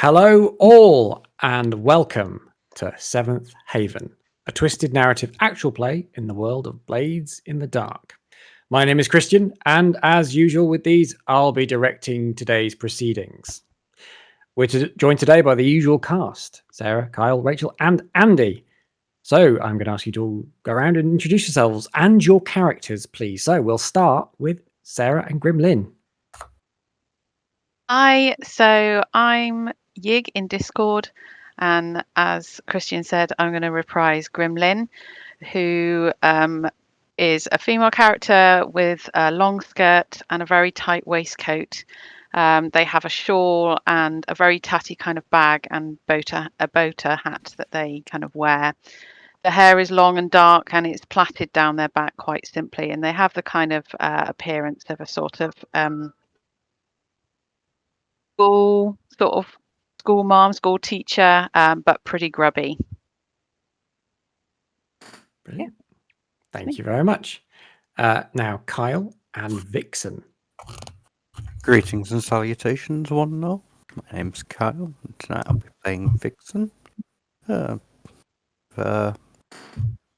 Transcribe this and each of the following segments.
Hello, all, and welcome to Seventh Haven, a twisted narrative actual play in the world of Blades in the Dark. My name is Kristian, and as usual with these, I'll be directing today's proceedings. We're joined today by the usual cast, Sarah, Kyle, Rachel, and Andy. So I'm going to ask you to go around and introduce yourselves and your characters, please. So we'll start with Sarah and Grimlyn. Hi, so I'm Yig in Discord, and as Kristian said, I'm going to reprise Grimlyn, who is a female character with a long skirt and a very tight waistcoat. They have a shawl and a very tatty kind of bag and a boater hat that they kind of wear. The hair is long and dark and it's plaited down their back quite simply, and they have the kind of appearance of a sort of school mom, school teacher, but pretty grubby. Brilliant. Thank you very much. Now, Kyle and Vixen. Greetings and salutations, one and all. My name's Kyle, and tonight I'll be playing Vixen.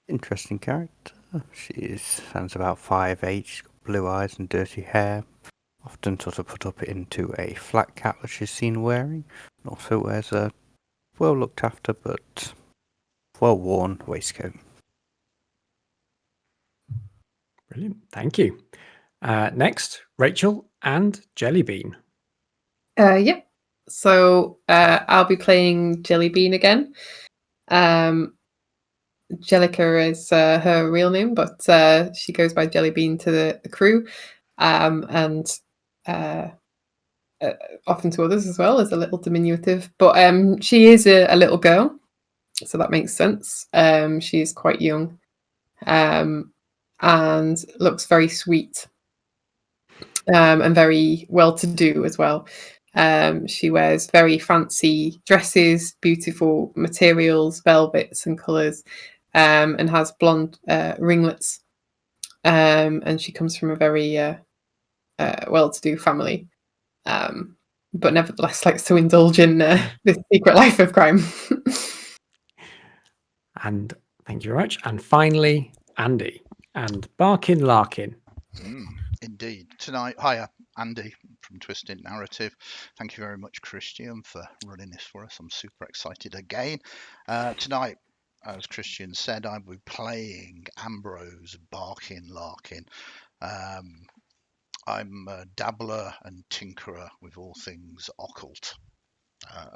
Interesting character. She stands about 5'8", she's got blue eyes and dirty hair. Often sort of put up into a flat cap that she's seen wearing. And also wears a well looked after but well worn waistcoat. Brilliant. Thank you. Next, Rachel and Jellybean. Yeah. So I'll be playing Jellybean again. Jellica is her real name, but she goes by Jellybean to the crew, and often to others as well as a little diminutive. But she is a little girl, so that makes sense. She is quite young, and looks very sweet, and very well-to-do as well. She wears very fancy dresses, beautiful materials, velvets and colours, and has blonde ringlets. And she comes from a very well-to-do family, but nevertheless likes to indulge in this secret life of crime. And thank you very much. And finally, Andy and Barkin Larkin. Indeed. Tonight, hiya, Andy from Twisted Narrative. Thank you very much, Kristian, for running this for us. I'm super excited again. Tonight, as Kristian said, I'll be playing Ambrose Barkin Larkin. I'm a dabbler and tinkerer with all things occult,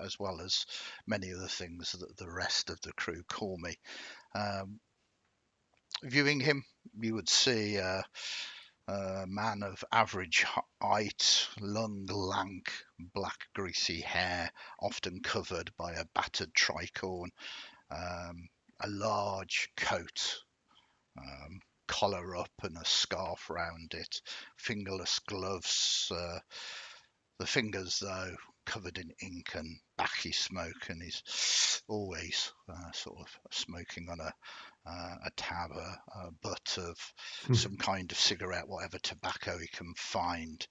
as well as many other things that the rest of the crew call me. Viewing him, you would see a man of average height, long, lank, black, greasy hair, often covered by a battered tricorn, a large coat, collar up and a scarf round it, fingerless gloves, the fingers though covered in ink and backy smoke, and he's always sort of smoking on a tab, a butt of some kind of cigarette, whatever tobacco he can find.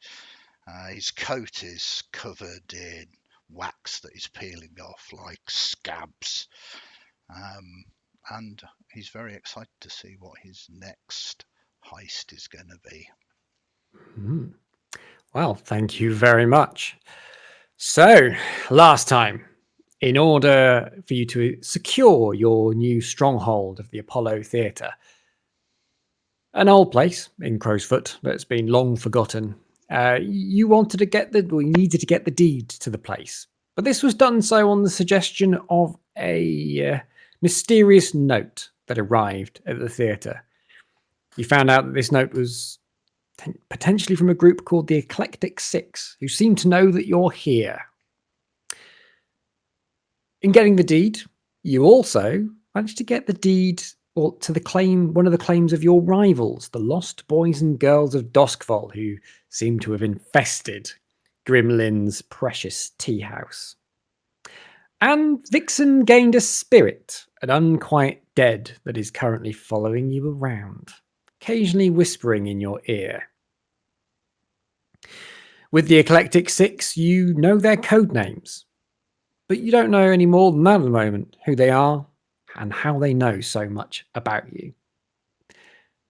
His coat is covered in wax that is peeling off like scabs, and he's very excited to see what his next heist is going to be. Well, thank you very much. So, last time, in order for you to secure your new stronghold of the Apollo Theatre, an old place in Crowsfoot that's been long forgotten, you wanted to get you needed to get the deed to the place. But this was done so on the suggestion of a mysterious note that arrived at the theatre. You found out that this note was potentially from a group called the Eclectic Six, who seem to know that you're here. In getting the deed, you also managed to get the deed to the claim, one of the claims of your rivals, the lost boys and girls of Doskvol, who seem to have infested Grimlyn's precious tea house. And Vixen gained a spirit, an unquiet dead that is currently following you around, occasionally whispering in your ear. With the Eclectic Six, you know their code names. But you don't know any more than that at the moment, who they are and how they know so much about you.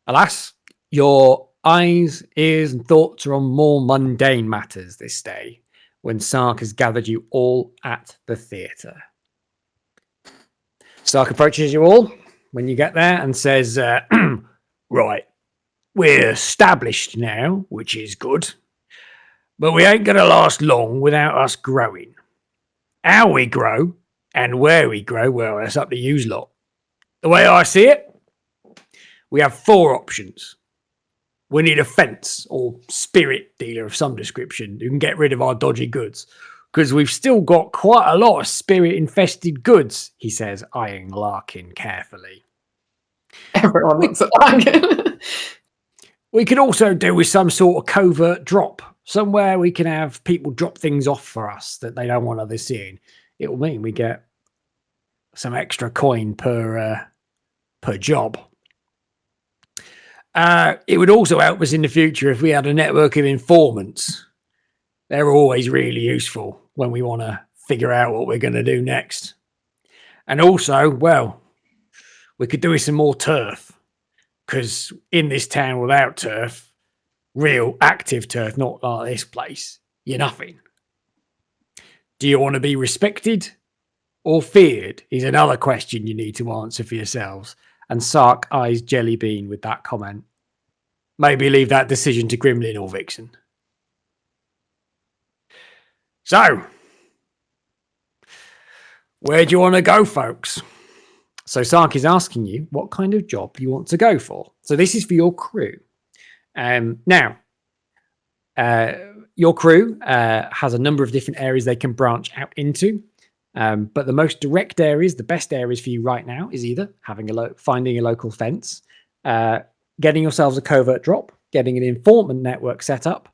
Alas, your eyes, ears, and thoughts are on more mundane matters this day, when Sark has gathered you all at the theatre. Sark approaches you all when you get there and says, right, we're established now, which is good, but we ain't going to last long without us growing. How we grow and where we grow, well, that's up to you lot. The way I see it, we have 4 options. We need a fence or spirit dealer of some description who can get rid of our dodgy goods, because we've still got quite a lot of spirit-infested goods, he says, eyeing Larkin carefully. Everyone looks at Larkin. We could also do with some sort of covert drop, somewhere we can have people drop things off for us that they don't want others seeing. It will mean we get some extra coin per job. It would also help us in the future if we had a network of informants. They're always really useful when we want to figure out what we're going to do next. And also, well, we could do with some more turf. Because in this town without turf, real active turf, not like this place, you're nothing. Do you want to be respected or feared is another question you need to answer for yourselves. And Sark eyes Jellybean with that comment. Maybe leave that decision to Grimlyn or Vixen. So, where do you want to go, folks? So Sark is asking you what kind of job you want to go for. So this is for your crew. Now, your crew has a number of different areas they can branch out into. But the most direct areas, the best areas for you right now is either finding a local fence, getting yourselves a covert drop, getting an informant network set up,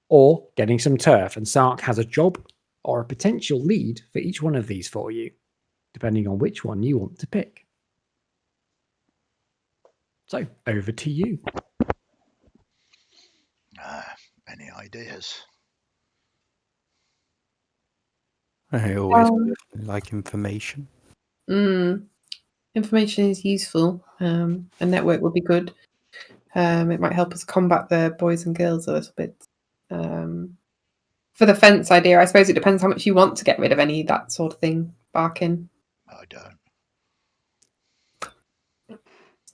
or getting some turf. And Sark has a job or a potential lead for each one of these for you, depending on which one you want to pick. So, over to you. Any ideas? I always like information. Information is useful. A network would be good. It might help us combat the boys and girls a little bit. For the fence idea, I suppose it depends how much you want to get rid of any of that sort of thing, Barkin. I don't.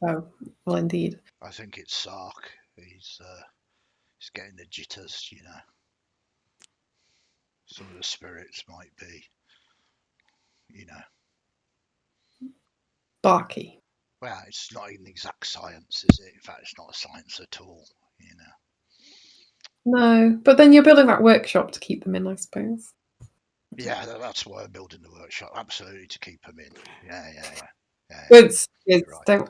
So, well, indeed. I think it's Sark. He's getting the jitters, you know. Some of the spirits might be, you know. Barky. Well, it's not an exact science, is it? In fact, it's not a science at all, you know. No, but then you're building that workshop to keep them in, I suppose. Yeah, that's why I'm building the workshop. Absolutely, to keep them in. Yeah. Goods. Yes, Right.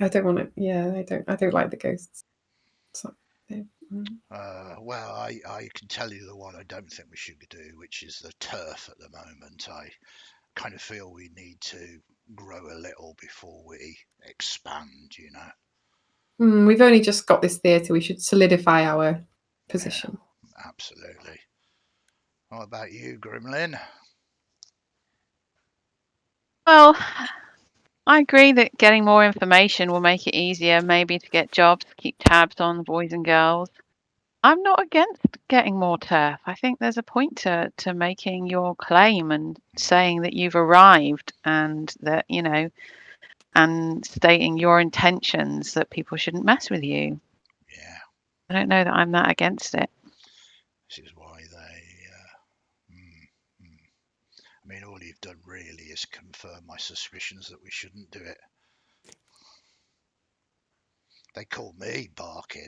I don't want it. Yeah, I don't like the ghosts. So, yeah. Well, I can tell you the one I don't think we should do, which is the turf at the moment. I kind of feel we need to grow a little before we expand, you know. We've only just got this theatre. We should solidify our position. Yeah, absolutely. What about you, Grimlyn? Well, I agree that getting more information will make it easier, maybe to get jobs, keep tabs on the boys and girls. I'm not against getting more turf. I think there's a point to making your claim and saying that you've arrived and that, you know, and stating your intentions that people shouldn't mess with you. Yeah. I don't know that I'm that against it. This is why they... I mean, all you've done really is confirm my suspicions that we shouldn't do it. They call me Barkin.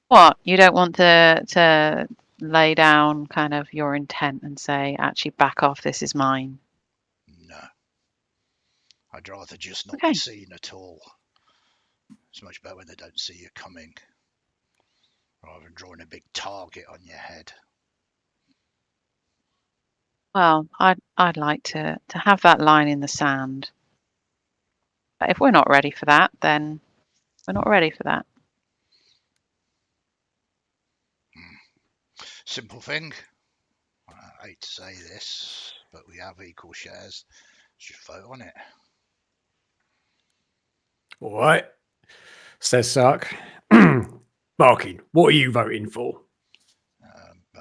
What? You don't want to lay down kind of your intent and say, actually, back off, this is mine? No. I'd rather just not Okay. be seen at all. It's much better when they don't see you coming, rather than drawing a big target on your head. Well, I'd like to have that line in the sand. But if we're not ready for that, then we're not ready for that. Simple thing. hate to say this, but we have equal shares. Let's just vote on it. All right, says Sark. Barkin, what are you voting for?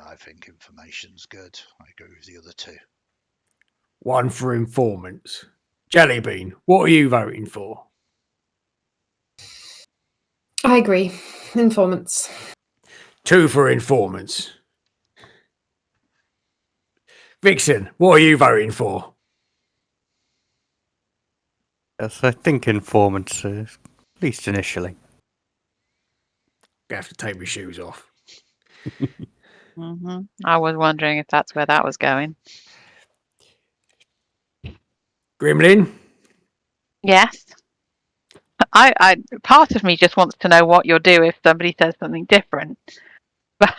I think information's good. I agree with the other two. One for informants. Jellybean, what are you voting for? I agree. Informants. Two for informants. Vixen, what are you voting for? Yes, I think informants, at least initially. I have to take my shoes off. I was wondering if that's where that was going. Grimlyn? Yes. I part of me just wants to know what you'll do if somebody says something different. But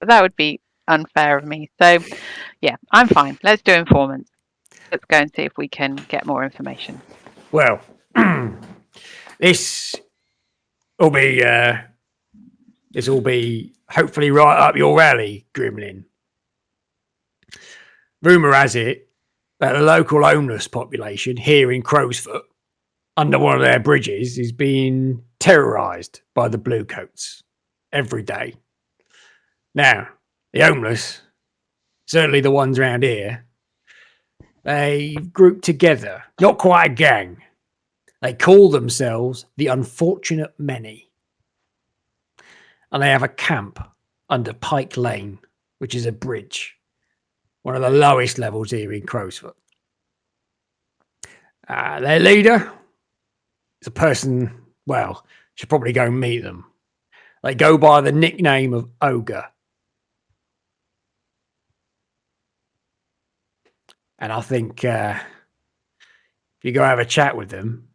that would be unfair of me. So yeah, I'm fine. Let's do informants. Let's go and see if we can get more information. Well, this will be hopefully right up your alley, Grimlyn. Rumour has it that the local homeless population here in Crowsfoot, under one of their bridges, is being terrorised by the Bluecoats every day. Now, the homeless, certainly the ones around here, they've grouped together, not quite a gang. They call themselves the Unfortunate Many. And they have a camp under Pike Lane, which is a bridge, one of the lowest levels here in Crowsfoot. Their leader is a person, well, should probably go and meet them. They go by the nickname of Ogre. And I think if you go have a chat with them,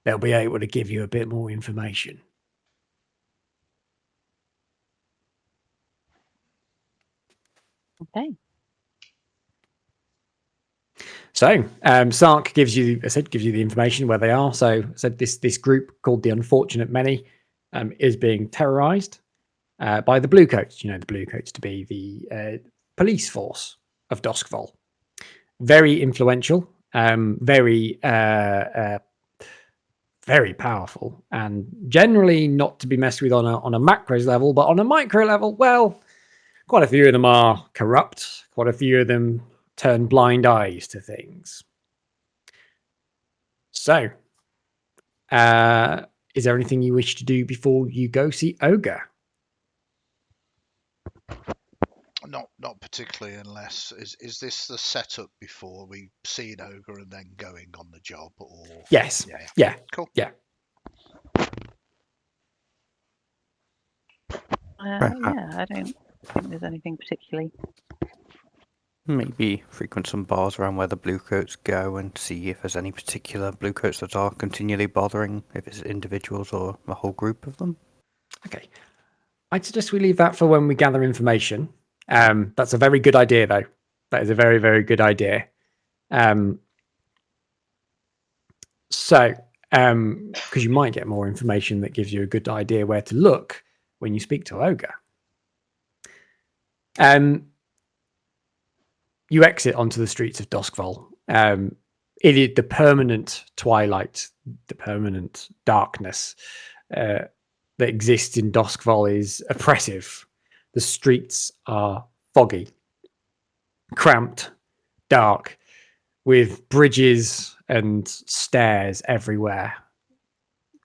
they'll be able to give you a bit more information. Okay. So, Sark gives you the information where they are. So, this group called the Unfortunate Many is being terrorised by the Bluecoats. You know the Bluecoats to be the police force of Doskvol. Very influential, very powerful, and generally not to be messed with on a macros level, but on a micro level, well, quite a few of them are corrupt. Quite a few of them turn blind eyes to things. So, is there anything you wish to do before you go see Ogre? Not particularly, unless is this the setup before we see an ogre and then going on the job, or Yes. Yeah. Cool. Yeah. Yeah, I don't think there's anything particularly. Maybe frequent some bars around where the Bluecoats go and see if there's any particular Bluecoats that are continually bothering, if it's individuals or a whole group of them. Okay. I'd suggest we leave that for when we gather information. That's a very good idea, though. That is a very, very good idea. So, because you might get more information that gives you a good idea where to look when you speak to Ogre. You exit onto the streets of Doskvol. It is the permanent twilight, the permanent darkness that exists in Doskvol is oppressive. The streets are foggy, cramped, dark, with bridges and stairs everywhere.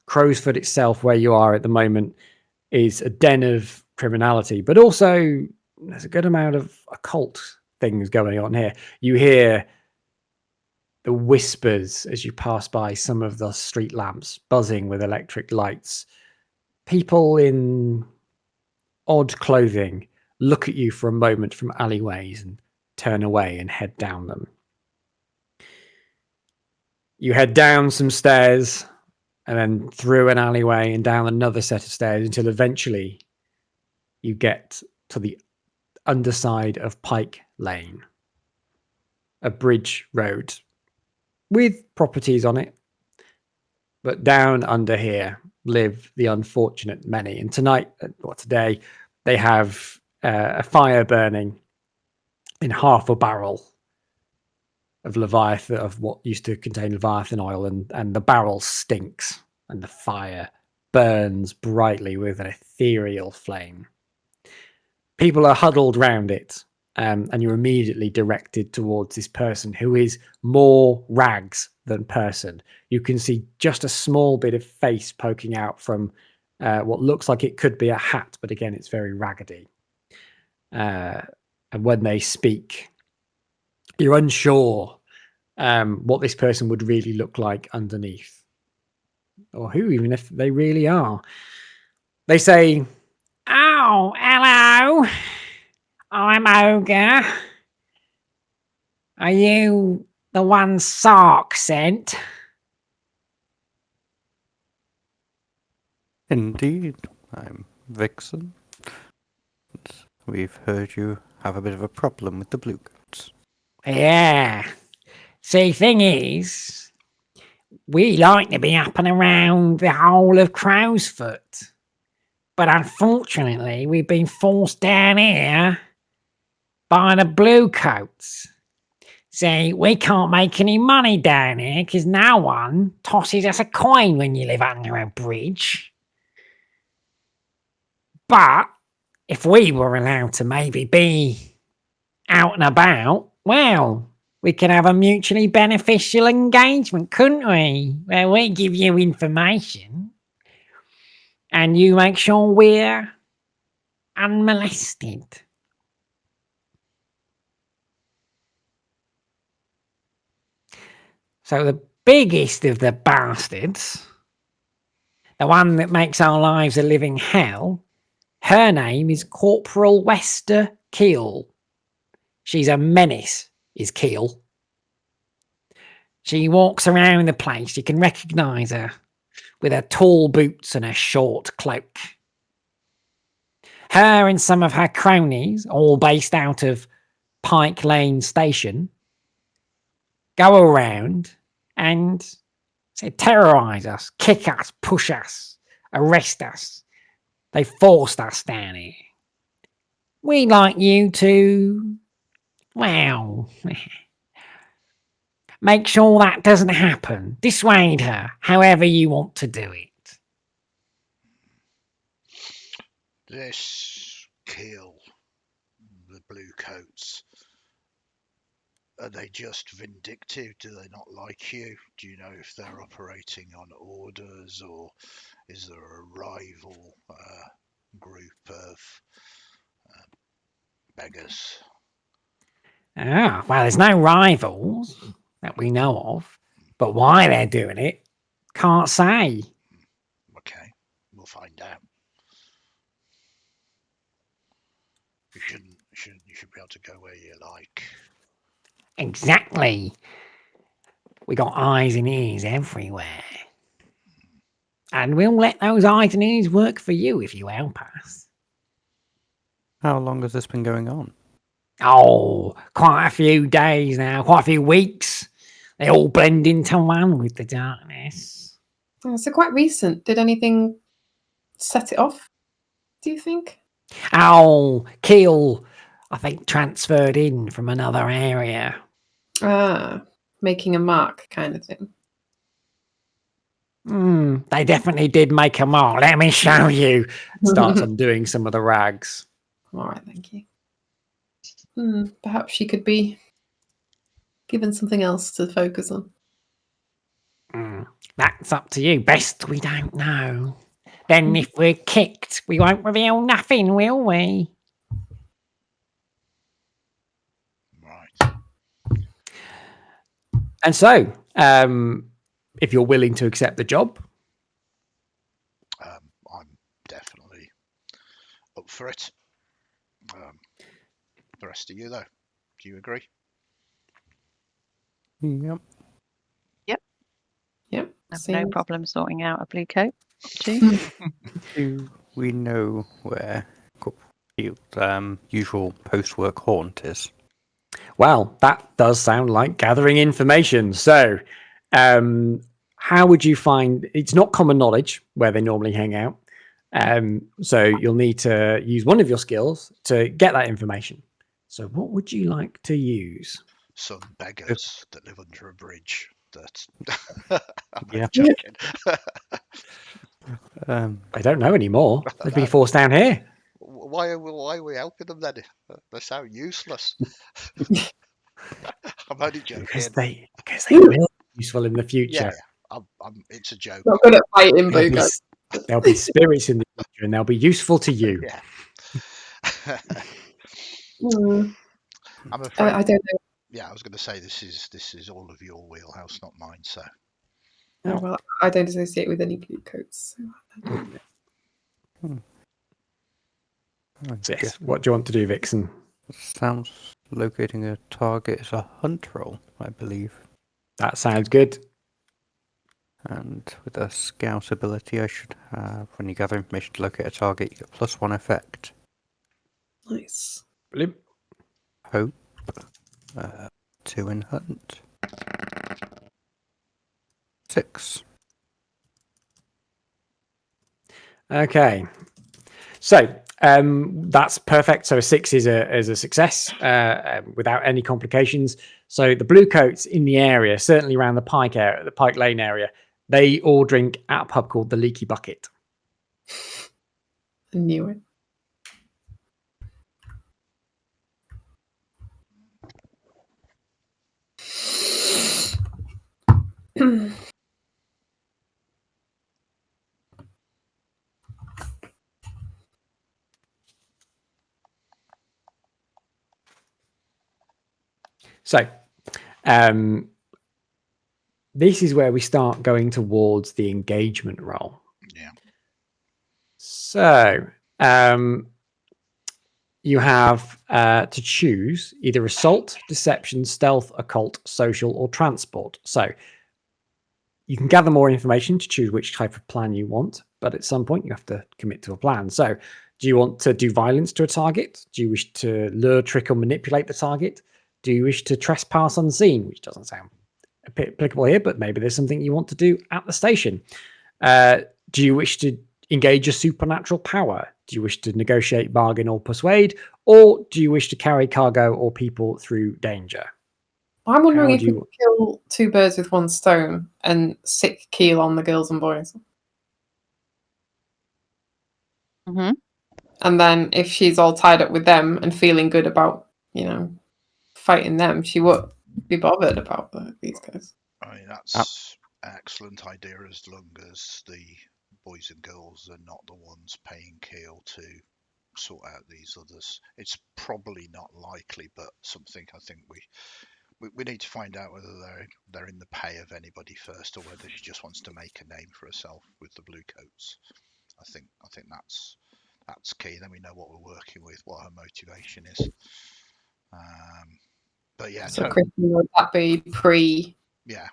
Crowsfoot itself, where you are at the moment, is a den of criminality, but also there's a good amount of occult things going on here. You hear the whispers as you pass by some of the street lamps buzzing with electric lights. People in odd clothing look at you for a moment from alleyways and turn away and head down them. You head down some stairs and then through an alleyway and down another set of stairs until eventually you get to the underside of Pike Lane, a bridge road with properties on it. But down under here live the Unfortunate Many. And today, they have a fire burning in half a barrel of Leviathan, of what used to contain Leviathan oil, and the barrel stinks, and the fire burns brightly with an ethereal flame. People are huddled round it, and you're immediately directed towards this person who is more rags than person. You can see just a small bit of face poking out from what looks like it could be a hat, but again, it's very raggedy. And when they speak, you're unsure what this person would really look like underneath, or who, even if they really are. They say, "Oh, hello. I'm Ogre. Are you the one Sark sent?" Indeed, I'm Vixen. We've heard you have a bit of a problem with the blue coats. Yeah. See, thing is, we like to be up and around the whole of Crowsfoot. But unfortunately, we've been forced down here by the blue coats. See, we can't make any money down here because no one tosses us a coin when you live under a bridge. But if we were allowed to maybe be out and about, well, we could have a mutually beneficial engagement, couldn't we? Where we give you information and you make sure we're unmolested. So the biggest of the bastards, the one that makes our lives a living hell, her name is Corporal Wester Keel. She's a menace, is Keel. She walks around the place. You can recognise her with her tall boots and her short cloak. Her and some of her cronies, all based out of Pike Lane Station, go around and terrorise us, kick us, push us, arrest us. They forced us down here. We'd like you to, well, make sure that doesn't happen. Dissuade her however you want to do it. This kill the blue coats. Are they just vindictive? Do they not like you? Do you know if they're operating on orders, or is there a rival group of beggars? Ah, well, there's no rivals that we know of, but why they're doing it, can't say. Okay, we'll find out. You should be able to go where you like. Exactly. We got eyes and ears everywhere. And we'll let those eyes and ears work for you if you help us. How long has this been going on? Oh, quite a few days now, quite a few weeks. They all blend into one with the darkness. Oh, so quite recent. Did anything set it off, do you think? Oh, Keel, I think, transferred in from another area. Ah, making a mark kind of thing. They definitely did make a mark. Let me show you. Starts undoing some of the rags. All right, thank you. Perhaps she could be given something else to focus on. That's up to you. Best we don't know. Then if we're kicked, we won't reveal nothing, will we? Right. And so, if you're willing to accept the job, I'm definitely up for it. The rest of you, though, do you agree? Yep. Yep. I have no seems- problem sorting out a blue coat. Do Do we know where Corporal's usual post-work haunt is? well, that does sound like gathering information. So, how would you find? It's not common knowledge where they normally hang out. So you'll need to use one of your skills to get that information. So what would you like to use? Some beggars that live under a bridge. That I'm Yeah. joking. I don't know anymore. They'd be forced down here. Why are we helping them then? They sound useless. I'm only Because joking. they will be useful in the future. Yeah. It's a joke. Not good at fighting blue There'll be, guys. there'll be spirits in the future and they'll be useful to you. Yeah. I'm I afraid. don't know. Yeah, I was going to say this is all of your wheelhouse, not mine. So Oh, well, I don't associate with any blue coats. So yes, what do you want to do, Vixen? Sounds locating a target is a hunt roll, I believe. That sounds good. And with a scout ability, I should have, when you gather information to locate a target, you get +1 effect. Nice. Blimp. Hope. 2 in hunt. 6. Okay. So that's perfect. So a 6 is a success without any complications. So the blue coats in the area, certainly around the Pike Lane area, they all drink at a pub called the Leaky Bucket. I knew it. So this is where we start going towards the engagement roll. yeah. So you have to choose either assault, deception, stealth, occult, social, or transport. So you can gather more information to choose which type of plan you want, but at some point you have to commit to a plan. So do you want to do violence to a target? Do you wish to lure, trick, or manipulate the target? Do you wish to trespass unseen, which doesn't sound applicable here, but maybe there's something you want to do at the station? Do you wish to engage a supernatural power? Do you wish to negotiate, bargain, or persuade? Or do you wish to carry cargo or people through danger? I'm wondering How if do we you- could kill 2 birds with 1 stone and sick keel on the girls and boys. Hmm. And then if she's all tied up with them and feeling good about, fighting them, she won't be bothered about these guys. I mean, that's an excellent idea as long as the boys and girls are not the ones paying keel to sort out these others. It's probably not likely, but something I think we need to find out whether they're in the pay of anybody first, or whether she just wants to make a name for herself with the blue coats. I think that's key. Then we know what we're working with, what her motivation is. But yeah, So, Kristian, would that be pre? Yeah,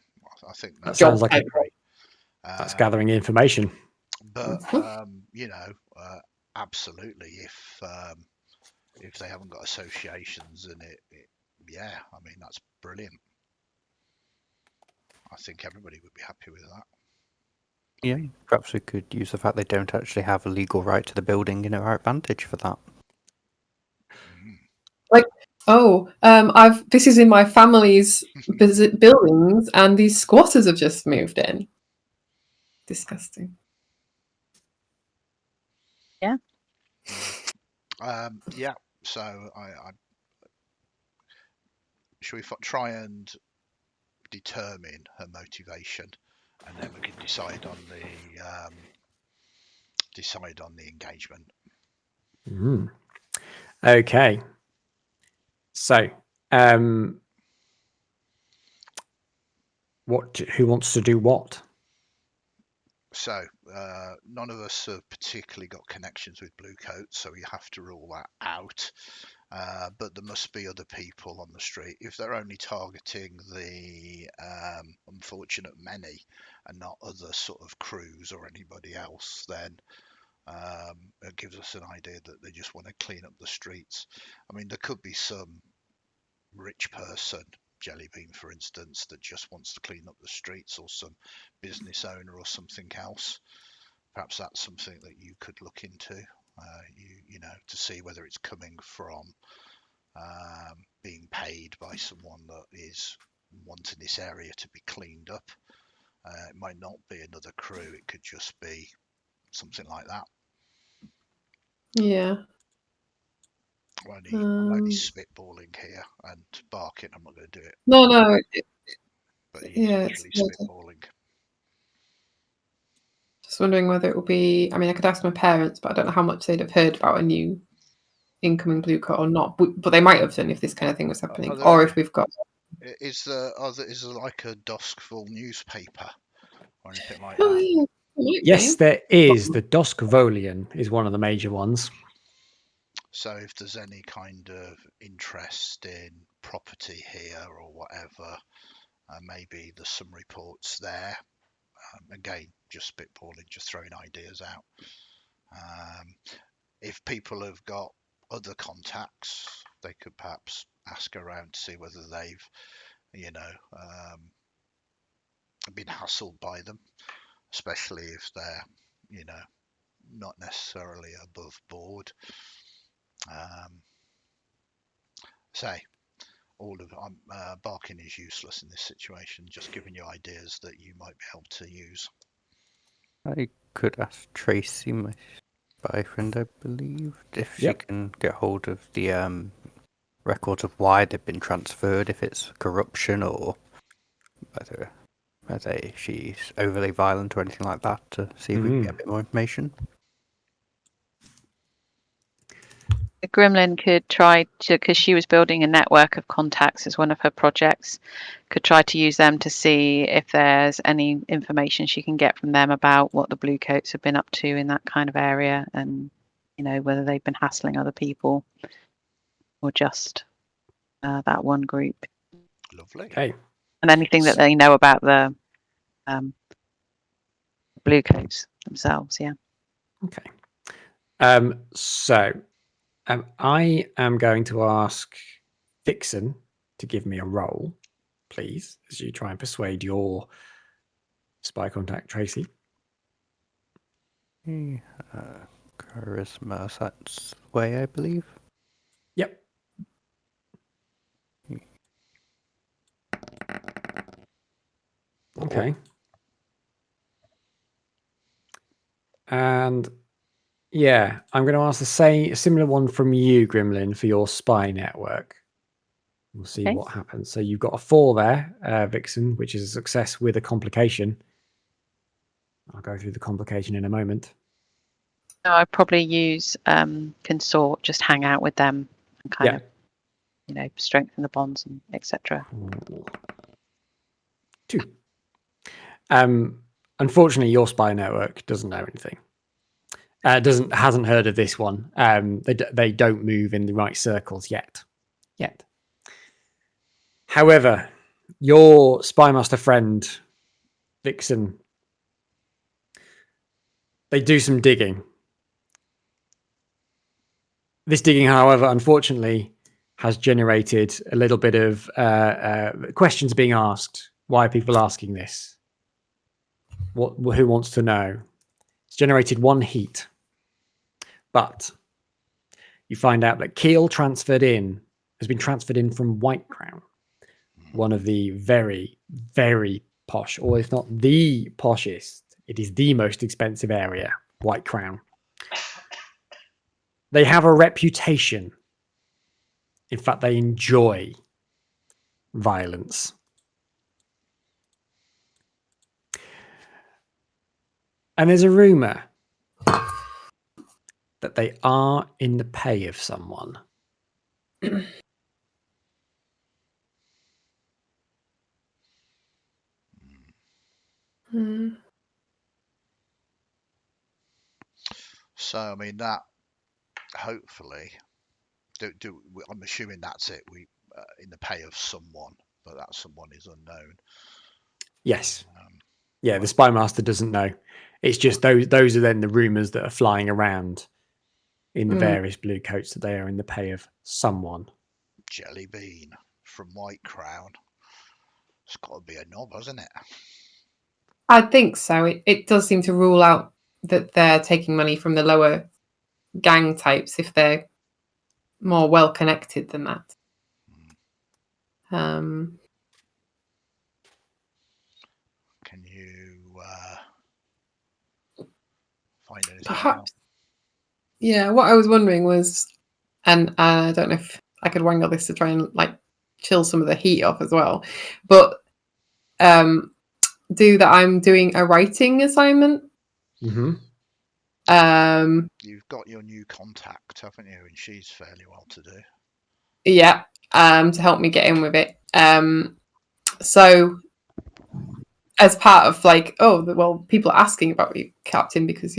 I think That job sounds like type role? that's gathering information. But absolutely, if they haven't got associations and yeah, I mean that's brilliant. I think everybody would be happy with that. Yeah, perhaps we could use the fact they don't actually have a legal right to the building in our advantage for that. This is in my family's buildings, and these squatters have just moved in. Disgusting. Yeah. Yeah. So I should we try and determine her motivation, and then we can decide on the engagement. Okay. So, who wants to do what? So none of us have particularly got connections with blue coats, so we have to rule that out. But there must be other people on the street. If they're only targeting the unfortunate many and not other sort of crews or anybody else, then it gives us an idea that they just want to clean up the streets. I mean, there could be some rich person, Jellybean for instance, that just wants to clean up the streets, or some business owner or something else. Perhaps that's something that you could look into, to see whether it's coming from being paid by someone that is wanting this area to be cleaned up. It might not be another crew, it could just be something like that. Yeah. I'm only spitballing here, and Barkin, I'm not going to do it, No. but he's Yeah, usually it's spitballing. just wondering whether it will be. I mean, I could ask my parents, but I don't know how much they'd have heard about a new incoming blue coat or not. But they might have done if this kind of thing was happening, or if we've got. Is there like a Duskville newspaper or anything like Oh, that? yeah. Might Yes, be. there is. The Doskvolian is one of the major ones. So if there's any kind of interest in property here or whatever, maybe there's some reports there. Again, just spitballing, just throwing ideas out. If people have got other contacts, they could perhaps ask around to see whether they've, been hassled by them, especially if they're, not necessarily above board. Say, Barkin is useless in this situation, just giving you ideas that you might be able to use. I could ask Tracy, my spy friend, I believe, if she Yep. can get hold of the records of why they've been transferred, if it's corruption or whether she's overly violent or anything like that, to see if we can get a bit more information. Grimlyn could try to, because she was building a network of contacts as one of her projects, could try to use them to see if there's any information she can get from them about what the Bluecoats have been up to in that kind of area, and whether they've been hassling other people or just that one group. Lovely. Okay. And anything that they know about the Bluecoats themselves. Yeah. Okay. So I am going to ask Vixen to give me a roll, please, as you try and persuade your spy contact, Tracy. Charisma, that's way, I believe. Yep. Okay. And yeah, I'm going to ask a similar one from you, Grimlyn, for your spy network. We'll see what happens. So you've got a 4 there, Vixen, which is a success with a complication. I'll go through the complication in a moment. No, I'd probably use consort, just hang out with them and kind of, strengthen the bonds and etc. 2. Unfortunately, your spy network doesn't know anything. Hasn't heard of this one. They don't move in the right circles yet. However, your spymaster friend, Vixen, they do some digging. This digging, however, unfortunately, has generated a little bit of questions being asked. Why are people asking this? Who wants to know? It's generated 1 heat. But you find out that Keel has been transferred in from White Crown, one of the very, very posh, or if not the poshest, it is the most expensive area, White Crown. They have a reputation. In fact, they enjoy violence. And there's a rumor that they are in the pay of someone. So, I mean, that hopefully, I'm assuming that's it. We in the pay of someone, but that someone is unknown. Yes. Yeah, the spymaster doesn't know. It's just those are then the rumors that are flying around in the various blue coats that they are in the pay of someone. Jellybean from White Crown. It's got to be a knob, hasn't it? I think so. It does seem to rule out that they're taking money from the lower gang types if they're more well connected than that. Can you find anything Perhaps. else? Yeah, what I was wondering was, and I don't know if I could wangle this to try and like chill some of the heat off as well, but do that I'm doing a writing assignment. Mm-hmm. You've got your new contact, haven't you? And she's fairly well to do. Yeah, to help me get in with it. So as part of like, people are asking about you, Captain, because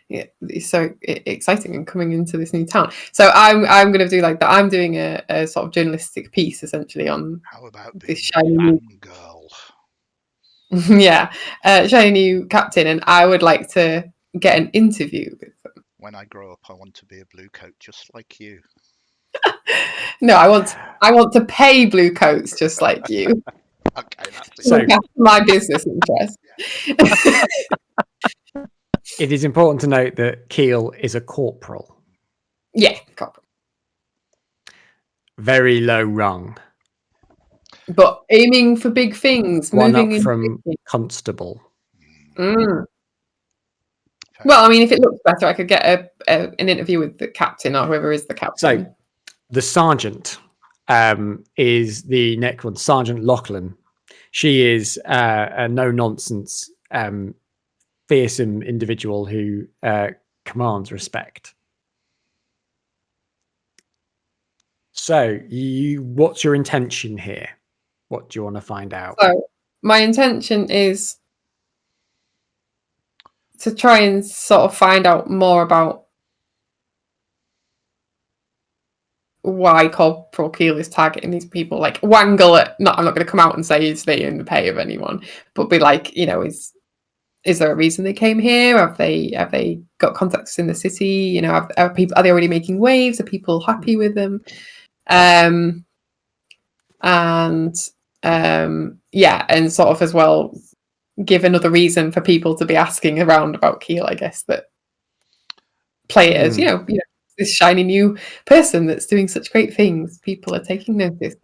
it's so exciting and coming into this new town. So I'm going to do like that. I'm doing a sort of journalistic piece essentially on How about this being shiny a new, girl? shiny new captain, and I would like to get an interview with them. When I grow up, I want to be a blue coat just like you. No, I want to pay blue coats just like you. Okay, that's So- Look after my business interest. It is important to note that Keel is a corporal. Yeah, corporal. Very low rung. But aiming for big things, One moving up in. from constable. Mm. Fair Well, I mean, if it looks better, I could get an interview with the captain or whoever is the captain. So the sergeant is the next one, Sergeant Lachlan. She is a no-nonsense, fearsome individual who commands respect. So, what's your intention here? What do you want to find out? So my intention is to try and sort of find out more about why Corporal Keel is targeting these people. Like wangle it. I'm not going to come out and say is they in the pay of anyone, but be like, is there a reason they came here? Have they got contacts in the city? Are they already making waves? Are people happy with them? And sort of as well give another reason for people to be asking around about Keel, I guess, that play it as, this shiny new person that's doing such great things. People are taking notice.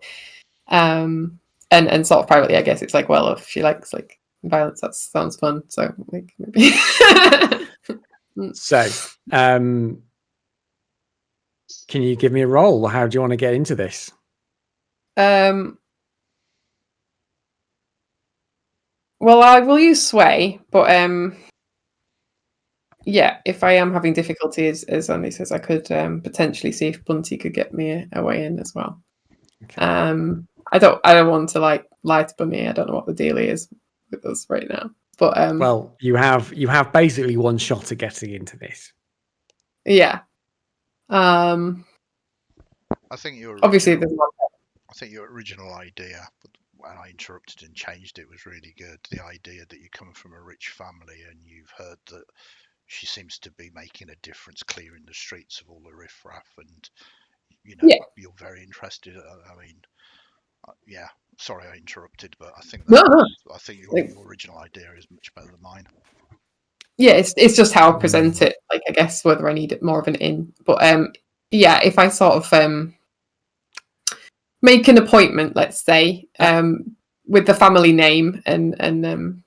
And sort of privately, I guess it's like, well, if she likes like violence, that sounds fun. So like maybe. So, can you give me a roll? How do you want to get into this? Well, I will use sway, but if I am having difficulties, as Andy says, I could potentially see if Bunty could get me a way in as well. Okay. I don't want to like lie to Bunny. I don't know what the deal is with us right now, but well, you have basically one shot at getting into this. Yeah. I think Obviously, there's one. I think your original idea, when I interrupted and changed it, was really good. The idea that you come from a rich family and you've heard that she seems to be making a difference, clearing the streets of all the riffraff, and you're very interested. I mean, sorry I interrupted, but I think I think your original idea is much better than mine. Yeah, it's just how I present it. Like, I guess whether I need more of an in, but if I sort of make an appointment, let's say, with the family name and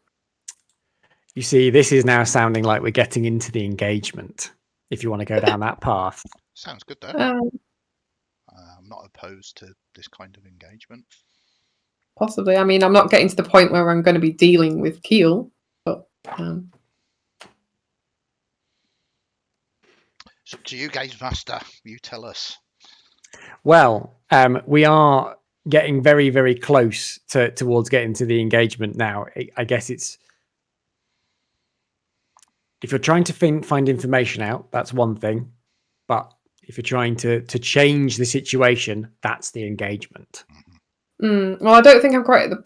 you see, this is now sounding like we're getting into the engagement. If you want to go down that path, sounds good though. I'm not opposed to this kind of engagement. Possibly. I mean, I'm not getting to the point where I'm going to be dealing with Keel, but. It's up to you, Gaze Master. You tell us. Well, we are getting very, very close towards getting to the engagement now. I guess it's if you're trying to find information out, that's one thing, but if you're trying to change the situation, that's the engagement. Well, I don't think I'm quite at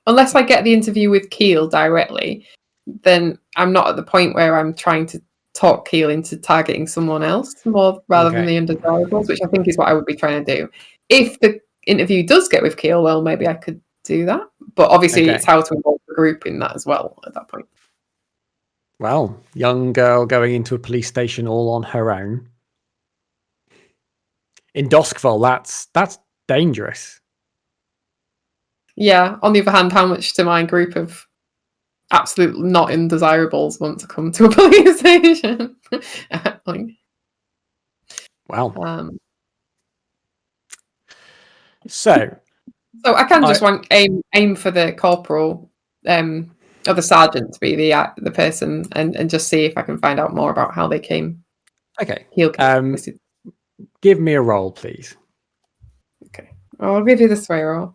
unless I get the interview with Keel directly, then I'm not at the point where I'm trying to talk Keel into targeting someone else more rather than the undesirables, which I think is what I would be trying to do. If the interview does get with Keel, well, maybe I could do that. But obviously, it's how to involve the group in that as well at that point. Well, young girl going into a police station all on her own. in Duskfall, that's dangerous. Yeah. On the other hand, how much do my group of absolute not undesirables want to come to a police station? Like, Well, so I can just aim for the corporal or the sergeant to be the person and just see if I can find out more about how they came. Okay. Give me a roll, please. Okay. Well, I'll give you the sway roll.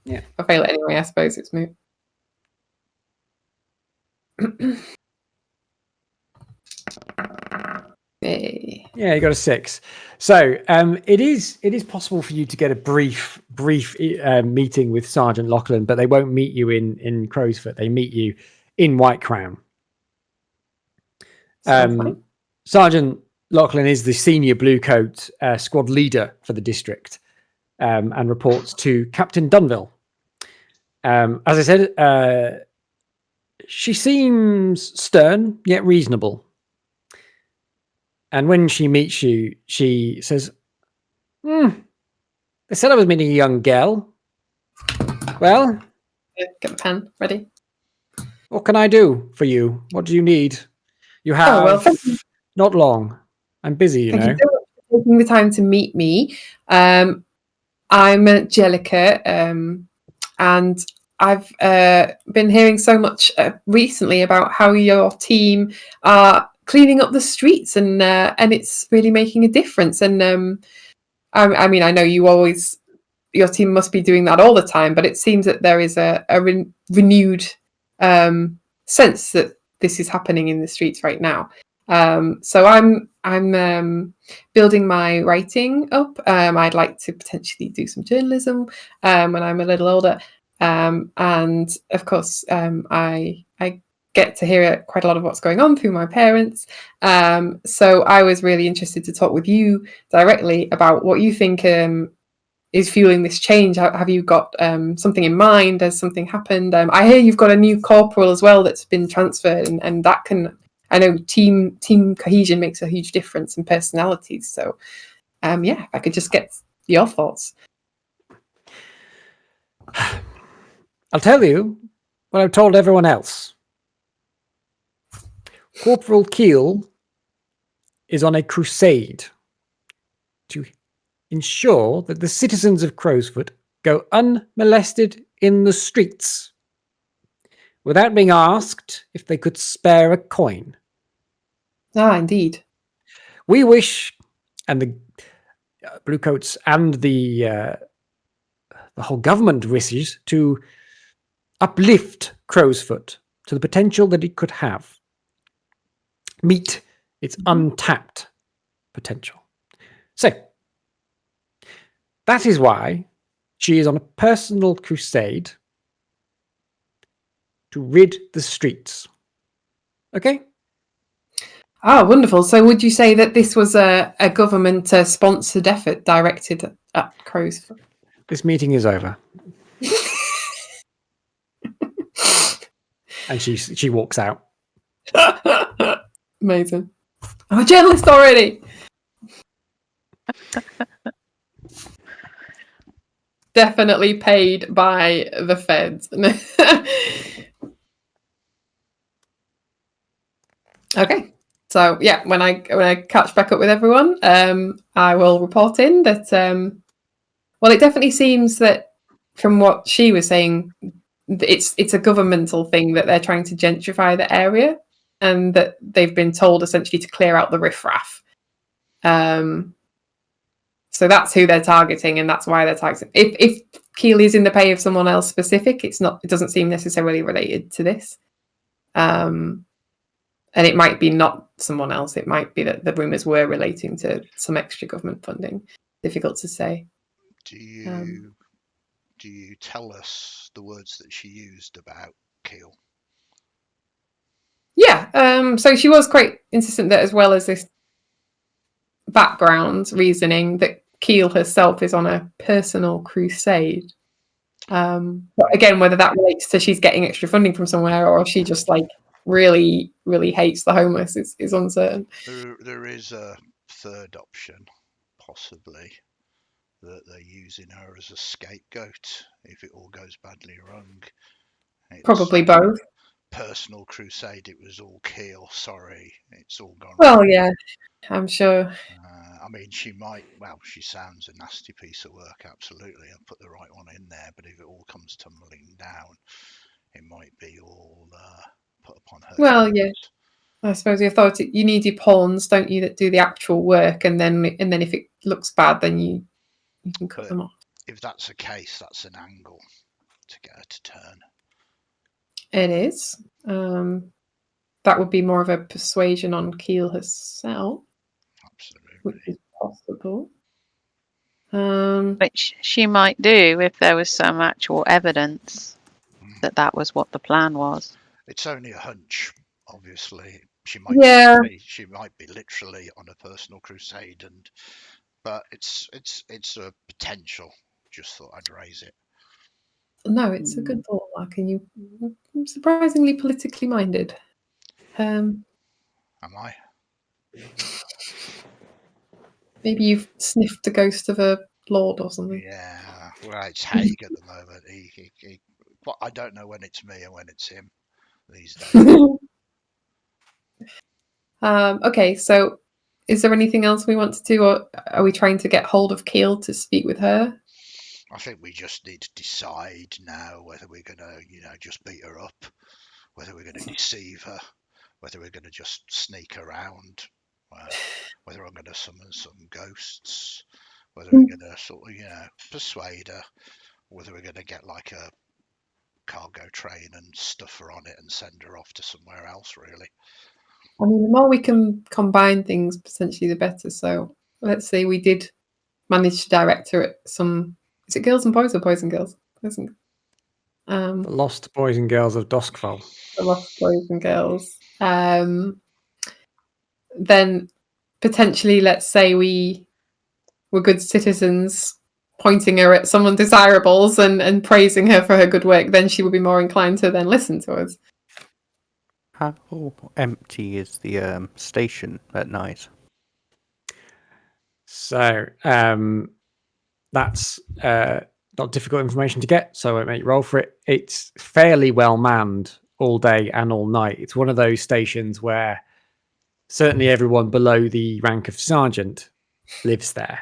Yeah. If I fail it anyway, I suppose it's moot. Hey. Yeah, you got a 6. So it is possible for you to get a brief meeting with Sergeant Lachlan, but they won't meet you in Crowsfoot. They meet you in White Crown. Sergeant Lachlan is the senior Bluecoat squad leader for the district, and reports to Captain Dunville. As I said, she seems stern yet reasonable. And when she meets you, she says, they said I was meeting a young girl. Well, get the pen ready. What can I do for you? What do you need? You have not long. I'm busy, you know. Thank you so much for taking the time to meet me. I'm Jellica, and I've been hearing so much recently about how your team are cleaning up the streets, and it's really making a difference. And I mean, I know your team must be doing that all the time, but it seems that there is a renewed sense that this is happening in the streets right now. So I'm building my writing up. I'd like to potentially do some journalism when I'm a little older, and of course, I get to hear quite a lot of what's going on through my parents. So I was really interested to talk with you directly about what you think is fueling this change. Have you got something in mind? Has something happened? I hear you've got a new corporal as well that's been transferred, and that can, I know team cohesion makes a huge difference in personalities. So if I could just get your thoughts. I'll tell you what I've told everyone else. Corporal Keel is on a crusade to ensure that the citizens of Crowsfoot go unmolested in the streets without being asked if they could spare a coin. Ah, indeed. We wish, and the Bluecoats and the whole government wishes, to uplift Crowsfoot to the potential that it could have. Meet its untapped potential. So, that is why she is on a personal crusade to rid the streets. Okay? Ah, wonderful. So would you say that this was a government-sponsored effort directed at Crowsfoot? This meeting is over. And she walks out. Amazing. I'm a journalist already. Definitely paid by the feds. Okay. So yeah, when I catch back up with everyone, I will report in that it definitely seems that from what she was saying, it's a governmental thing that they're trying to gentrify the area, and that they've been told essentially to clear out the riffraff. So that's who they're targeting, and that's why they're targeting. If Keel is in the pay of someone else specific, it doesn't seem necessarily related to this. And it might be not someone else. It might be that the rumours were relating to some extra government funding. Difficult to say. Do you tell us the words that she used about Keel? Yeah. So she was quite insistent that, as well as this background reasoning, that Keel herself is on a personal crusade. But again, whether that relates to she's getting extra funding from somewhere, or she just really, really hates the homeless is uncertain. There is a third option, possibly. that they're using her as a scapegoat if it all goes badly wrong. It's Probably both. personal crusade. It was all Keel. Sorry, it's all gone. Well, yeah, I'm sure. I mean, she might. Well, she sounds a nasty piece of work. Absolutely, I'll put the right one in there. But if it all comes tumbling down, it might be all put upon her. Well, shoulders. yeah. I suppose the authority, you need your pawns, don't you, that do the actual work, and then if it looks bad, then you can cut But them off. if that's the case, that's an angle to get her to turn. It is. That would be more of a persuasion on Keel herself, Absolutely. which is possible. Which she might do if there was some actual evidence that was what the plan was. It's only a hunch, obviously. She might be literally on a personal crusade, but it's a potential. Just thought I'd raise it. No, it's a good thought, Larkin. You're surprisingly politically minded. Am I? Maybe you've sniffed the ghost of a lord or something. Yeah. Well, it's Haig at the moment. I don't know when it's me and when it's him these days. Okay, so is there anything else we want to do, or are we trying to get hold of Keel to speak with her? I think we just need to decide now whether we're going to, just beat her up, whether we're going to deceive her, whether we're going to just sneak around, whether I'm going to summon some ghosts, whether we're going to sort of, persuade her, whether we're going to get like a cargo train and stuff her on it and send her off to somewhere else, really. I mean, the more we can combine things, potentially the better. So let's say we did manage to direct her at some... Is it girls and boys or boys and girls? The Lost Boys and Girls of Duskfall. The Lost Boys and Girls. Then potentially, let's say we were good citizens, pointing her at some undesirables and praising her for her good work, then she would be more inclined to then listen to us. How empty is the station at night? So that's not difficult information to get, so I make roll for it. It's fairly well manned all day and all night. It's one of those stations where certainly everyone below the rank of sergeant lives there.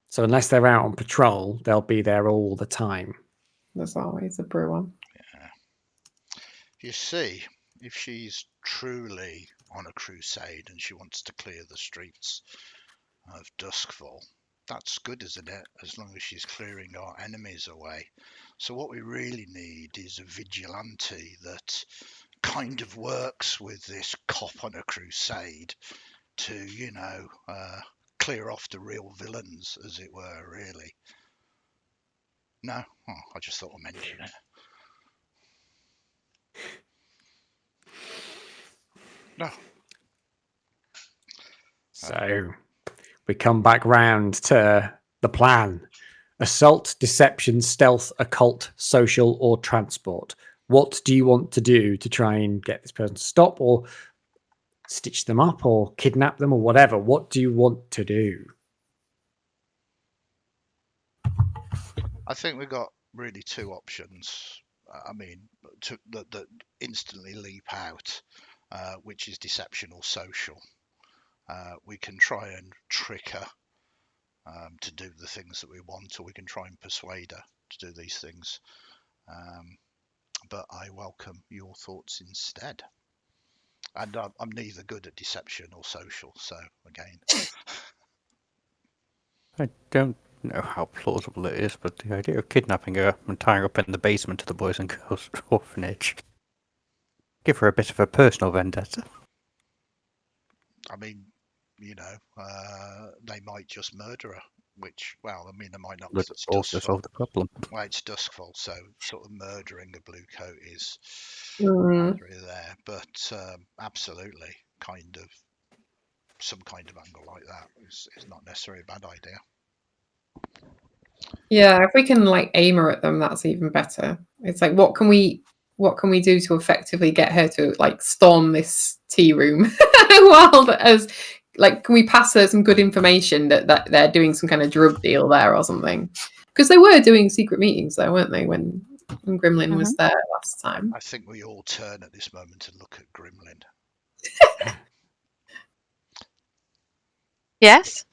So unless they're out on patrol, they'll be there all the time. There's always a brew on. Yeah. You see, if she's truly on a crusade and she wants to clear the streets of Duskfall, that's good, isn't it? As long as she's clearing our enemies away. So what we really need is a vigilante that kind of works with this cop on a crusade to, clear off the real villains, as it were, really. No? Oh, I just thought I'd mention it. No. So we come back round to the plan. Assault, deception, stealth, occult, social, or transport. What do you want to do to try and get this person to stop, or stitch them up, or kidnap them, or whatever? What do you want to do? I think we've got really two options. I mean, that instantly leap out, which is deception or social. We can try and trick her to do the things that we want, or we can try and persuade her to do these things. But I welcome your thoughts instead. And I'm neither good at deception or social, so again. I don't know how plausible it is, but the idea of kidnapping her and tying her up in the basement of the Boys and Girls Orphanage. Give her a bit of a personal vendetta. I mean, they might just murder her, which, well, I mean, they might not. Would also solve the problem. Well, it's Duskfall, so sort of murdering a blue coat is really there. But absolutely, some kind of angle like that is not necessarily a bad idea. Yeah, if we can aim her at them, that's even better. It's like, what can we do to effectively get her to storm this tea room while as like, can we pass her some good information that they're doing some kind of drug deal there or something? Because they were doing secret meetings there, weren't they, when Grimlyn was there last time? I think we all turn at this moment and look at Grimlyn. Yes.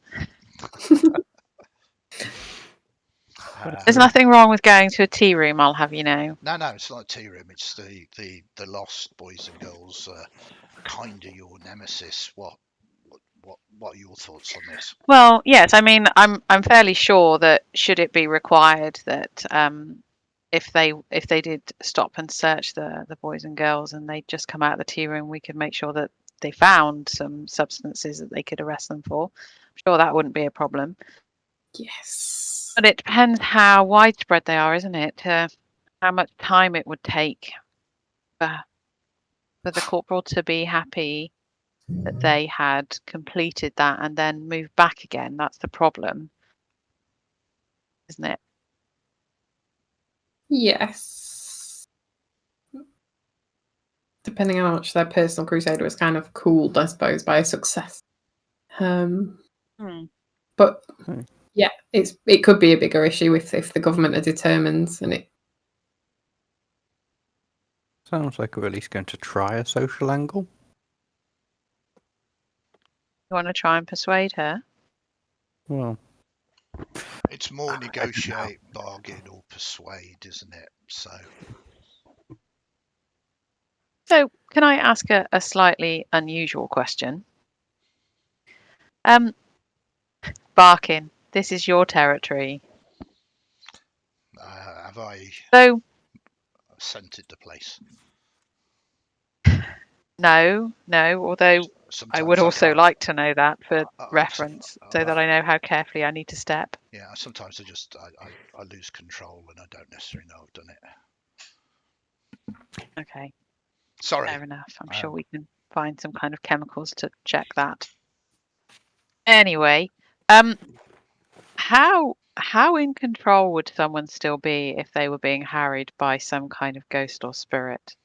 There's nothing wrong with going to a tea room, I'll have you know. No, it's not a tea room. It's the lost boys and girls, kind of your nemesis. What are your thoughts on this? Well, yes, I mean, I'm fairly sure that should it be required that if they did stop and search the boys and girls and they'd just come out of the tea room, we could make sure that they found some substances that they could arrest them for. I'm sure that wouldn't be a problem. Yes. But it depends how widespread they are, isn't it? How much time it would take for the corporal to be happy that they had completed that and then moved back again. That's the problem, isn't it? Yes. Depending on how much their personal crusade was kind of cooled, I suppose, by a success. But yeah, it could be a bigger issue if the government are determined, and it Sounds like we're at least going to try a social angle. You want to try and persuade her? Well, It's more negotiate, bargain, or persuade, isn't it? So, can I ask a slightly unusual question? Barkin, this is your territory. Have I scented the place? No. Although Sometimes I would also can't. like to know that for reference, so that I know how carefully I need to step. Yeah, sometimes I lose control and I don't necessarily know I've done it. Okay. Sorry. Fair enough. I'm sure we can find some kind of chemicals to check that. Anyway, how in control would someone still be if they were being harried by some kind of ghost or spirit?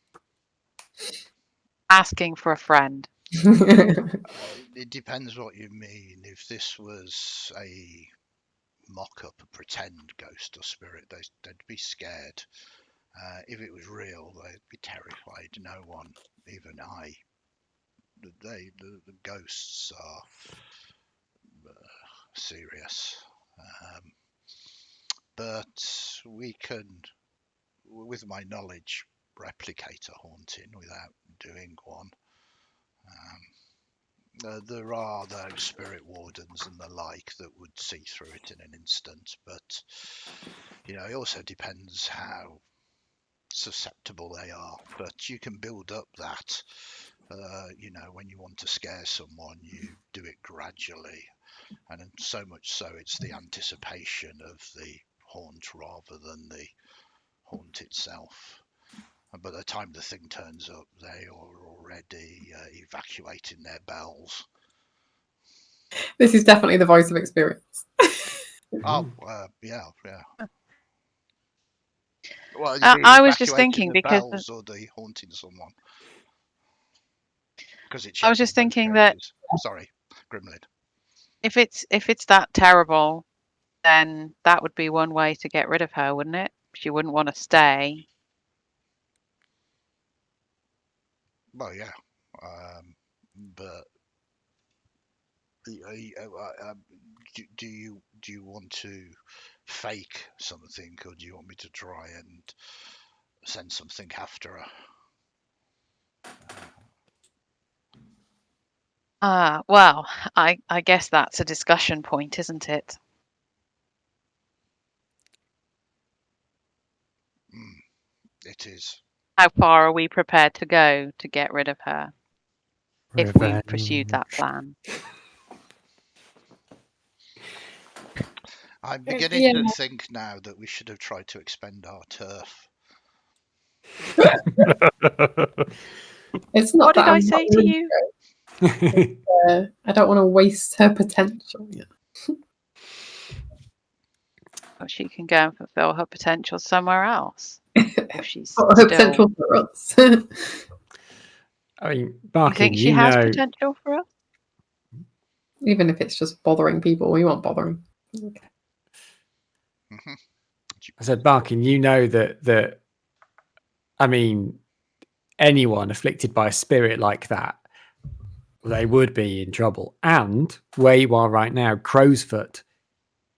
Asking for a friend. It depends what you mean. If this was a mock-up, a pretend ghost or spirit, they'd be scared. If it was real, they'd be terrified. No one, even I. The ghosts are serious. But we can, with my knowledge, replicate a haunting without doing one. There are those spirit wardens and the like that would see through it in an instant, but it also depends how susceptible they are. But you can build up that. When you want to scare someone, you do it gradually, and so much so it's the anticipation of the haunt rather than the haunt itself. And by the time the thing turns up, they are already evacuating their bells. This is definitely the voice of experience. Yeah. Well, I was just thinking the because bells or the haunting someone. Because it's. I was just thinking that. Sorry, Grimlyn. If it's that terrible, then that would be one way to get rid of her, wouldn't it? She wouldn't want to stay. Well, yeah, but do you want to fake something, or do you want me to try and send something after her? Well, I guess that's a discussion point, isn't it? It is. How far are we prepared to go to get rid of her if we pursued that plan? I'm beginning to think now that we should have tried to expend our turf. It's not. What did I say to you? I don't want to waste her potential. Well, she can go and fulfill her potential somewhere else. If she's her potential for us. I mean, Barkin, you think she has potential for us? Even if it's just bothering people, we won't bother them. Mhm. I said, Barkin, you know that I mean, anyone afflicted by a spirit like that, they would be in trouble. And where you are right now, Crowsfoot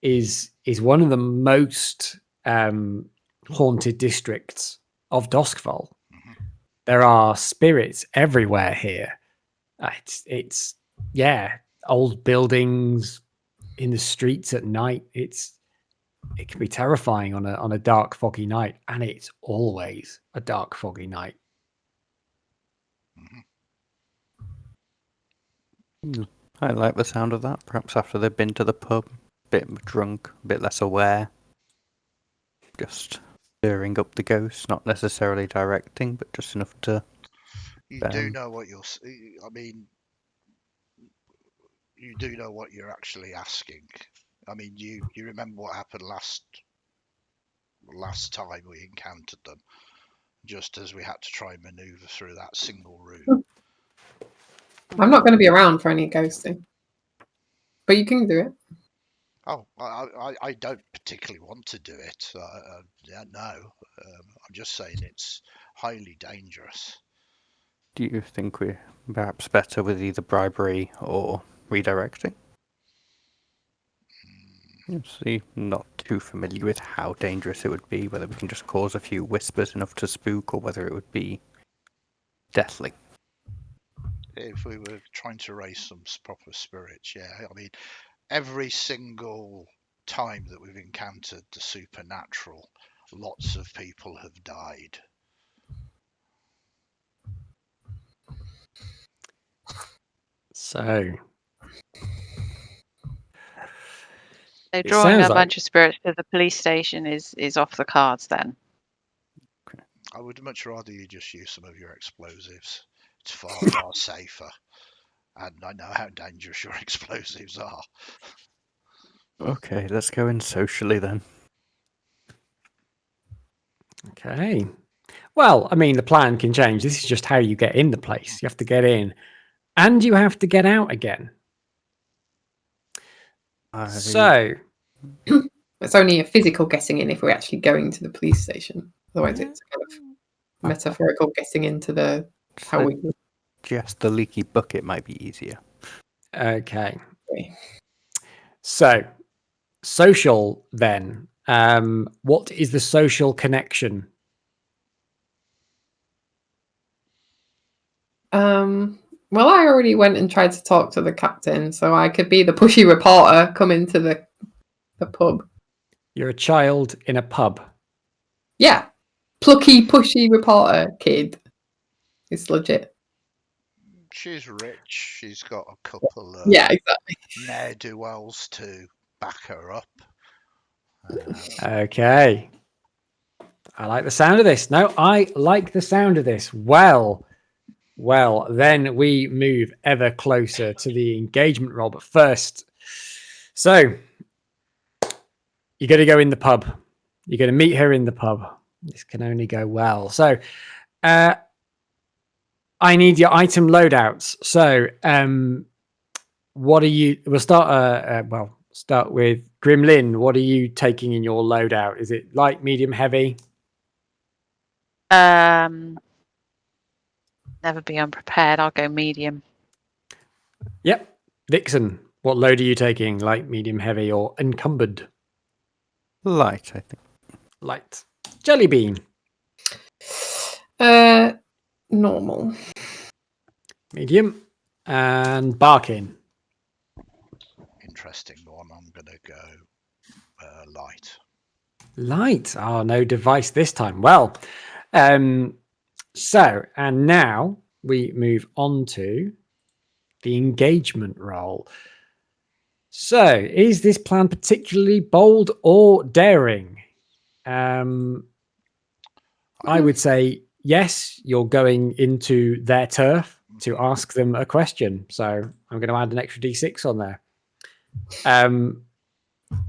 is one of the most haunted districts of Doskvol. Mhm. There are spirits everywhere here. It's old buildings in the streets at night. It can be terrifying on a dark, foggy night, and it's always a dark, foggy night. Mhm. I like the sound of that. Perhaps after they've been to the pub, a bit drunk, a bit less aware. Just stirring up the ghost, not necessarily directing, but just enough to. You do know what you're. I mean, you do know what you're actually asking. I mean, you remember what happened last time we encountered them, just as we had to try and maneuver through that single room. I'm not going to be around for any ghosting, but you can do it. Oh, I don't particularly want to do it. Yeah, no. I'm just saying it's highly dangerous. Do you think we're perhaps better with either bribery or redirecting? See, not too familiar with how dangerous it would be, whether we can just cause a few whispers enough to spook, or whether it would be deathly. If we were trying to raise some proper spirits, yeah. I mean, every single time that we've encountered the supernatural, lots of people have died. So So drawing sounds a like- bunch of spirits to the police station is off the cards then. I would much rather you just use some of your explosives. It's far safer. And I know how dangerous your explosives are. Okay, let's go in socially then. Okay. Well, I mean, the plan can change. This is just how you get in the place. You have to get in, and you have to get out again. So, It's only a physical getting in if we're actually going to the police station. Otherwise, it's kind of metaphorical getting into the how we. Just the leaky bucket might be easier. okay. So, social then. What is the social connection? Well, I already went and tried to talk to the captain, so I could be the pushy reporter coming to the pub. You're a child in a pub. Yeah, plucky, pushy reporter kid. It's legit. She's rich. She's got a couple of Yeah, exactly. ne'er-do-wells to back her up. Okay. I like the sound of this. No, I like the sound of this. Well, then we move ever closer to the engagement role. But first, so you're going to go in the pub. You're going to meet her in the pub. This can only go well. So, I need your item loadouts. So, what are you? We'll start with Grimlyn. What are you taking in your loadout? Is it light, medium, heavy? Never be unprepared. I'll go medium. Yep. Vixen, what load are you taking? Light, medium, heavy, or encumbered? Light, I think. Light. Jellybean. Normal. Medium. And Barkin. Interesting one. I'm going to go light. Light. Oh, no device this time. Well, so, and now we move on to the engagement role. So, is this plan particularly bold or daring? I would say yes, you're going into their turf to ask them a question. So I'm going to add an extra D6 on there.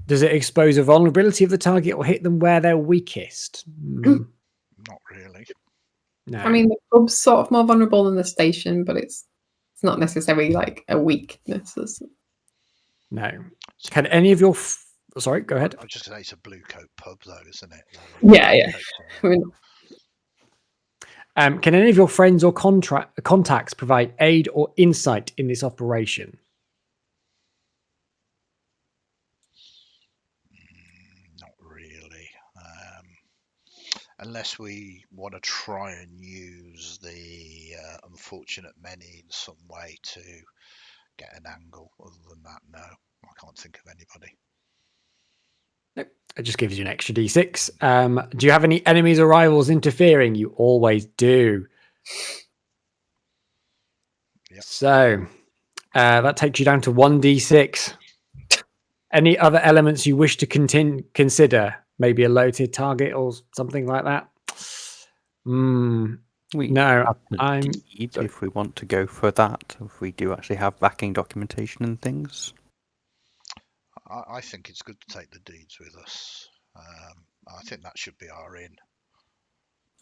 Does it expose a vulnerability of the target or hit them where they're weakest? Not really. No. I mean, the pub's sort of more vulnerable than the station, but it's not necessarily like a weakness. No. It's a Can blue- any of your... Sorry, go ahead. I was just going to say it's a blue coat pub, though, isn't it? Yeah. I mean, Can any of your friends or contacts provide aid or insight in this operation? Not really. Unless we want to try and use the unfortunate many in some way to get an angle. Other than that, no, I can't think of anybody. Nope. It just gives you an extra d6. Do you have any enemies or rivals interfering? You always do. Yep. So that takes you down to 1d6. Any other elements you wish to consider? Maybe a low-tier target or something like that? We No, have the I'm... deed if we want to go for that. If we do actually have backing documentation and things. I think it's good to take the deeds with us. I think that should be our in.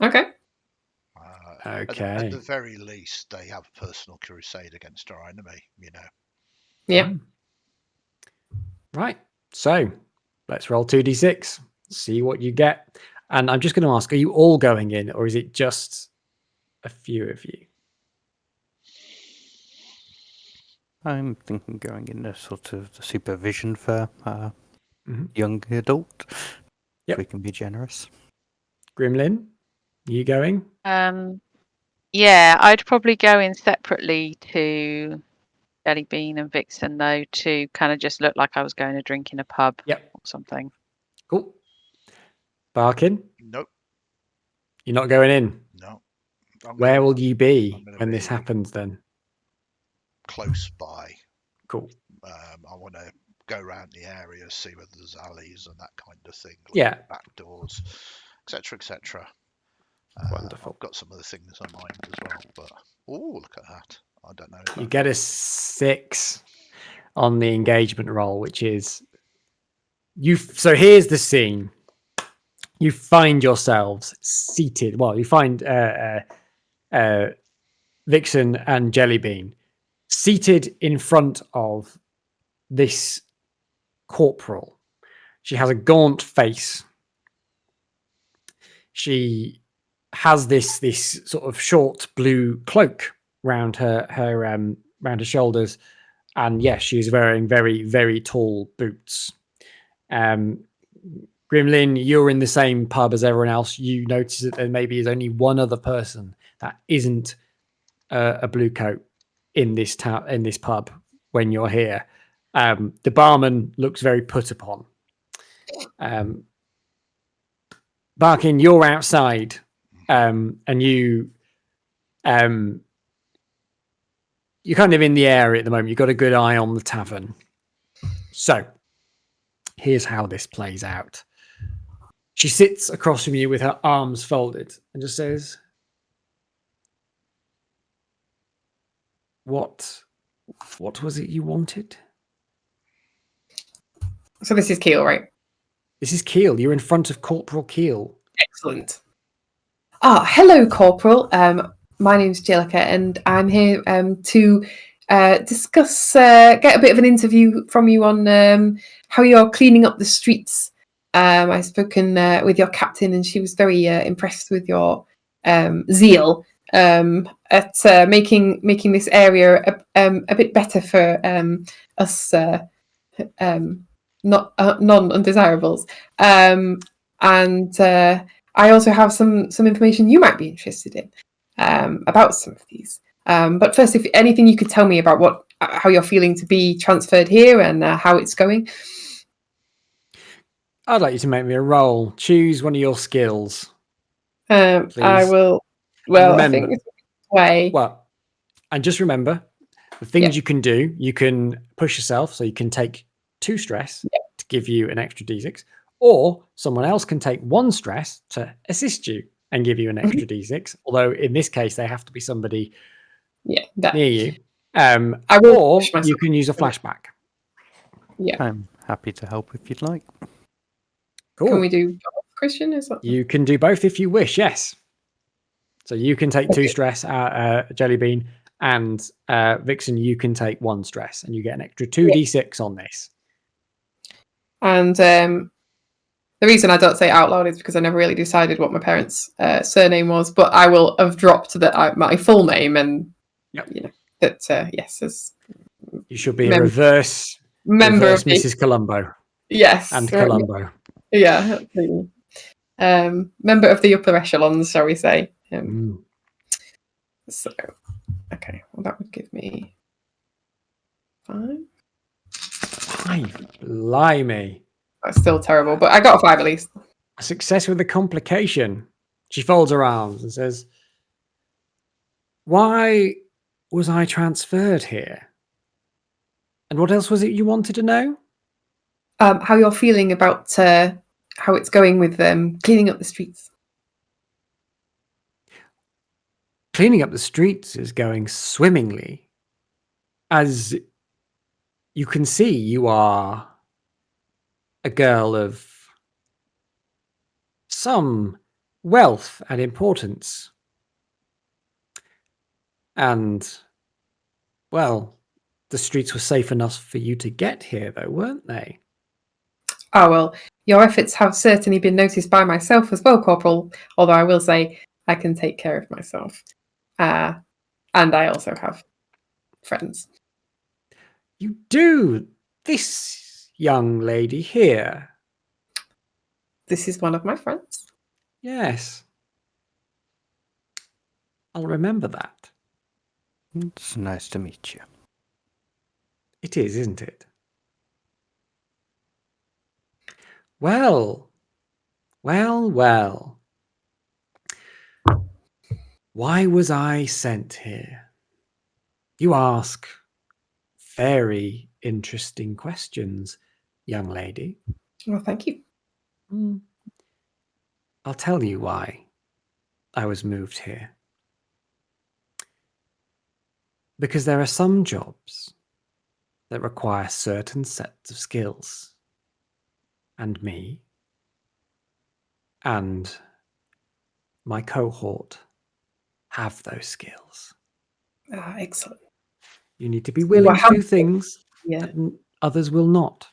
okay. Okay. At the very least, they have a personal crusade against our enemy, you know. Yeah. Right. So let's roll 2d6. See what you get. And I'm just going to ask, are you all going in or is it just a few of you? I'm thinking going in a sort of the supervision for Mhm. young adult. Yep. If we can be generous. Grimlyn, you going? Yeah, I'd probably go in separately to Jellybean and Vixen, though, to kind of just look like I was going to drink in a pub Yep. or something. Cool. Barkin, Nope, you're not going in. no. Where will you be I'm gonna when this be happens then? close by. Cool. I want to go around the area, see whether there's alleys and that kind of thing. Look Yeah. at back doors, etc., etc. Wonderful. I've got some other things in mind as well, but look at that! I don't know. You get a 6 on the engagement roll, which is so here's the scene. You find yourselves seated. Well, you find Vixen and Jellybean seated in front of this corporal. She has a gaunt face. She has this sort of short blue cloak round her shoulders, and yes, she's wearing very, very tall boots. Grimlyn, you're in the same pub as everyone else. You notice that there maybe is only one other person that isn't a blue coat in this pub when you're here. The barman looks very put upon. Barkin, you're outside, and you're kind of in the area at the moment. You've got a good eye on the tavern. So here's how this plays out. She sits across from you with her arms folded and just says, What was it you wanted? So this is Keel, right? This is Keel. You're in front of Corporal Keel. Excellent. Hello, Corporal. My name's Jellica, and I'm here to discuss, get a bit of an interview from you on how you're cleaning up the streets. I've spoken with your captain, and she was very impressed with your zeal at making this area a bit better for us non-undesirables. And I also have some information you might be interested in about some of these. But first, if anything you could tell me about how you're feeling to be transferred here and how it's going. I'd like you to make me a roll. Choose one of your skills. I will. Well, remember, I think this way. Well, and just remember the things you can do. You can push yourself, so you can take 2 stress to give you an extra d6, or someone else can take 1 stress to assist you and give you an extra d6. Although in this case, they have to be somebody near you. Or you can use a flashback. Yeah, I'm happy to help if you'd like. Cool. Can we do Kristian? Is that... You can do both if you wish. Yes. So you can take 2 stress, Jellybean, And Vixen, you can take 1 stress, and you get an extra 2d6 on this. And the reason I don't say it out loud is because I never really decided what my parents' surname was, but I will have dropped my full name, and that yes, as you should be a reverse member of Mrs. Columbo. Yes, and Columbo. Yeah, member of the upper echelons, shall we say? So, okay, well that would give me 5. 5, blimey! That's still terrible, but I got a 5 at least. A success with a complication. She folds her arms and says, "Why was I transferred here? And what else was it you wanted to know?" How you're feeling about how it's going with cleaning up the streets? Cleaning up the streets is going swimmingly. As you can see, you are a girl of some wealth and importance. And, well, the streets were safe enough for you to get here, though, weren't they? Oh, well, your efforts have certainly been noticed by myself as well, Corporal, although I will say I can take care of myself. And I also have friends. You do? This young lady here? This is one of my friends. Yes. I'll remember that. It's nice to meet you. It is, isn't it? Well. Why was I sent here? You ask very interesting questions, young lady. Well, thank you. I'll tell you why I was moved here. Because there are some jobs that require certain sets of skills. And me and my cohort have those skills. Excellent. You need to be willing to do things that others will not,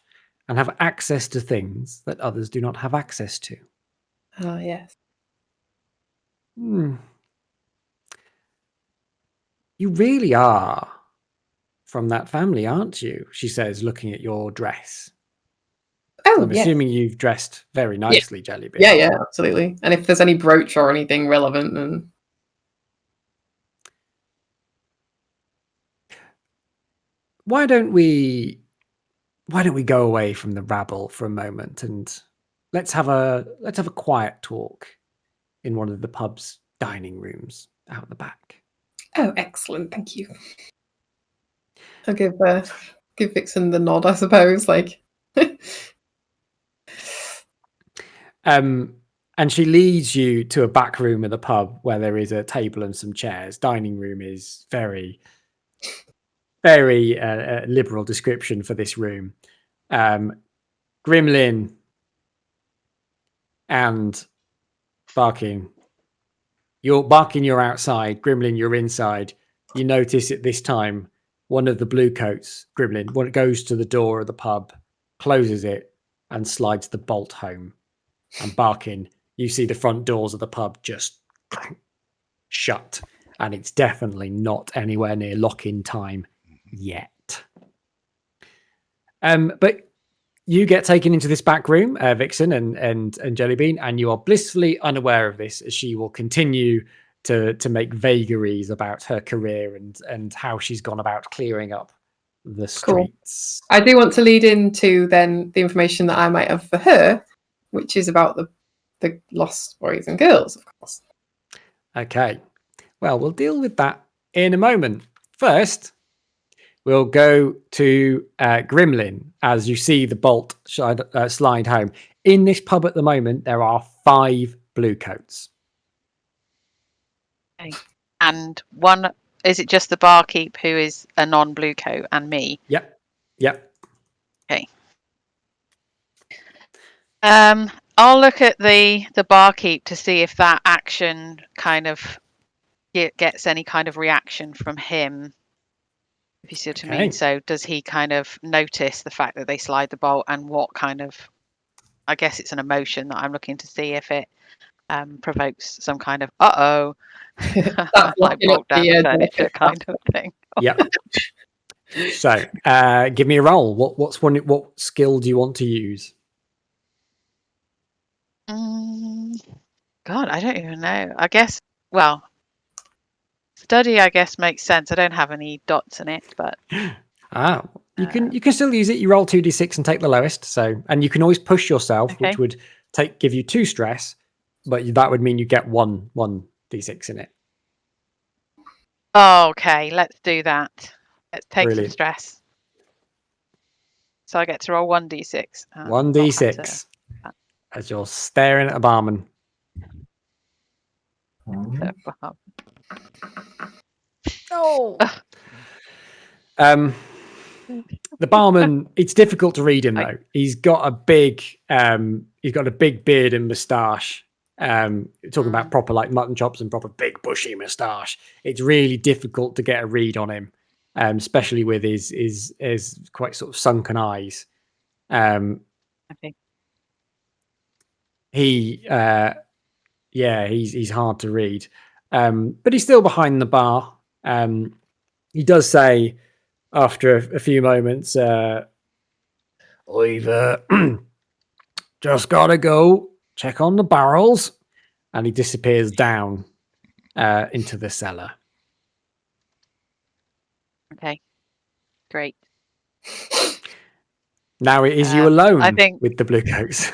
and have access to things that others do not have access to. Oh, yes. You really are from that family, aren't you? She says, looking at your dress. Oh, I'm assuming you've dressed very nicely, Jellybean. Yeah, absolutely. And if there's any brooch or anything relevant, then... Why don't we go away from the rabble for a moment and let's have a quiet talk in one of the pub's dining rooms out the back. Oh, excellent. Thank you. I'll give Vixen the nod, I suppose. And she leads you to a back room of the pub where there is a table and some chairs. Dining room is very, very liberal description for this room. Grimlyn and Barkin. You're outside. Grimlyn, you're inside. You notice at this time one of the blue coats, Grimlyn, when it goes to the door of the pub, closes it and slides the bolt home. And Barkin, you see the front doors of the pub just shut, and it's definitely not anywhere near lock-in time yet. But you get taken into this back room, Vixen and Jellybean, and you are blissfully unaware of this as she will continue to make vagaries about her career and how she's gone about clearing up the streets. Cool. I do want to lead into then the information that I might have for her, which is about the lost boys and girls, of course. Okay. Well, we'll deal with that in a moment. First, we'll go to Grimlyn as you see the bolt slide home. In this pub at the moment, there are 5 blue coats. Okay. And one, is it just the barkeep who is a non-blue coat and me? Yep. Okay. I'll look at the barkeep to see if that action kind of gets any kind of reaction from him. If you see what I Okay. mean. So does he kind of notice the fact that they slide the bolt, and what kind of, I guess it's an emotion that I'm looking to see if it provokes some kind of That's like locking up bolt down the the door. furniture kind of thing. Yep. So, give me a roll. What skill do you want to use? God, I don't even know. I guess, well, study, I guess, makes sense. I don't have any dots in it, but You can still use it. You roll 2d6 and take the lowest. So, and you can always push yourself, Okay. which would give you 2 stress, but that would mean you get one d6 in it. okay, let's do that. Let's take Brilliant. some stress. So I get to roll 1d6. and One not have to- d6 as you're staring at a barman. Oh. The barman, it's difficult to read him though. He's got a big beard and moustache. Talking about proper like mutton chops and proper big bushy moustache. It's really difficult to get a read on him, especially with his quite sort of sunken eyes. Okay. He's hard to read, but he's still behind the bar. He does say after a few moments, I've just gotta go check on the barrels, and he disappears down into the cellar. Okay. Great. Now it is you alone I think with the blue coats.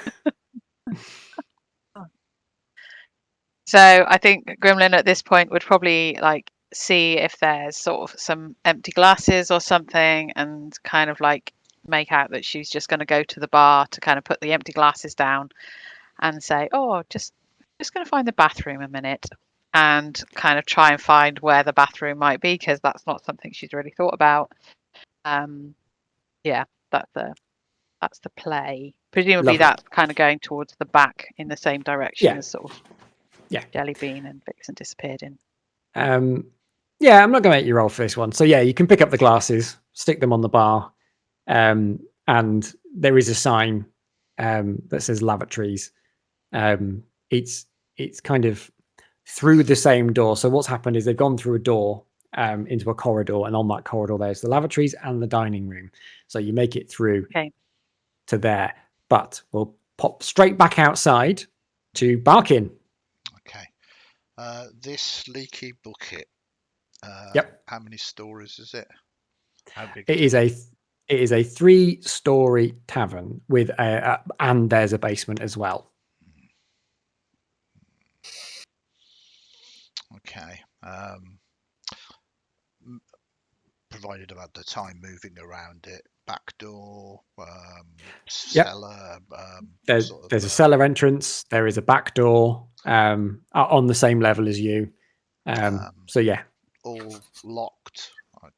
so. I think Grimlyn at this point would probably like see if there's sort of some empty glasses or something, and kind of like make out that she's just going to go to the bar to kind of put the empty glasses down and say, "Oh, just going to find the bathroom a minute," and kind of try and find where the bathroom might be, because that's not something she's really thought about. Yeah, that's the play. Presumably Lovely. that's kind of going towards the back in the same direction Yeah. as sort of Yeah. Jellybean and Vixen disappeared in. Yeah, I'm not going to make you roll for this one. So yeah, you can pick up the glasses, stick them on the bar, and there is a sign that says lavatories. It's kind of through the same door. So what's happened is they've gone through a door into a corridor, and on that corridor there's the lavatories and the dining room. So you make it through to there. But we'll pop straight back outside to Barkin. Okay. This leaky bucket. Yep. How many stories is it? How big? It is a 3-story tavern with and there's a basement as well. Okay. Provided about the time moving around it, back door, cellar. There's a cellar entrance. There is a back door on the same level as you. So yeah, all locked.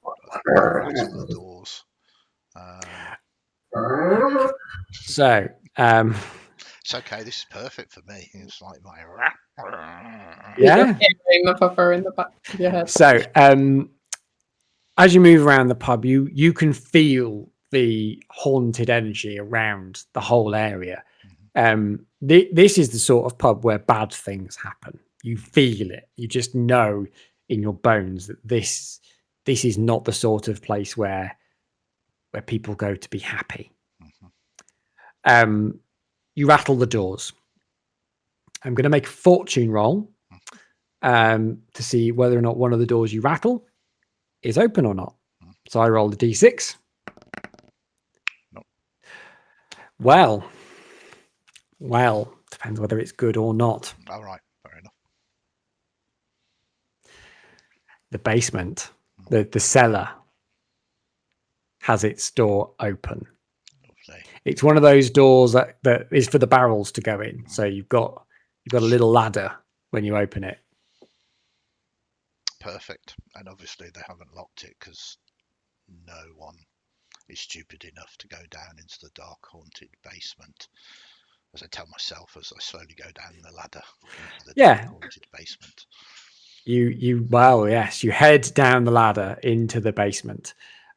Multiple doors. So it's okay. This is perfect for me. It's like my yeah. The puffer in the back of your head. So as you move around the pub, you can feel the haunted energy around the whole area. This is the sort of pub where bad things happen. You feel it. You just know in your bones that this is not the sort of place where people go to be happy. You rattle the doors. I'm going to make a fortune roll to see whether or not one of the doors you rattle is open or not. So I roll the d6. No. Well, depends whether it's good or not. All right, fair enough. The basement, the cellar, has its door open. Lovely. It's one of those doors that is for the barrels to go in. So you've got a little ladder when you open it. Perfect. And obviously they haven't locked it because no one is stupid enough to go down into the dark haunted basement. As I tell myself as I slowly go down the ladder into the dark haunted basement. Well, yes, you head down the ladder into the basement.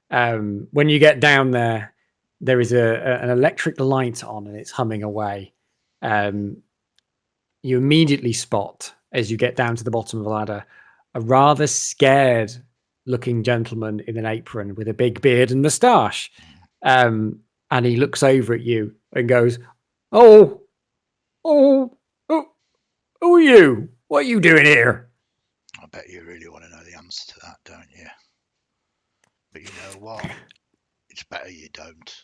When you get down there, there is an electric light on and it's humming away. You immediately spot, as you get down to the bottom of the ladder, a rather scared looking gentleman in an apron with a big beard and moustache. And he looks over at you and goes, oh, who are you? What are you doing here? I bet you really want to know the answer to that, don't you? But you know what? It's better you don't.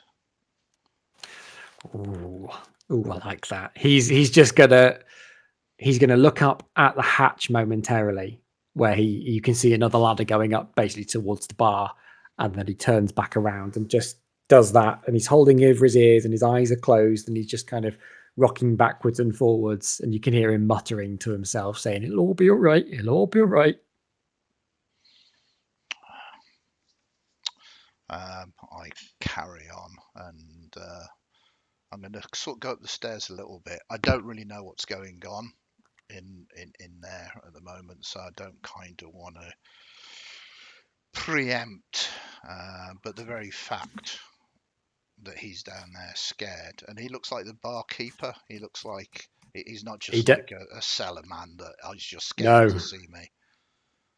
Ooh, I like that. He's just gonna look up at the hatch momentarily, where you can see another ladder going up basically towards the bar, and then he turns back around and just does that, and he's holding over his ears and his eyes are closed and he's just kind of rocking backwards and forwards, and you can hear him muttering to himself saying, it'll all be all right, it'll all be all right. I carry on, and I'm going to sort of go up the stairs a little bit. I don't really know what's going on in there at the moment, so I don't kind of want to preempt. But the very fact that he's down there scared, and he looks like the barkeeper. He looks like he's not just like a cellar man that I was just scared to see me.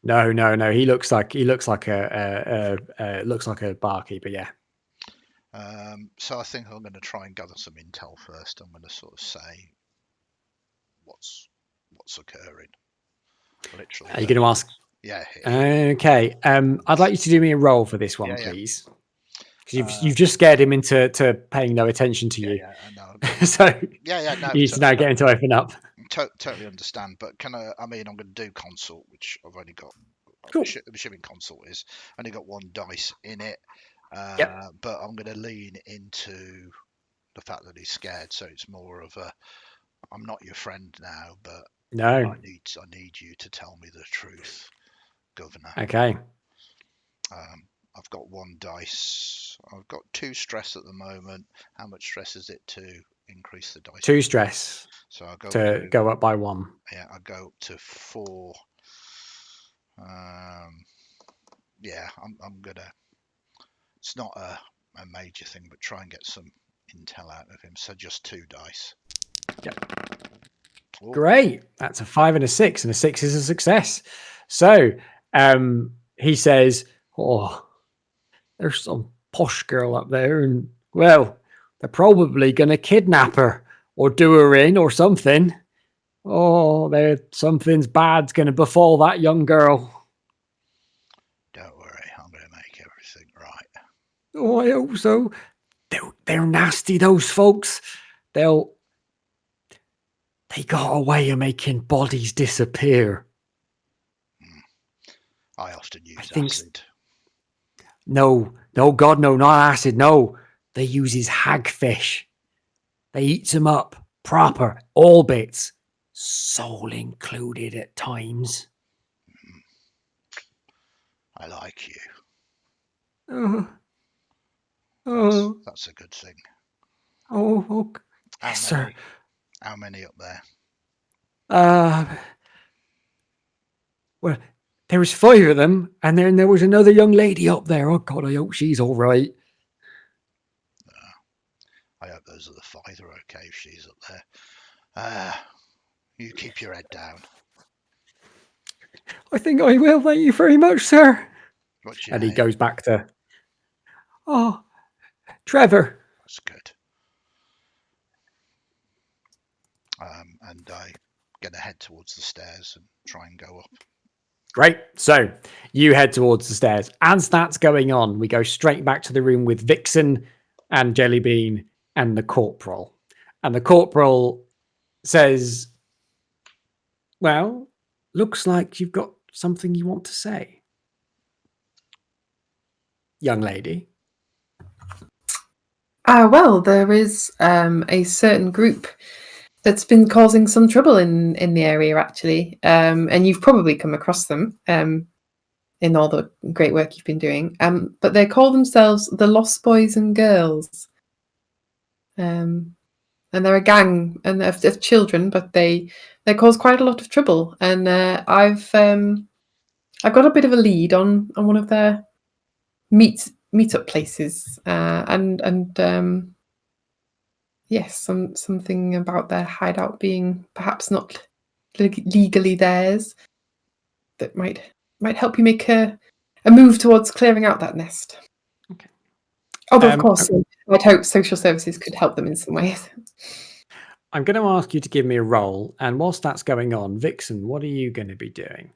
No. He looks like a barkeeper. Yeah. So I think I'm going to try and gather some intel first. I'm going to sort of say what's occurring. Literally. Are you going to ask? Yeah. Okay. I'd like you to do me a roll for this one, please. Because you've just scared him into paying no attention to you. Yeah, I know. So no, you need to now get him to open up. Totally understand, but I'm going to do consult, which I've only got. Cool. I'm assuming consult is only got one dice in it. Yep. But I'm going to lean into the fact that he's scared, so it's more of a I'm not your friend now, but no, I need you to tell me the truth, Governor. Okay. I've got one dice. I've got 2 stress at the moment. How much stress is it to increase the dice? 2 stress. So I'll go up by 1. Yeah, I'll go up to 4. Yeah, I'm gonna. It's not a major thing, but try and get some intel out of him. So just 2 dice. Yep. Ooh. Great. That's a 5 and a 6, and a 6 is a success. So he says, "Oh, there's some posh girl up there, and well, they're probably going to kidnap her or do her in or something. Oh, something's bad's going to befall that young girl." Don't worry, I'm going to make everything right. Oh, I hope so. They're nasty, those folks. They got a way of making bodies disappear. I often use acid. No, God, no, not acid. No, they use his hagfish. They eats him up proper, all bits, soul included at times. I like you. That's a good thing. Oh, yes, sir. How many up there? Well, there was 5 of them, and then there was another young lady up there. Oh God, I hope she's all right. I hope those other 5 are okay if she's up there. You keep your head down. I think I will. Thank you very much, sir. What's your and name? He goes back to, Trevor. That's good. And I'm going to head towards the stairs and try and go up. Great. So you head towards the stairs. As that's going on, we go straight back to the room with Vixen and Jellybean and the corporal. And the corporal says, well, looks like you've got something you want to say, young lady. Well, there is a certain group that's been causing some trouble in the area, actually. And you've probably come across them in all the great work you've been doing. But they call themselves the Lost Boys and Girls. and they're a gang and of children, but they cause quite a lot of trouble. And I've got a bit of a lead on one of their meetup places, and yes, something about their hideout being perhaps not legally theirs that might help you make a move towards clearing out that nest. Okay. Although, of course, I'd hope social services could help them in some ways. I'm going to ask you to give me a roll, and whilst that's going on, Vixen, what are you going to be doing?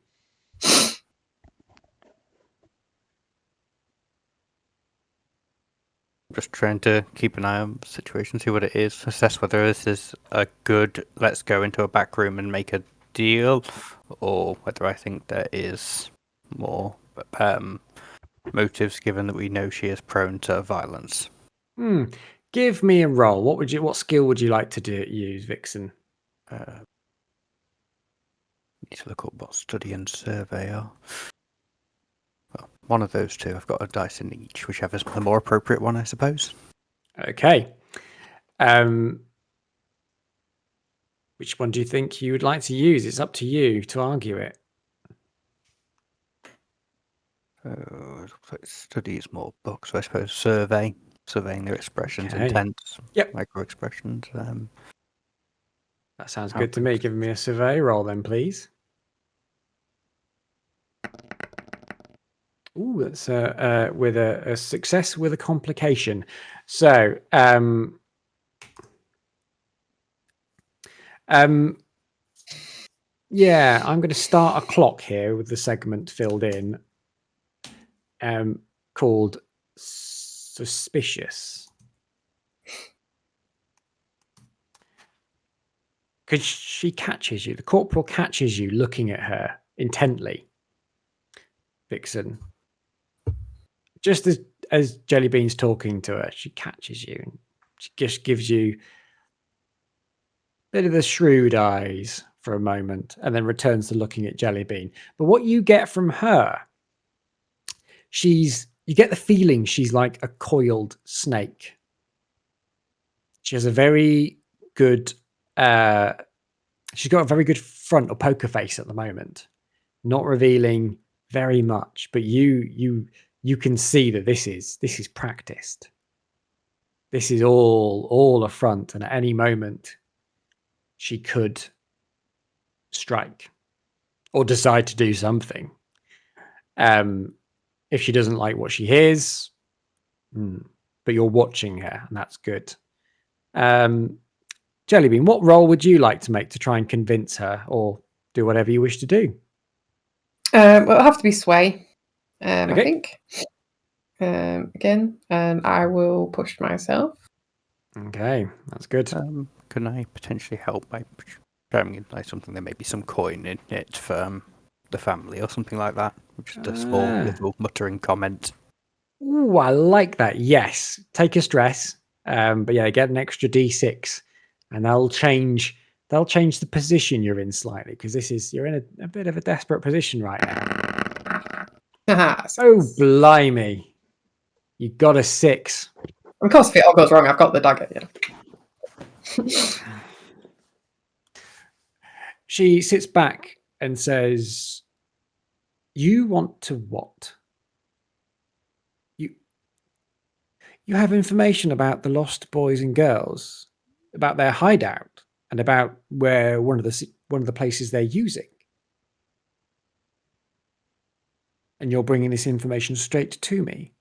Just trying to keep an eye on the situation, see what it is, assess whether this is a good let's go into a back room and make a deal, or whether I think there is more motives, given that we know she is prone to violence. Give me a roll. What skill would you like to use, Vixen? Need to look up what study and survey are. Well, one of those two. I've got a dice in each, whichever's the more appropriate one, I suppose. Okay. Which one do you think you would like to use? It's up to you to argue it. Study is more books, so I suppose surveying their expressions, Okay. intents, Yep. micro expressions. That sounds good to me. Give me a survey roll then, please. Ooh, that's with a success with a complication. So, yeah, I'm going to start a clock here with the segment filled in, called suspicious. Because she catches you, the corporal catches you looking at her intently, Vixen. Just as Jellybean's talking to her, she catches you and she just gives you a bit of the shrewd eyes for a moment and then returns to looking at Jellybean. But what you get from her, you get the feeling she's like a coiled snake. She has a very good, she's got a very good front or poker face at the moment, not revealing very much, but you can see that this is practiced. This is all a front, and at any moment she could strike or decide to do something. If she doesn't like what she hears, but you're watching her, and that's good. Jellybean, what role would you like to make to try and convince her, or do whatever you wish to do? Well, it'll have to be sway, Okay. I think. Again, and I will push myself. Okay, that's good. Can I potentially help by sharing like something there may be some coin in it for the family or something like that? Just a small little muttering comment. Ooh, I like that. Yes, take a stress, but yeah, get an extra D6, and they'll change the position you're in slightly, because you're in a bit of a desperate position right now. Oh, blimey. You got a 6. Of course, if it all goes wrong, I've got the dagger, yeah. She sits back and says, "You want to what? You have information about the lost boys and girls, about their hideout, and about where one of the places they're using. And you're bringing this information straight to me.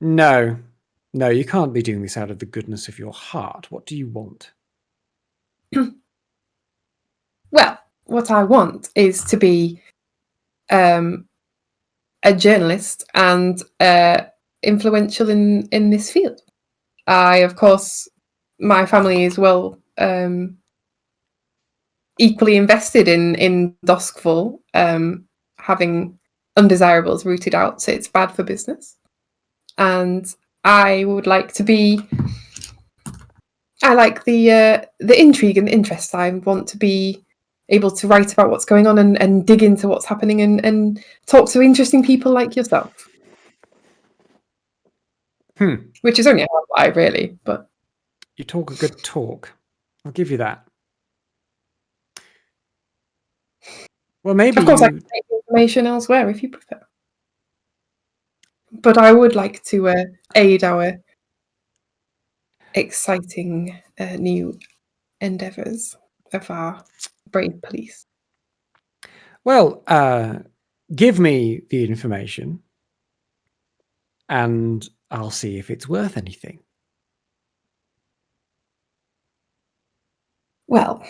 No, you can't be doing this out of the goodness of your heart. What do you want?" Well, what I want is to be a journalist and influential in this field. Of course, my family is well equally invested in Duskfall, having undesirables rooted out, so it's bad for business. And I would like to be. I like the intrigue and the interest. I want to be able to write about what's going on and dig into what's happening and talk to interesting people like yourself. which is only a lie, really. But You talk a good talk. I'll give you that. Well, maybe of course, I can take the information elsewhere if you prefer. But I would like to aid our exciting new endeavours of our brave police. Well, give me the information, and I'll see if it's worth anything. Well,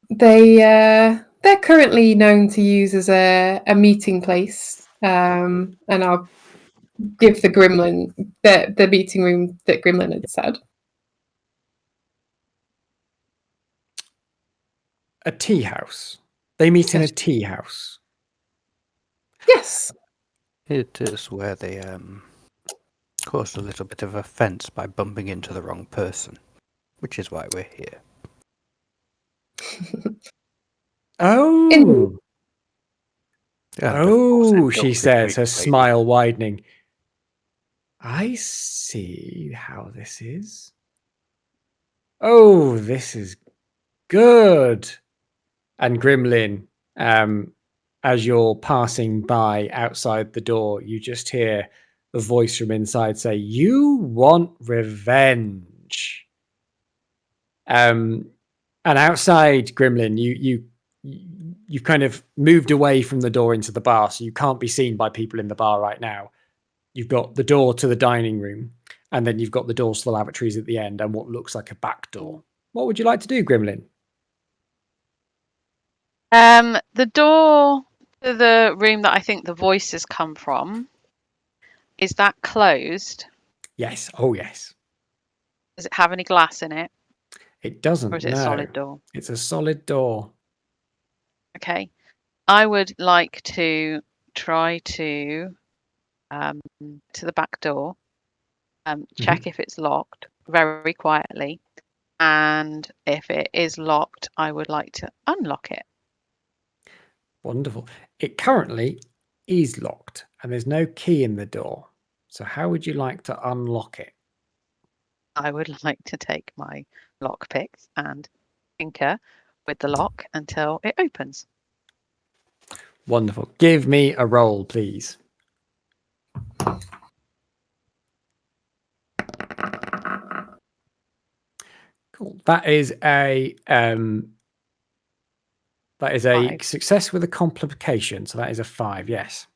they're currently known to use as a meeting place, and I'll give the Grimlyn the meeting room that Grimlyn had said. A tea house. They meet in a Yes. tea house. Yes. It is where they caused a little bit of offence by bumping into the wrong person, which is why we're here. Oh. Indeed. And of course, Oh, it she built says, her between smile widening. I see how this is. Oh, this is good. And Grimlyn, as you're passing by outside the door, you just hear a voice from inside say, "You want revenge." And outside Grimlyn, you've kind of moved away from the door into the bar, so you can't be seen by people in the bar right now. You've got the door to the dining room, and then you've got the doors to the lavatories at the end, and what looks like a back door. What would you like to do, Grimlyn? The door to the room that I think the voices come from, is that closed? Yes. Oh, yes. Does it have any glass in it, It doesn't. or is it No. a solid door? It's a solid door. Okay. I would like to try to the back door, check if it's locked very quietly, and if it is locked, I would like to unlock it. Wonderful. It currently is locked, and there's no key in the door. So how would you like to unlock it? I would like to take my lockpicks and tinker with the lock until it opens. Wonderful. Give me a roll, please. Cool. That is a Five. success with a complication. So that is a 5. Yes.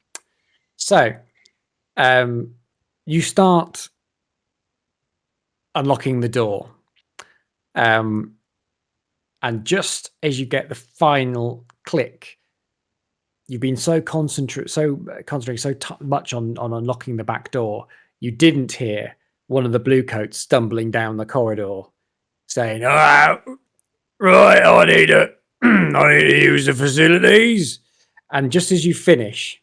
So you start unlocking the door, and just as you get the final click, you've been so concentrating much on unlocking the back door, you didn't hear one of the bluecoats stumbling down the corridor saying, "Oh, right, I need to use the facilities." And just as you finish,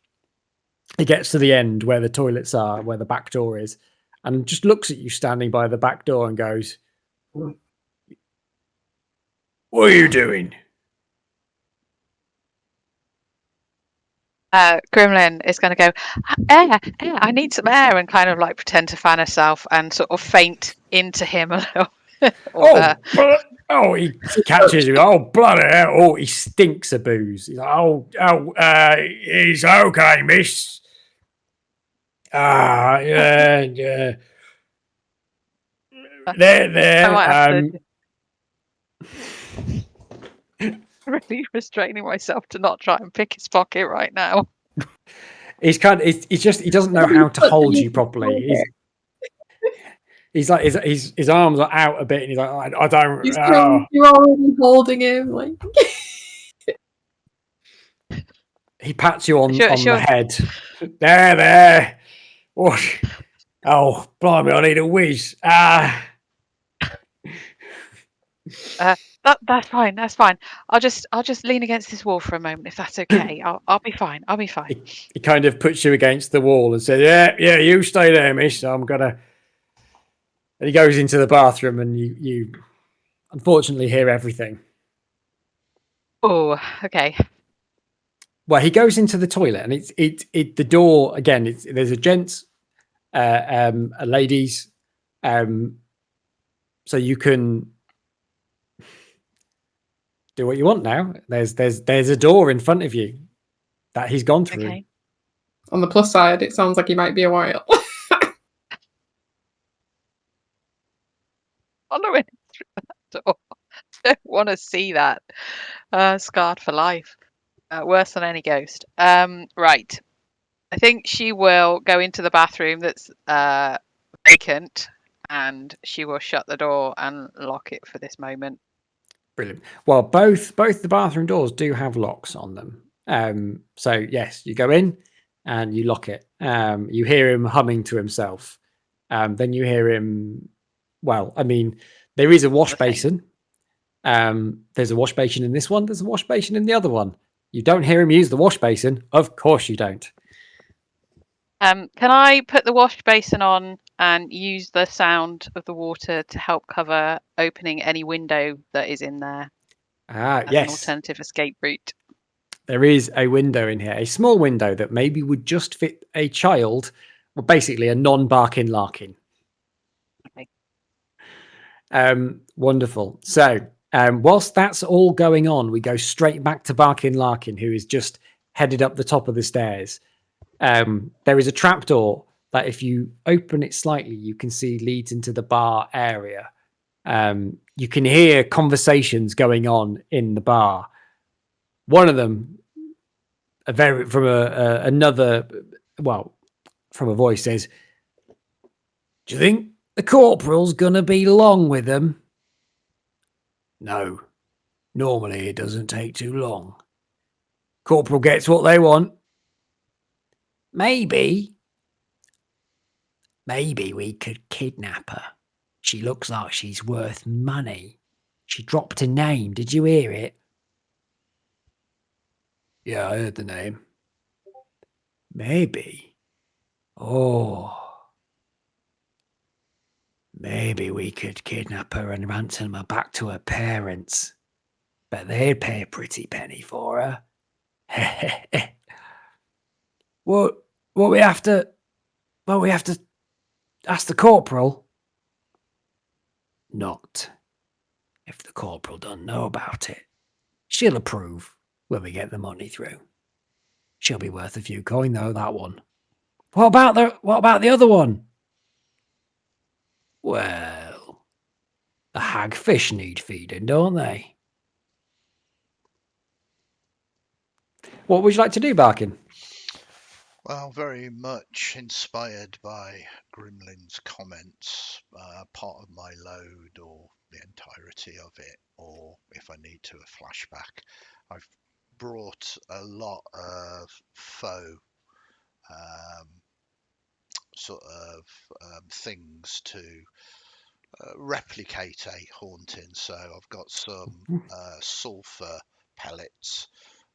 he gets to the end where the toilets are, where the back door is, and just looks at you standing by the back door and goes, "What are you doing?" Grimlyn is going to go, air, I need some air, and kind of like pretend to fan herself and sort of faint into him a little. He catches you. Oh, bloody hell. Oh, he stinks of booze. He's like, it's okay, miss. Yeah. There. I might have to really restraining myself to not try and pick his pocket right now. He's he doesn't know how to hold you properly. He's like his arms are out a bit, and he's like, I don't. You're already holding him, like. He pats you on Sure. the head. There. What? Oh, blimey! I need a whiz. That's fine. That's fine. I'll just lean against this wall for a moment, if that's okay. I'll be fine. I'll be fine. He kind of puts you against the wall and says, "Yeah, you stay there, miss. I'm gonna." And he goes into the bathroom, and you unfortunately hear everything. Oh, okay. Well, he goes into the toilet, and it's the door again. There's a gents, a ladies, So you can do what you want now. There's a door in front of you that he's gone through. Okay. On the plus side, it sounds like he might be a while. Following through that door. Don't want to see that. Scarred for life. Worse than any ghost. Right. I think she will go into the bathroom that's vacant, and she will shut the door and lock it for this moment. Brilliant. Well, both the bathroom doors do have locks on them. So yes, you go in and you lock it. You hear him humming to himself. Then you hear him. Well, I mean, there is a wash Nothing. basin. There's a wash basin in this one. There's a wash basin in the other one. You don't hear him use the wash basin. Of course you don't. Can I put the wash basin on and use the sound of the water to help cover opening any window that is in there as an Yes. alternative escape route? There is a window in here, a small window that maybe would just fit a child, well, basically a non-Barkin Larkin. Okay. Wonderful. So, whilst that's all going on, we go straight back to Barkin Larkin, who is just headed up the top of the stairs. There is a trapdoor that, if you open it slightly, you can see leads into the bar area. You can hear conversations going on in the bar. One of them, from a voice says, "Do you think the corporal's gonna be long with them?" "No. Normally it doesn't take too long. Corporal gets what they want." Maybe we could kidnap her. She looks like she's worth money. She dropped a name. Did you hear it?" "Yeah, I heard the name." Maybe we could kidnap her and ransom her back to her parents. Bet they'd pay a pretty penny for her. What we have to ask the corporal? Not if the corporal doesn't know about it. She'll approve when we get the money through. She'll be worth a few coin though, that one. What about the other one? Well, the hagfish need feeding, don't they? What would you like to do, Barkin? Well, very much inspired by Grimlyn's comments, part of my load or the entirety of it, or if I need to, a flashback. I've brought a lot of faux things to replicate a haunting. So I've got some sulfur pellets.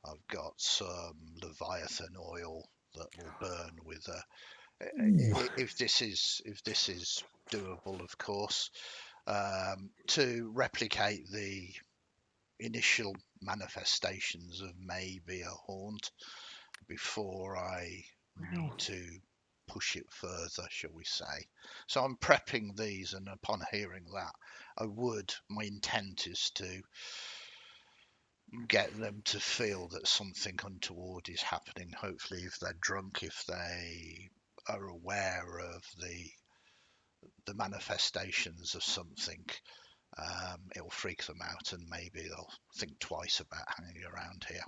I've got some Leviathan oil that will burn with if this is doable, of course, to replicate the initial manifestations of maybe a haunt before I need to push it further, shall we say. So I'm prepping these, and upon hearing that, my intent is to get them to feel that something untoward is happening. Hopefully, if they're drunk, if they are aware of the manifestations of something, it'll freak them out, and maybe they'll think twice about hanging around here.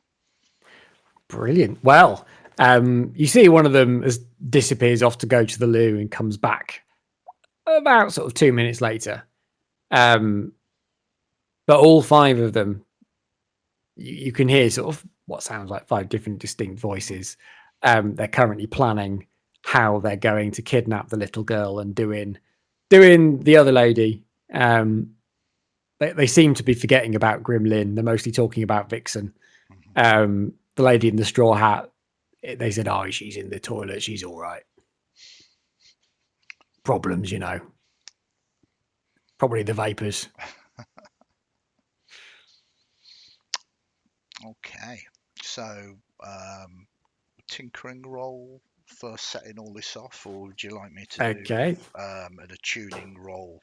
Brilliant. Well, you see one of them disappears off to go to the loo and comes back about sort of 2 minutes later. But all five of them, you can hear sort of what sounds like 5 different distinct voices. They're currently planning how they're going to kidnap the little girl and doing the other lady. They seem to be forgetting about Grimlyn. They're mostly talking about Vixen. The lady in the straw hat, they said, "Oh, she's in the toilet. She's all right. Problems, you know. Probably the vapors." Okay, so tinkering roll for setting all this off, or would you like me to do Okay. a tuning roll,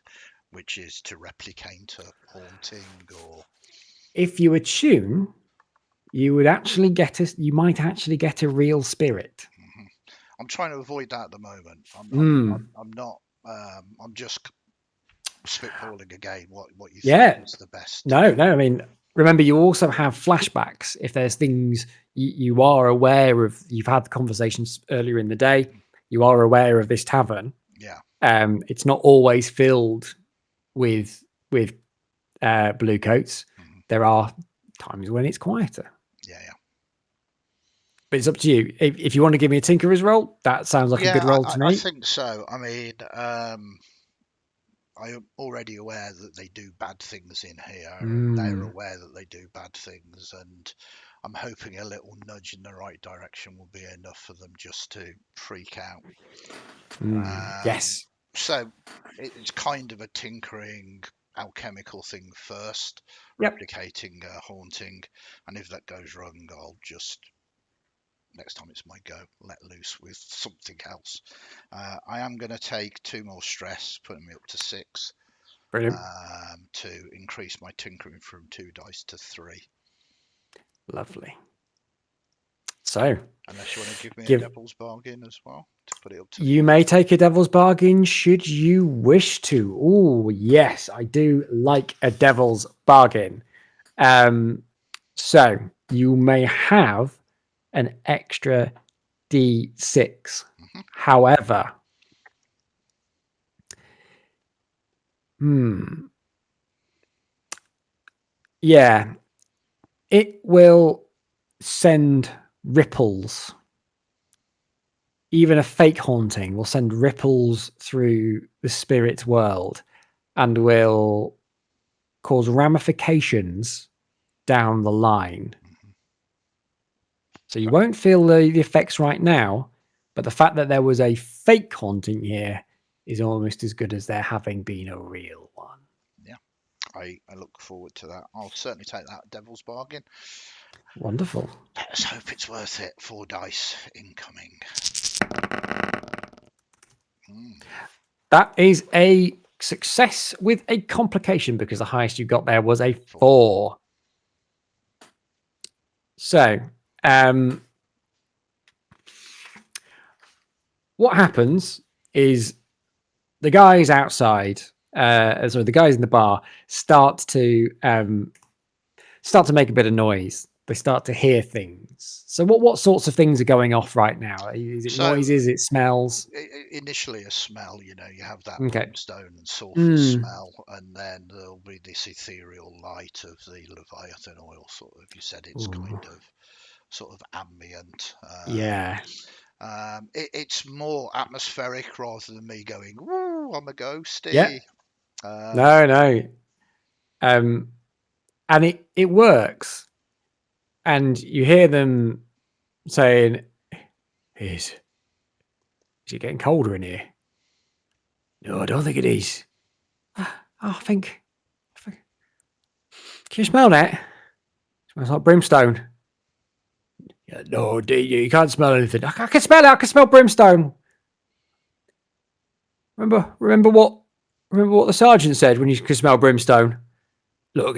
which is to replicate a haunting, or If you attune, you would actually get you might actually get a real spirit. Mhm. I'm trying to avoid that at the moment. I'm not. I'm just spitballing again. What you Yeah. think is the best? No. I mean, remember, you also have flashbacks. If there's things you are aware of, you've had conversations earlier in the day. You are aware of this tavern. Yeah. It's not always filled with blue coats. Mhm. There are times when it's quieter. Yeah. But it's up to you. If you want to give me a tinkerer's roll, that sounds like a good roll to I me. think so. I mean, I am already aware that they do bad things in here, and they're aware that they do bad things, and I'm hoping a little nudge in the right direction will be enough for them just to freak out. Yes. So it's kind of a tinkering alchemical thing first, Yep. replicating a haunting, and if that goes wrong, I'll just next time it's my go, let loose with something else. I am going to take 2 more stress, putting me up to 6, Brilliant. to increase my tinkering from 2 dice to 3. Lovely. So, Unless you want to give me a Give- devil's bargain as well to put it up to you 5. may take a devil's bargain should you wish to. Oh, yes, I do like a devil's bargain. So you may have an extra D6. However, yeah, it will send ripples. Even a fake haunting will send ripples through the spirit world and will cause ramifications down the line. So you won't feel the effects right now, but the fact that there was a fake haunting here is almost as good as there having been a real one. Yeah, I look forward to that. I'll certainly take that devil's bargain. Wonderful. Let's hope it's worth it. 4 dice incoming. That is a success with a complication because the highest you got there was a 4. So, what happens is the guys outside, the guys in the bar start to make a bit of noise. They start to hear things. So, what sorts of things are going off right now? Is it noises? It smells? Initially, a smell. You have that Okay. brimstone and sulphur smell, and then there'll be this ethereal light of the Leviathan oil. Sort of, you said it's kind of sort of ambient. Yeah. It's more atmospheric rather than me going, "Woo, I'm a ghosty." Yeah. No. And it works. And you hear them saying, Is it getting colder in here? No, I don't think it is. I think. Can you smell that? It smells like brimstone. Yeah, no, you can't smell anything. I can smell it. I can smell brimstone. Remember what the sergeant said when you could smell brimstone? Look,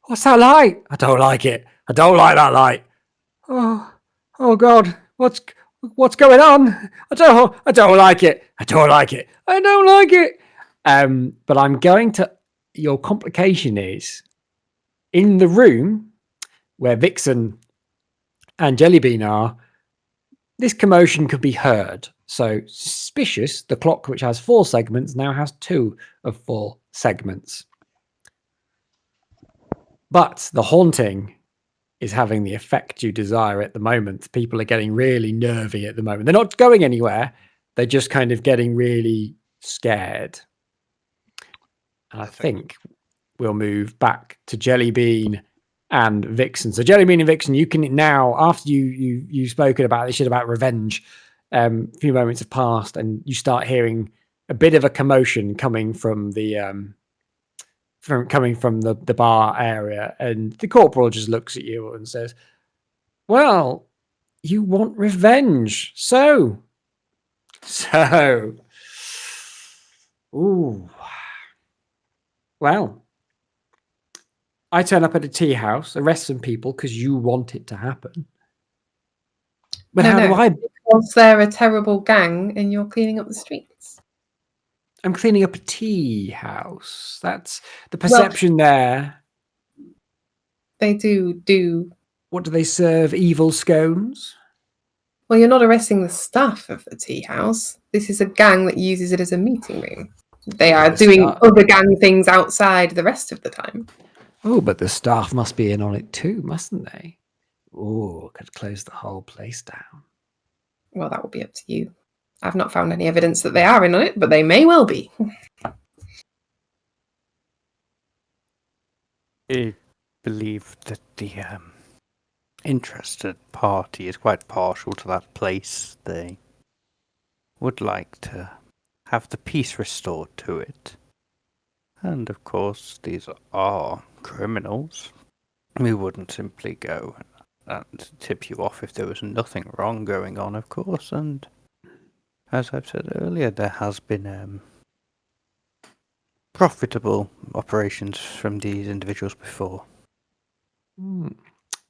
what's that light? I don't like it. I don't like that light. Oh God, what's going on? I don't like it. I don't like it. I don't like it. But I'm going to. Your complication is in the room where Vixen and Jellybean are. This commotion could be heard. So suspicious. The clock, which has 4 segments, now has 2 of 4 segments. But the haunting is having the effect you desire at the moment. People are getting really nervy at the moment. They're not going anywhere. They're just kind of getting really scared. And I think we'll move back to Jellybean and Vixen. So Jellybean and Vixen, you can now, after you've spoken about this shit about revenge, a few moments have passed and you start hearing a bit of a commotion coming from the the bar area, and the corporal just looks at you and says, well, You want revenge. So. Ooh. Well, I turn up at a tea house, arrest some people because you want it to happen. But how do I? Because they're a terrible gang and you're cleaning up the streets. I'm cleaning up a tea house. That's the perception there. They do. What do they serve? Evil scones? Well, you're not arresting the staff of the tea house. This is a gang that uses it as a meeting room. They are doing other gang things outside the rest of the time. Oh, but the staff must be in on it too, mustn't they? Oh, could close the whole place down. Well, that will be up to you. I've not found any evidence that they are in on it, but they may well be. I believe that the interested party is quite partial to that place. They would like to have the peace restored to it. And of course, these are criminals. We wouldn't simply go and tip you off if there was nothing wrong going on, of course. And as I've said earlier, there has been profitable operations from these individuals before.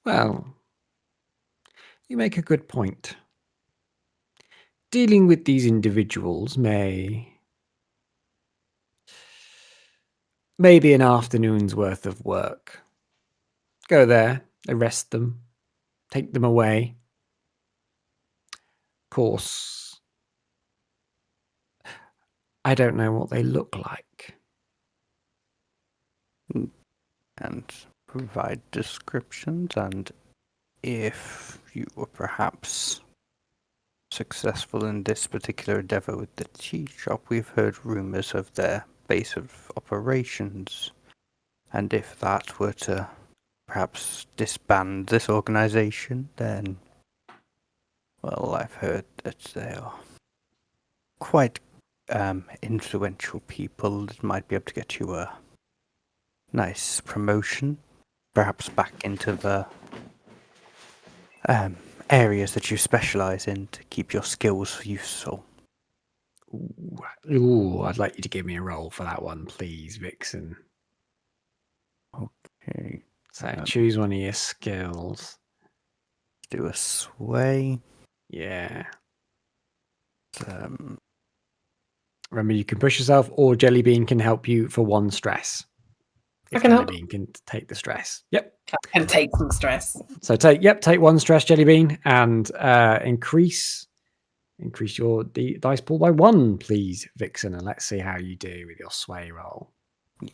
Well, you make a good point. Dealing with these individuals may be an afternoon's worth of work. Go there, arrest them, take them away. Of course, I don't know what they look like. And provide descriptions, and if you were perhaps successful in this particular endeavor with the tea shop, we've heard rumors of their base of operations, and if that were to perhaps disband this organization, then, well, I've heard that they are quite influential people that might be able to get you a nice promotion, perhaps back into the areas that you specialize in to keep your skills useful. Ooh, I'd like you to give me a roll for that one, please, Vixen. Okay. So choose one of your skills. Do a sway. Yeah. Remember, you can push yourself, or Jellybean can help you for one stress. I can help. Jellybean can take the stress. Yep. I can take some stress. So take one stress, Jellybean, and increase your dice pool by 1, please, Vixen, and let's see how you do with your sway roll. I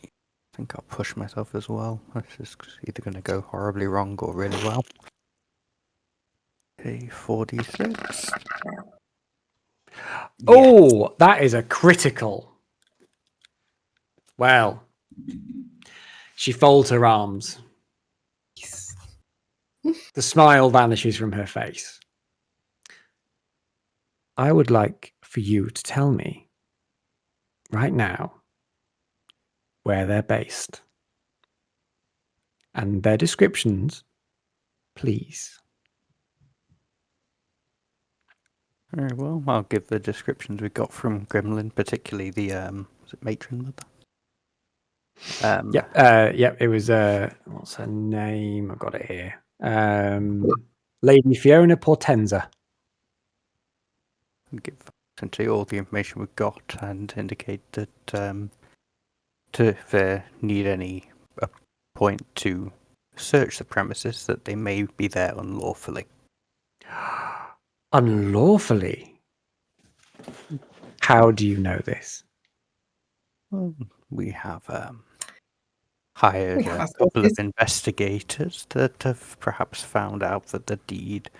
think I'll push myself as well. It's just either going to go horribly wrong or really well. Okay, 4d6. Oh, yes. That is a critical. Well, she folds her arms. Yes. The smile vanishes from her face. I would like for you to tell me right now where they're based and their descriptions, please. Very well. I'll give the descriptions we got from Grimlyn, particularly the was it matron mother? Yep. It was what's her name? I've got it here. Lady Fiona Portenza. Give essentially all the information we've got and indicate that if they need any point to search the premises, that they may be there unlawfully. Unlawfully? How do you know this? Well, we have hired a couple of investigators that have perhaps found out that the deed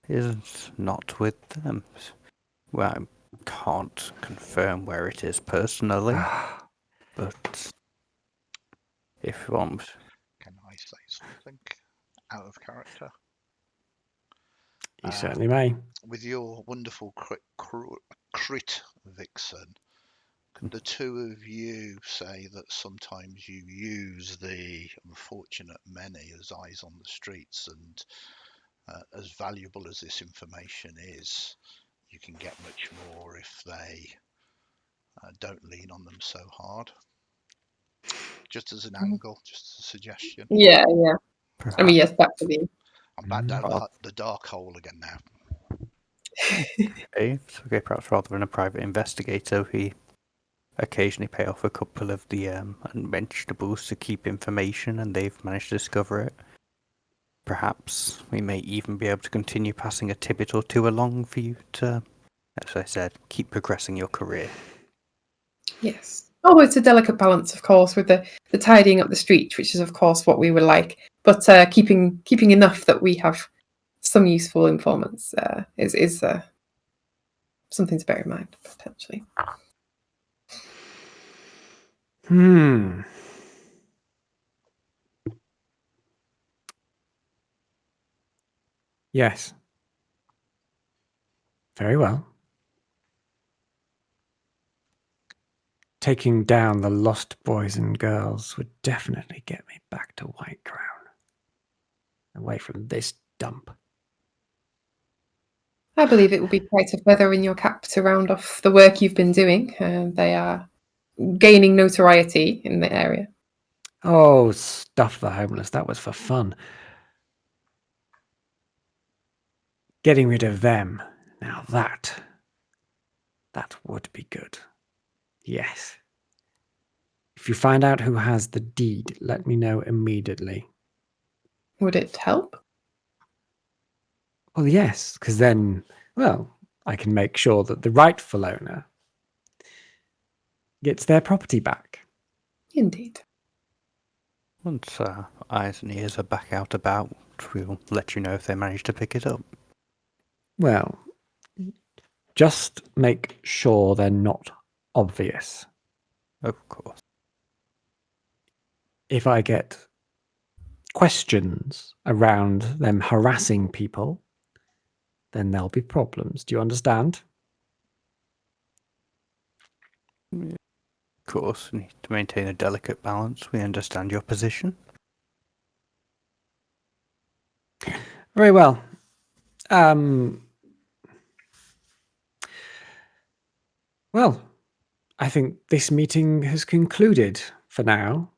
is not with them. Well, I can't confirm where it is personally, but if one... Can I say something out of character? You certainly may. With your wonderful crit, Vixen, could the two of you say that sometimes you use the unfortunate many as eyes on the streets and as valuable as this information is, you can get much more if they don't lean on them so hard. Just as an angle, just a suggestion. Yeah. Perhaps. I mean, yes, back to the. I'm back down the dark hole again now. Okay, perhaps rather than a private investigator, we occasionally pay off a couple of the unmentionables to keep information, and they've managed to discover it. Perhaps we may even be able to continue passing a tidbit or two along for you to, as I said, keep progressing your career. Yes. Oh, it's a delicate balance, of course, with the tidying up the street, which is, of course, what we would like. But keeping enough that we have some useful informants is something to bear in mind, potentially. Yes. Very well. Taking down the lost boys and girls would definitely get me back to White Crown. Away from this dump. I believe it will be quite a feather in your cap to round off the work you've been doing. They are gaining notoriety in the area. Oh, stuff the homeless. That was for fun. Getting rid of them. Now that would be good. Yes. If you find out who has the deed, let me know immediately. Would it help? Well, yes, because then, well, I can make sure that the rightful owner gets their property back. Indeed. Once eyes and ears are back out about, we'll let you know if they manage to pick it up. Well, just make sure they're not obvious. Of course. If I get questions around them harassing people, then there'll be problems. Do you understand? Of course, we need to maintain a delicate balance. We understand your position. Very well. Well, I think this meeting has concluded for now.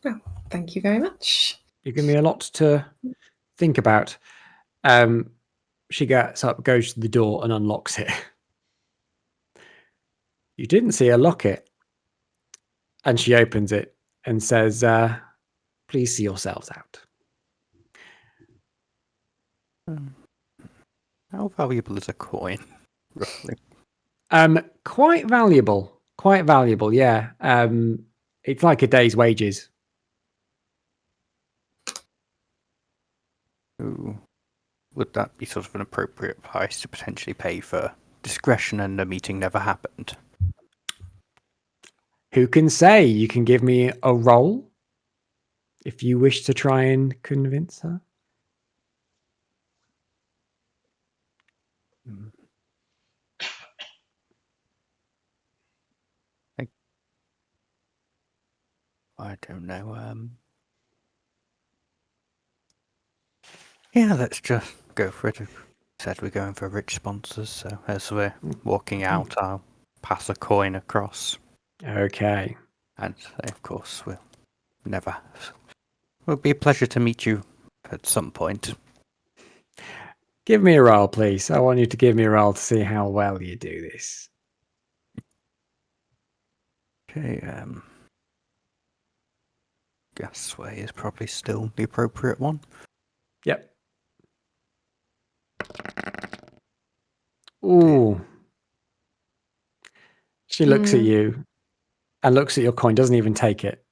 Well, thank you very much. You give me a lot to think about. She gets up, goes to the door, and unlocks it. You didn't see her lock it. And she opens it and says, please see yourselves out. How valuable is a coin, roughly? Quite valuable. Quite valuable, yeah. It's like a day's wages. Ooh. Would that be sort of an appropriate price to potentially pay for discretion and the meeting never happened? Who can say? You can give me a roll if you wish to try and convince her. I don't know. Yeah, let's just go for it. Said we're going for rich sponsors, so as we're walking out, I'll pass a coin across. Okay. And of course, it'll be a pleasure to meet you at some point. Give me a roll, please. I want you to give me a roll to see how well you do this. Okay, guess sway is probably still the appropriate one. Yep. Ooh. She looks at you and looks at your coin, doesn't even take it,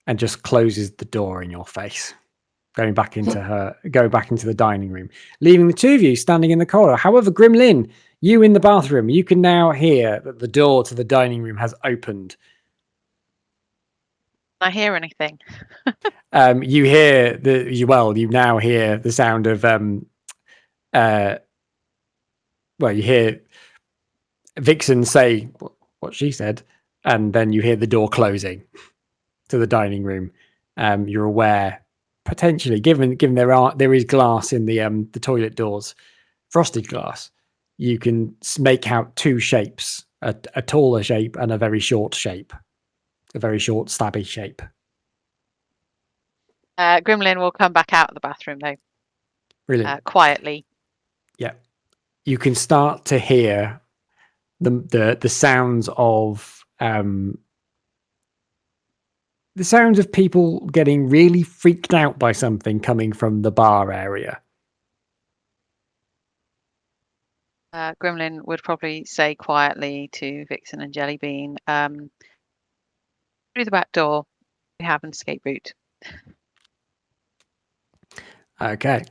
and just closes the door in your face, going back into the dining room, leaving the two of you standing in the corridor. However, Grimlyn, you in the bathroom, you can now hear that the door to the dining room has opened. I hear anything? You hear you now hear the sound of you hear Vixen say what she said, and then you hear the door closing to the dining room. You're aware potentially, given there is glass in the toilet doors, frosted glass, you can make out two shapes: a taller shape and a very short shape, a very short stabby shape. Grimlyn will come back out of the bathroom though, Brilliant. quietly. Yeah, you can start to hear the sounds of people getting really freaked out by something coming from the bar area. Grimlyn would probably say quietly to Vixen and Jellybean, through the back door, we have an escape route. Okay.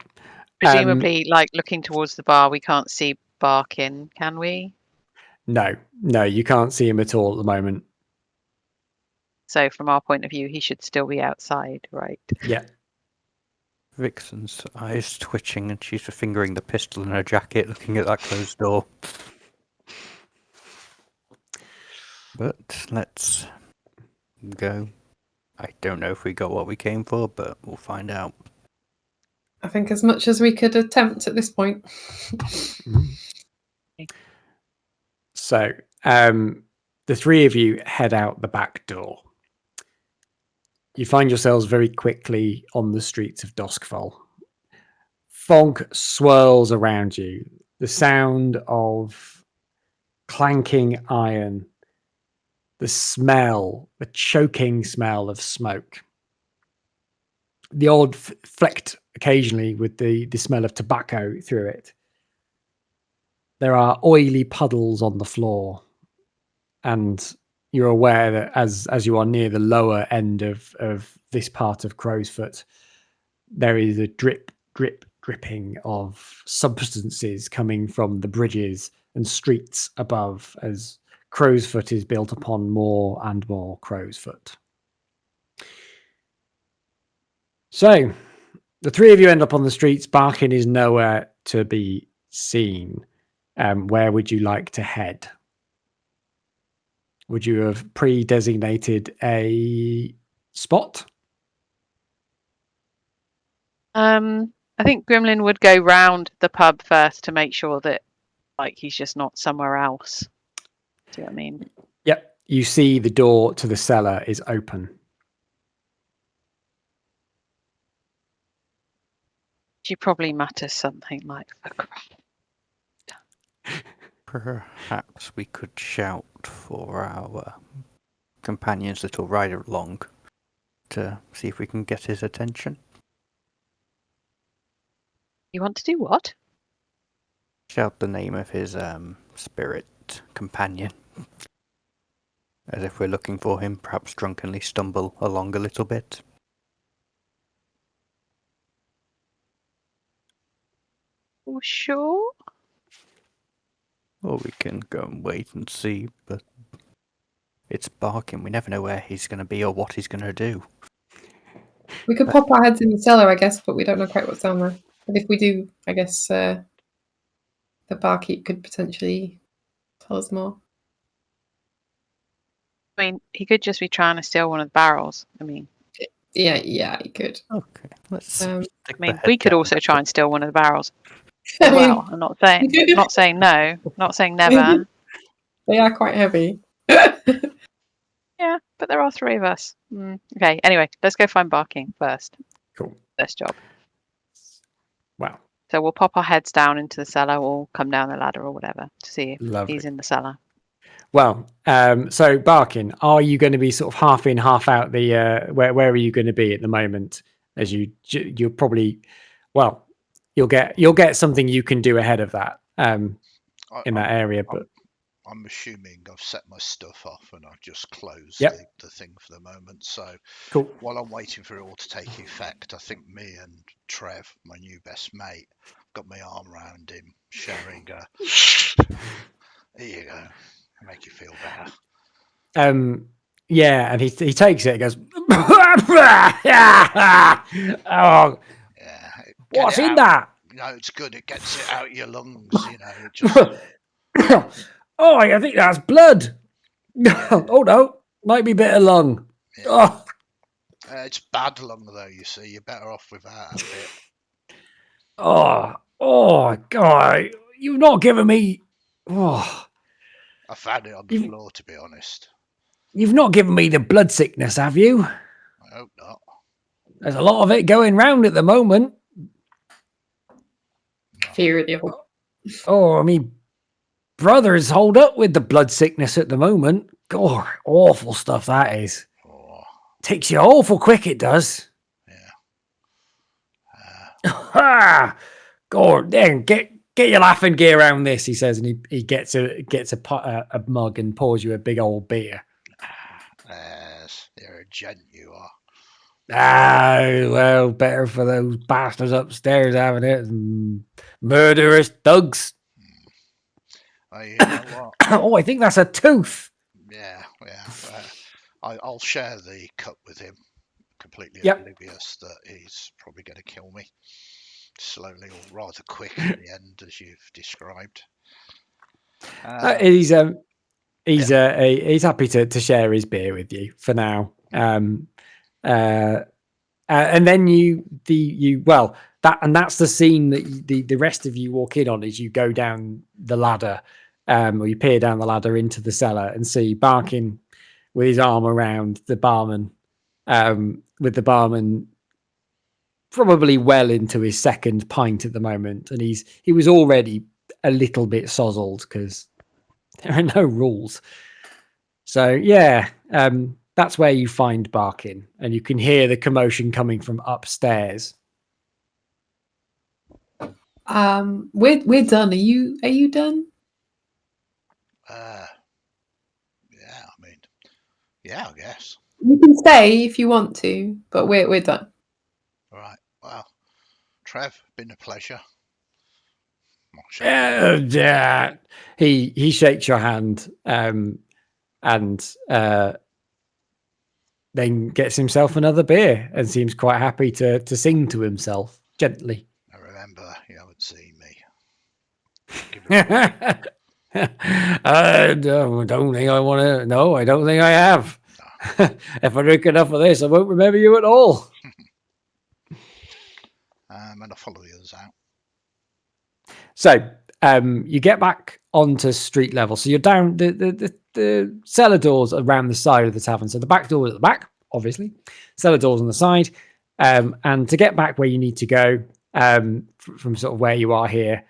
Presumably, like looking towards the bar, we can't see Barkin, can we? No, you can't see him at all at the moment. So from our point of view, he should still be outside, right? Yeah. Vixen's eyes twitching and she's fingering the pistol in her jacket, looking at that closed door. But let's go. I don't know if we got what we came for, but we'll find out. I think as much as we could attempt at this point. So, the three of you head out the back door. You find yourselves very quickly on the streets of Doskvol. Fog swirls around you. The sound of clanking iron. The smell, the choking smell of smoke. The odd flecked occasionally with the smell of tobacco through it. There are oily puddles on the floor. And you're aware that as you are near the lower end of this part of Crowsfoot, there is a dripping of substances coming from the bridges and streets above as Crowsfoot is built upon more and more Crowsfoot. So, the three of you end up on the streets. Barkin is nowhere to be seen. Where would you like to head? Would you have pre-designated a spot? I think Grimlyn would go round the pub first to make sure that, like, he's just not somewhere else. Do you know what I mean? Yep. You see the door to the cellar is open. She probably mutters something like, "For crap." Perhaps we could shout for our companions that will ride along to see if we can get his attention. You want to do what? Shout the name of his spirit companion. As if we're looking for him, perhaps drunkenly stumble along a little bit. Oh, sure. Or we can go and wait and see, but it's Barkin. We never know where he's going to be or what he's going to do. We could pop our heads in the cellar, I guess, but we don't know quite what's down there. But if we do, I guess the barkeep could potentially tell us more. I mean, he could just be trying to steal one of the barrels. I mean, Yeah, he could. Okay, let's. we could also try and steal one of the barrels. I mean, Well, I'm not saying no, not saying never. They are quite heavy. Yeah, but there are three of us. Okay, anyway, let's go find Barking first. Cool. First job. Wow. So we'll pop our heads down into the cellar or come down the ladder or whatever to see if Lovely. he's in the cellar. Well, so Barkin, are you going to be sort of half in, half out? Where are you going to be at the moment? As you're probably, well, you'll get something you can do ahead of that in that area. But I'm assuming I've set my stuff off and I've just closed the thing for the moment. So cool. While I'm waiting for it all to take effect, I think me and Trev, my new best mate, got my arm around him, sharing here you go. Make you feel better. Yeah, and he takes it and goes, oh, yeah. What's in that? No, it's good. It gets it out your lungs, you know. It just... Oh, I think that's blood. Oh no, might be bit of lung. Yeah. It's bad lung though. You see, you're better off without a bit. Oh, God! You've not given me. Oh, I found it on the floor, to be honest. you've not given me the blood sickness, have you? I hope not. There's a lot of it going round at the moment. Fear of the old. Oh, I mean, brothers hold up with the blood sickness at the moment. God, awful stuff that is. Oh, Takes you awful quick, it does. yeah. Ha! God, then get your laughing gear around this, he says, and he gets a mug and pours you a big old beer. Yes, you're a gent, you are. Ah, well, better for those bastards upstairs having it. Murderous thugs. Oh, you know what? Oh, I think that's a tooth. Yeah. I'll share the cup with him, completely Yep. oblivious that he's probably going to kill me slowly or rather quick in the end, as you've described. He's happy to share his beer with you for now. And then that's the scene that the rest of you walk in on as you go down the ladder, or you peer down the ladder into the cellar and see Barkin with his arm around the barman, with the barman probably well into his second pint at the moment, and he was already a little bit sozzled because there are no rules. So yeah, that's where you find Barkin, and you can hear the commotion coming from upstairs. We're done. Are you done? Yeah, I mean, yeah, I guess. You can stay if you want to, but we're done. All right. Well, Trev, been a pleasure. Yeah, he shakes your hand, and then gets himself another beer and seems quite happy to sing to himself gently. I remember you haven't seen me. I don't think I want to. No, I don't think I have. No. If I drink enough of this, I won't remember you at all. And I'll follow the others out. So you get back onto street level. So you're down the cellar doors around the side of the tavern. So the back door is at the back, obviously. Cellar doors on the side. And to get back where you need to go, from sort of where you are here,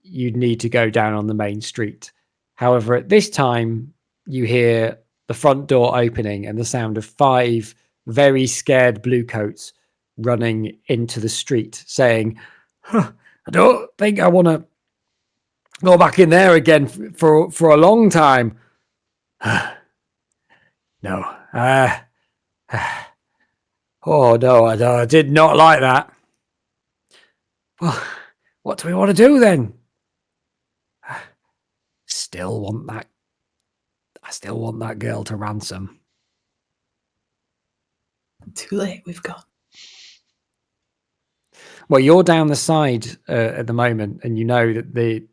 you'd need to go down on the main street. However, at this time, you hear the front door opening and the sound of 5 very scared bluecoats running into the street, saying, I don't think I want to go back in there again for a long time. No. Oh, no, I did not like that. Well, what do we want to do then? I still want that girl to ransom. Too late, we've gone. Well, you're down the side at the moment, and you know that the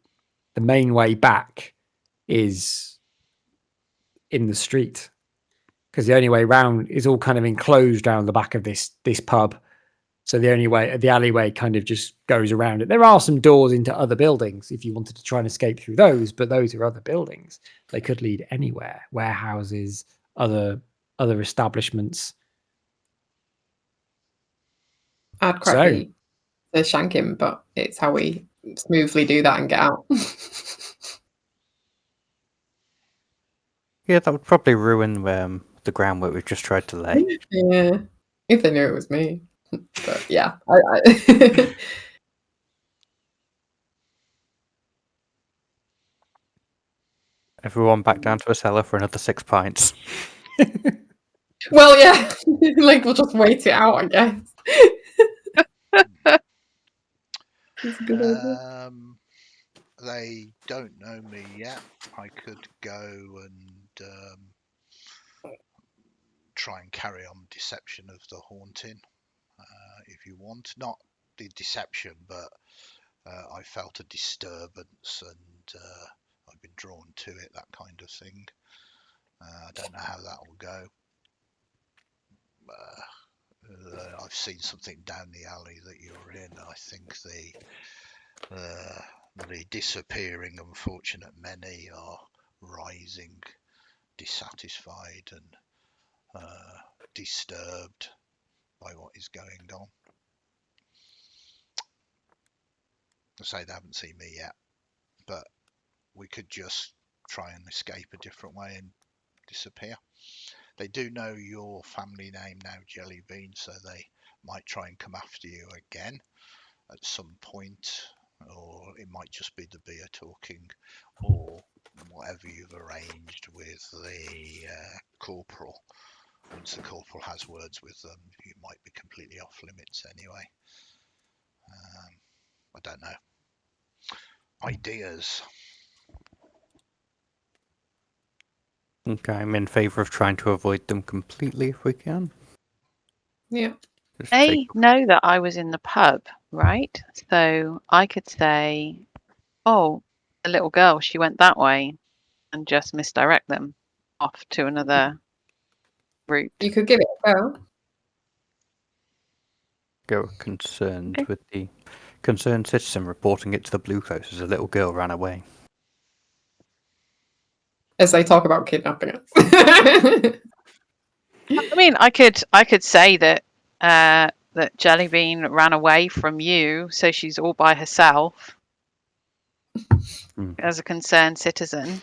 main way back is in the street, because the only way round is all kind of enclosed around the back of this pub. So the alleyway kind of just goes around it. There are some doors into other buildings if you wanted to try and escape through those, but those are other buildings. They could lead anywhere, warehouses, other establishments. I'd quite to shank him, but it's how we smoothly do that and get out. Yeah, that would probably ruin the groundwork we've just tried to lay. Yeah, if they knew it was me. But yeah, I Everyone back down to a cellar for another 6 pints. Well, yeah, like we'll just wait it out, I guess. That's a good idea. They don't know me yet. I could go and try and carry on deception of the haunting, if you want. Not the deception, but I felt a disturbance and I've been drawn to it, that kind of thing. I don't know how that will go. I've seen something down the alley that you're in. I think the disappearing unfortunate many are rising, dissatisfied and disturbed by what is going on. I say they haven't seen me yet, but we could just try and escape a different way and disappear. They do know your family name now, Jellybean, so they might try and come after you again at some point, or it might just be the beer talking, or whatever you've arranged with the corporal. Once the corporal has words with them, you might be completely off limits anyway. I don't know. Ideas. Okay, I'm in favour of trying to avoid them completely if we can. Yeah. Just They take- know that I was in the pub, right? So I could say, oh, the little girl, she went that way, and just misdirect them off to another route. You could give it a go. Go concerned Okay. with the concerned citizen reporting it to the Blue Coats as a little girl ran away. As they talk about kidnapping us. I mean, I could say that that Jellybean ran away from you, so she's all by herself Hmm. as a concerned citizen.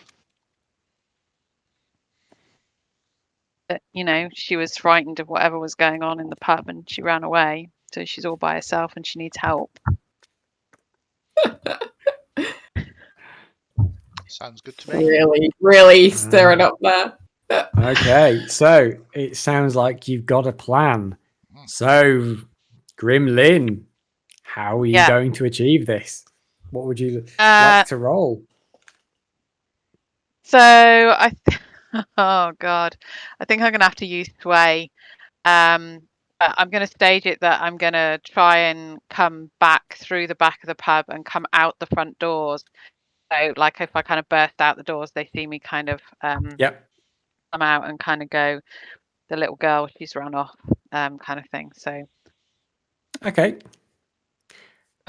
But you know, she was frightened of whatever was going on in the pub, and she ran away. So she's all by herself, and she needs help. Sounds good to me. really stirring up there. Okay, so it sounds like you've got a plan. So, Grimlyn, how are you Yeah. going to achieve this? What would you Uh, like to roll? So oh god, I think I'm gonna have to use sway. But I'm gonna stage it that I'm gonna try and come back through the back of the pub and come out the front doors. So like if I kind of burst out the doors, they see me kind of Yep. come out and kind of go, the little girl, she's run off, kind of thing. So Okay.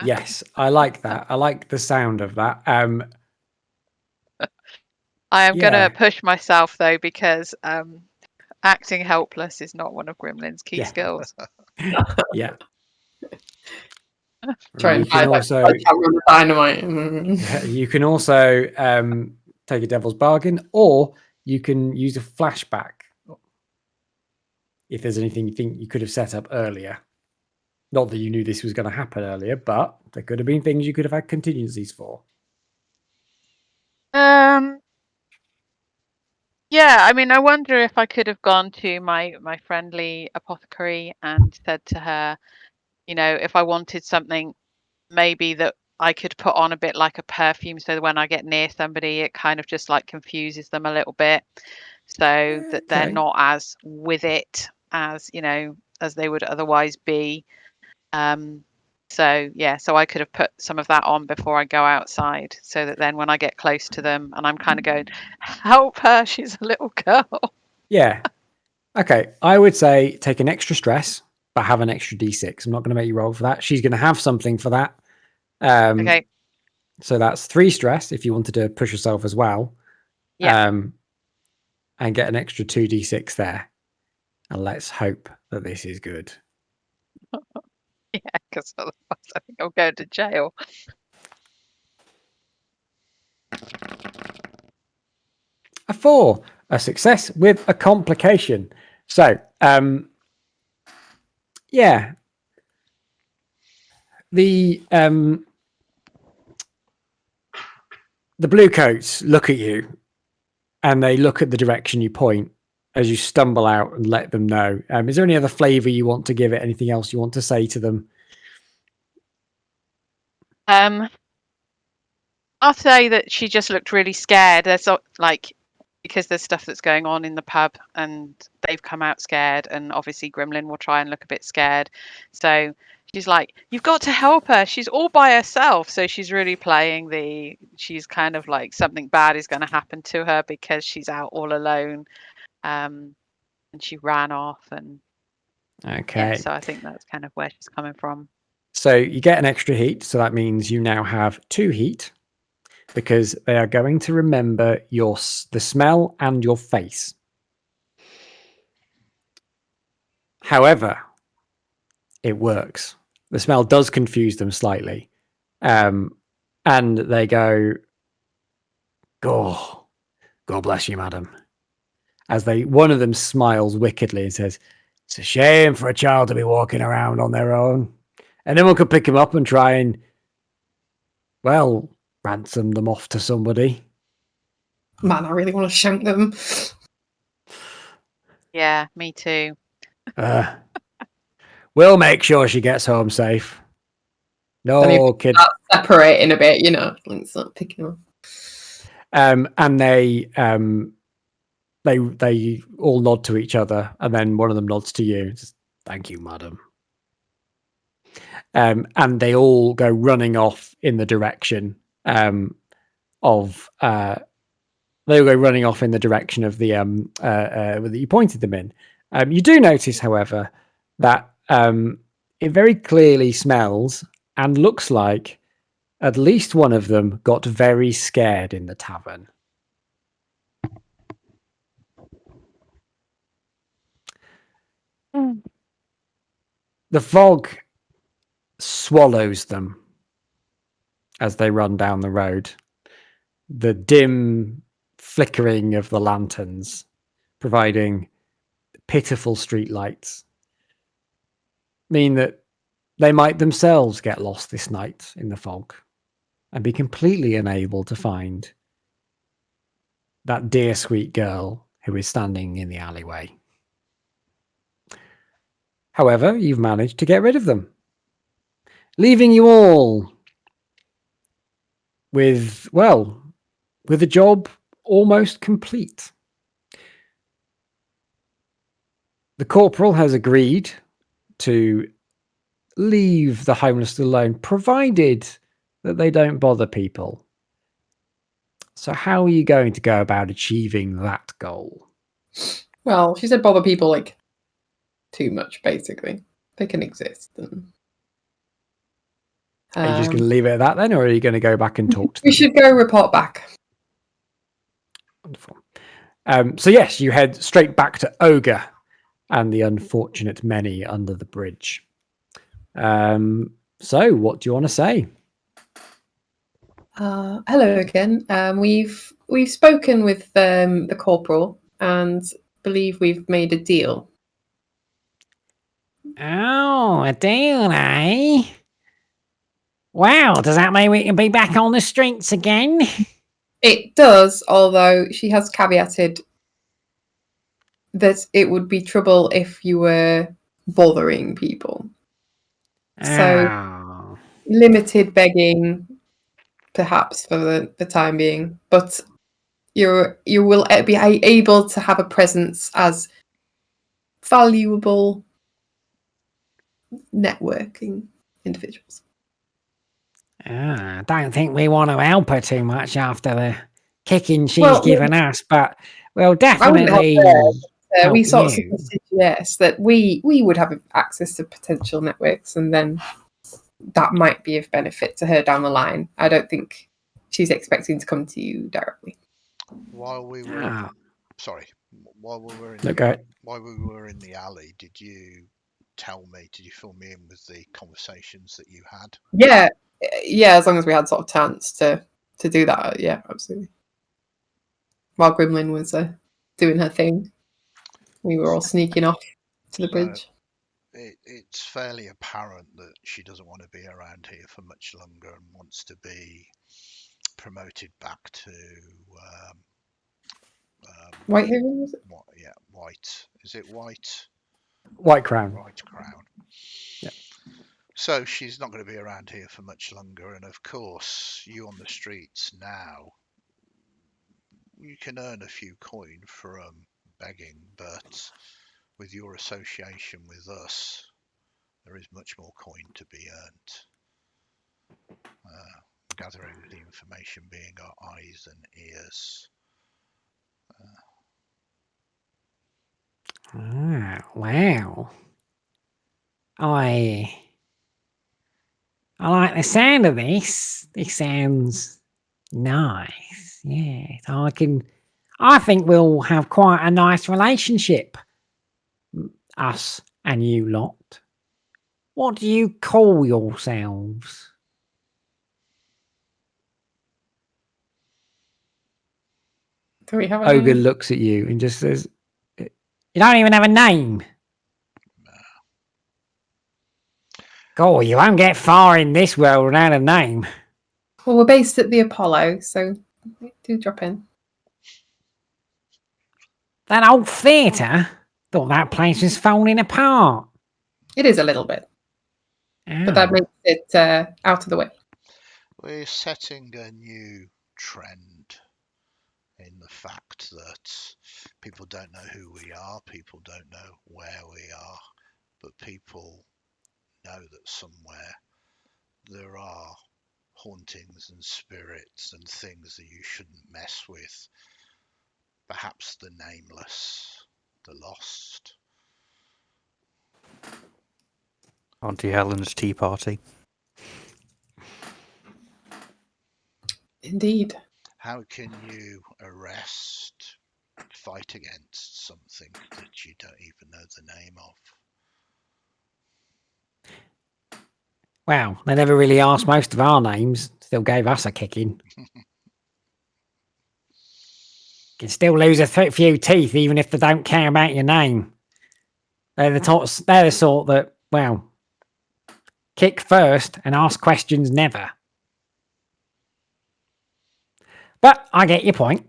Yes, I like that. I like the sound of that. I am Yeah. gonna push myself though because acting helpless is not one of Grimlyn's key Yeah. skills. Yeah. Try You and can hide also that camera with dynamite. you can also take a devil's bargain, or you can use a flashback if there's anything you think you could have set up earlier. Not that you knew this was going to happen earlier, but there could have been things you could have had contingencies for. Yeah, I mean, I wonder if I could have gone to my friendly apothecary and said to her, you know, if I wanted something maybe that I could put on a bit like a perfume so that when I get near somebody, it kind of just like confuses them a little bit so that they're Okay. not as with it as, you know, as they would otherwise be. So yeah, so I could have put some of that on before I go outside so that then when I get close to them and I'm kind of going, help her, she's a little girl. Yeah. Okay. I would say take an extra stress, but have an extra d6. I'm not going to make you roll for that. She's going to have something for that. Okay. So that's 3 stress if you wanted to push yourself as well. Yeah. And get an extra 2d6 there. And let's hope that this is good. Yeah, because otherwise I think I'll go to jail. A 4, a success with a complication. So, yeah, the blue coats look at you, and they look at the direction you point as you stumble out and let them know. Is there any other flavour you want to give it? Anything else you want to say to them? I'll say that she just looked really scared. There's like because there's stuff that's going on in the pub and they've come out scared, and obviously Grimlyn will try and look a bit scared. So she's like, you've got to help her. She's all by herself. So she's really playing she's kind of like something bad is going to happen to her because she's out all alone. And she ran off and Okay. Yeah, so I think that's kind of where she's coming from. So you get an extra heat, so that means you now have 2 heat because they are going to remember the smell and your face. However, it works. The smell does confuse them slightly. And they go, "Oh, God bless you, madam." As one of them smiles wickedly and says, "It's a shame for a child to be walking around on their own. Anyone could pick him up and try and, well, ransom them off to somebody." Man, I really want to shank them. Yeah, me too. We'll make sure she gets home safe. No, kid. Start separating a bit, you know, like start picking up. And they all nod to each other, and then one of them nods to you. Says, "Thank you, madam." And they all go running off in the direction of they all go running off in the direction of the that you pointed them in. You do notice, however, that it very clearly smells and looks like at least one of them got very scared in the tavern. The fog swallows them as they run down the road. The dim flickering of the lanterns providing pitiful street lights mean that they might themselves get lost this night in the fog and be completely unable to find that dear sweet girl who is standing in the alleyway. However, you've managed to get rid of them, leaving you all with a job almost complete. The corporal has agreed to leave the homeless alone, provided that they don't bother people. So how are you going to go about achieving that goal? Well, she said bother people like too much, basically. They can exist. And, Are you just going to leave it at that then, or are you going to go back and talk to them? we should go report back. Wonderful. So yes, you head straight back to Ogre and the unfortunate many under the bridge. So what do you want to say? Hello again. We've spoken with the corporal and believe we've made a deal. Oh, a deal, eh? Wow, does that mean we can be back on the streets again? It does, although she has caveated that it would be trouble if you were bothering people. So Oh. limited begging, perhaps for the time being, but you will be able to have a presence as valuable networking individuals. I don't think we want to help her too much after the kicking she's given us, but we'll definitely help we sort of you. suggested, yes, that we would have access to potential networks, and then that might be of benefit to her down the line. I don't think she's expecting to come to you directly. While we were Ah. while we were in the alley, did you fill me in with the conversations that you had? Yeah, as long as we had sort of chance to do that, yeah, absolutely. While Grimlyn was doing her thing, we were all sneaking off to the bridge. It's fairly apparent that she doesn't want to be around here for much longer and wants to be promoted back to White Haven, was it? White. Is it White? White Crown. White Crown. Yeah. So she's not going to be around here for much longer, and of course, you on the streets now, you can earn a few coin from begging, but with your association with us, there is much more coin to be earned. Gathering the information being our eyes and ears. Wow. I like the sound of this. This sounds nice. Yes, I think we'll have quite a nice relationship. Us and you lot. What do you call yourselves? Do we have a Ogre name? looks at you and just says, You don't even have a name. Oh, you won't get far in this world without a name. Well, we're based at the Apollo, so do drop in. That old theatre? Thought that place was falling apart. It is a little bit, but that Ow. makes it out of the way. We're setting a new trend in the fact that people don't know who we are, people don't know where we are, but people know that somewhere there are hauntings and spirits and things that you shouldn't mess with. Perhaps the nameless, the lost. Auntie Helen's tea party. Indeed. How can you fight against something that you don't even know the name of? Well, they never really asked most of our names. Still gave us a kicking. Can still lose a few teeth even if they don't care about your name. They're the sort that, well, kick first and ask questions never. But I get your point.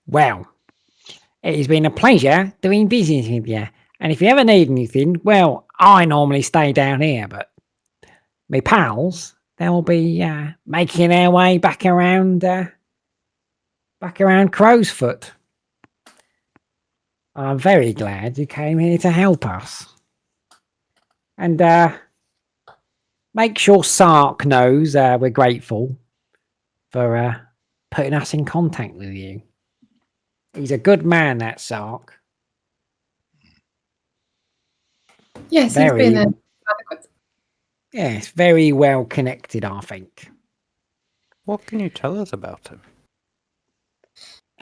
Well, it has been a pleasure doing business with you. And if you ever need anything, well, I normally stay down here, but my pals, they'll be making their way back around Crow's Foot. I'm very glad you came here to help us. And make sure Sark knows we're grateful for putting us in contact with you. He's a good man, that Sark. Yes, Very, he's been adequate. yes, very well connected, I think. What can you tell us about him?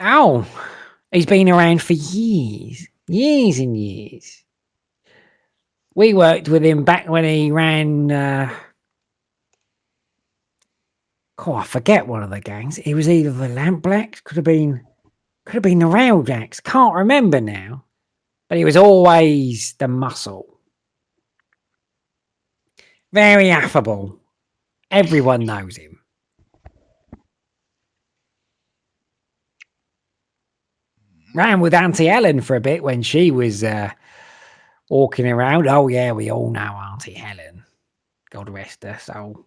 Oh, he's been around for years and years. We worked with him back when he ran. I forget one of the gangs. It was either the Lampblacks, could have been the Railjacks. Can't remember now, but he was always the muscle. Very affable. Everyone knows him. Ran with Auntie Helen for a bit when she was walking around. Oh yeah, we all know Auntie Helen. God rest her soul.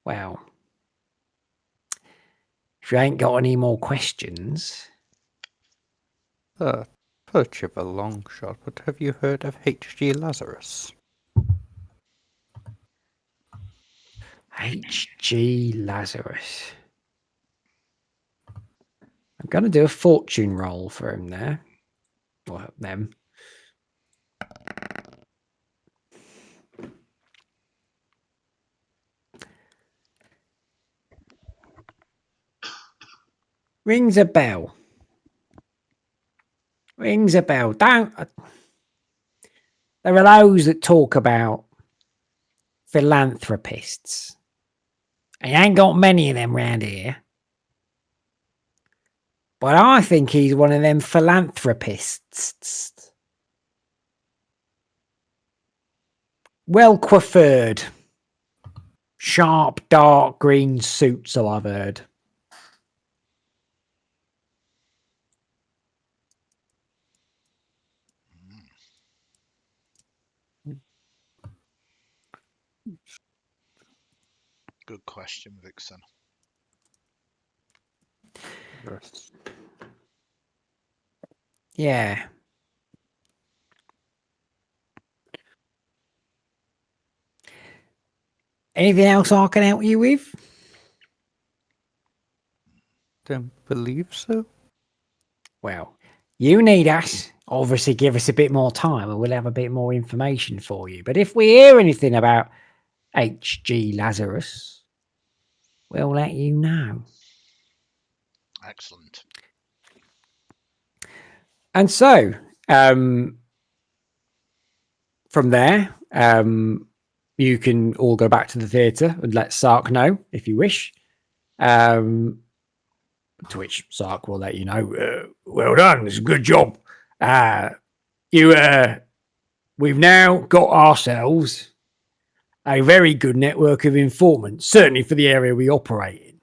Well, if you ain't got any more questions. Such of a long shot, but have you heard of H.G. Lazarus? H.G. Lazarus. I'm going to do a fortune roll for him there. Or them. Rings a bell. Rings a bell. Don't. There are those that talk about philanthropists. And you ain't got many of them round here. But I think he's one of them philanthropists. Well coiffured. Sharp, dark green suit, so I've heard. Good question, Vixen. Yes. Yeah. Anything else I can help you with? Don't believe so. Well, you need us. Obviously, give us a bit more time and we'll have a bit more information for you. But if we hear anything about H.G. Lazarus, we'll let you know. Excellent. And so, from there, you can all go back to the theatre and let Sark know if you wish. To which Sark will let you know, well done, it's a good job. We've now got ourselves a very good network of informants, certainly for the area we operate in.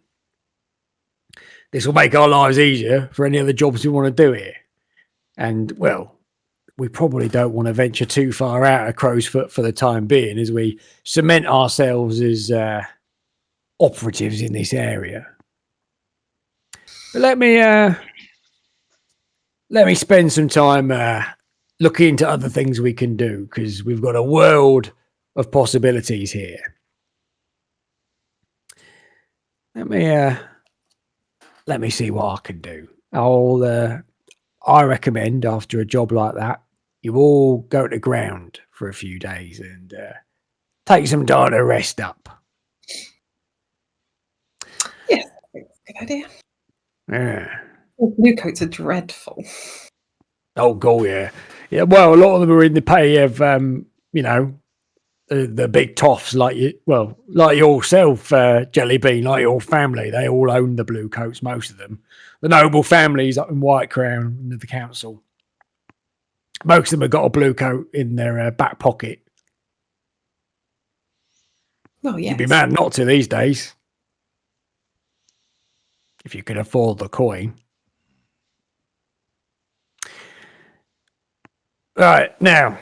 This will make our lives easier for any other jobs we want to do here. And, well, we probably don't want to venture too far out of Crow's Foot for the time being as we cement ourselves as operatives in this area. But let me spend some time looking into other things we can do, because we've got a world of possibilities here. Let me see what I can do. I recommend after a job like that, you all go to ground for a few days and take some time to rest up. Yes, that's a good idea. Yeah. Blue coats are dreadful. Oh, God, yeah. Yeah, well, a lot of them are in the pay of, the big toffs like yourself, Jellybean, like your family. They all own the blue coats, most of them. The noble families up in White Crown and the council. Most of them have got a blue coat in their back pocket. Oh, yes. You'd be mad not to these days. If you can afford the coin. Right, now,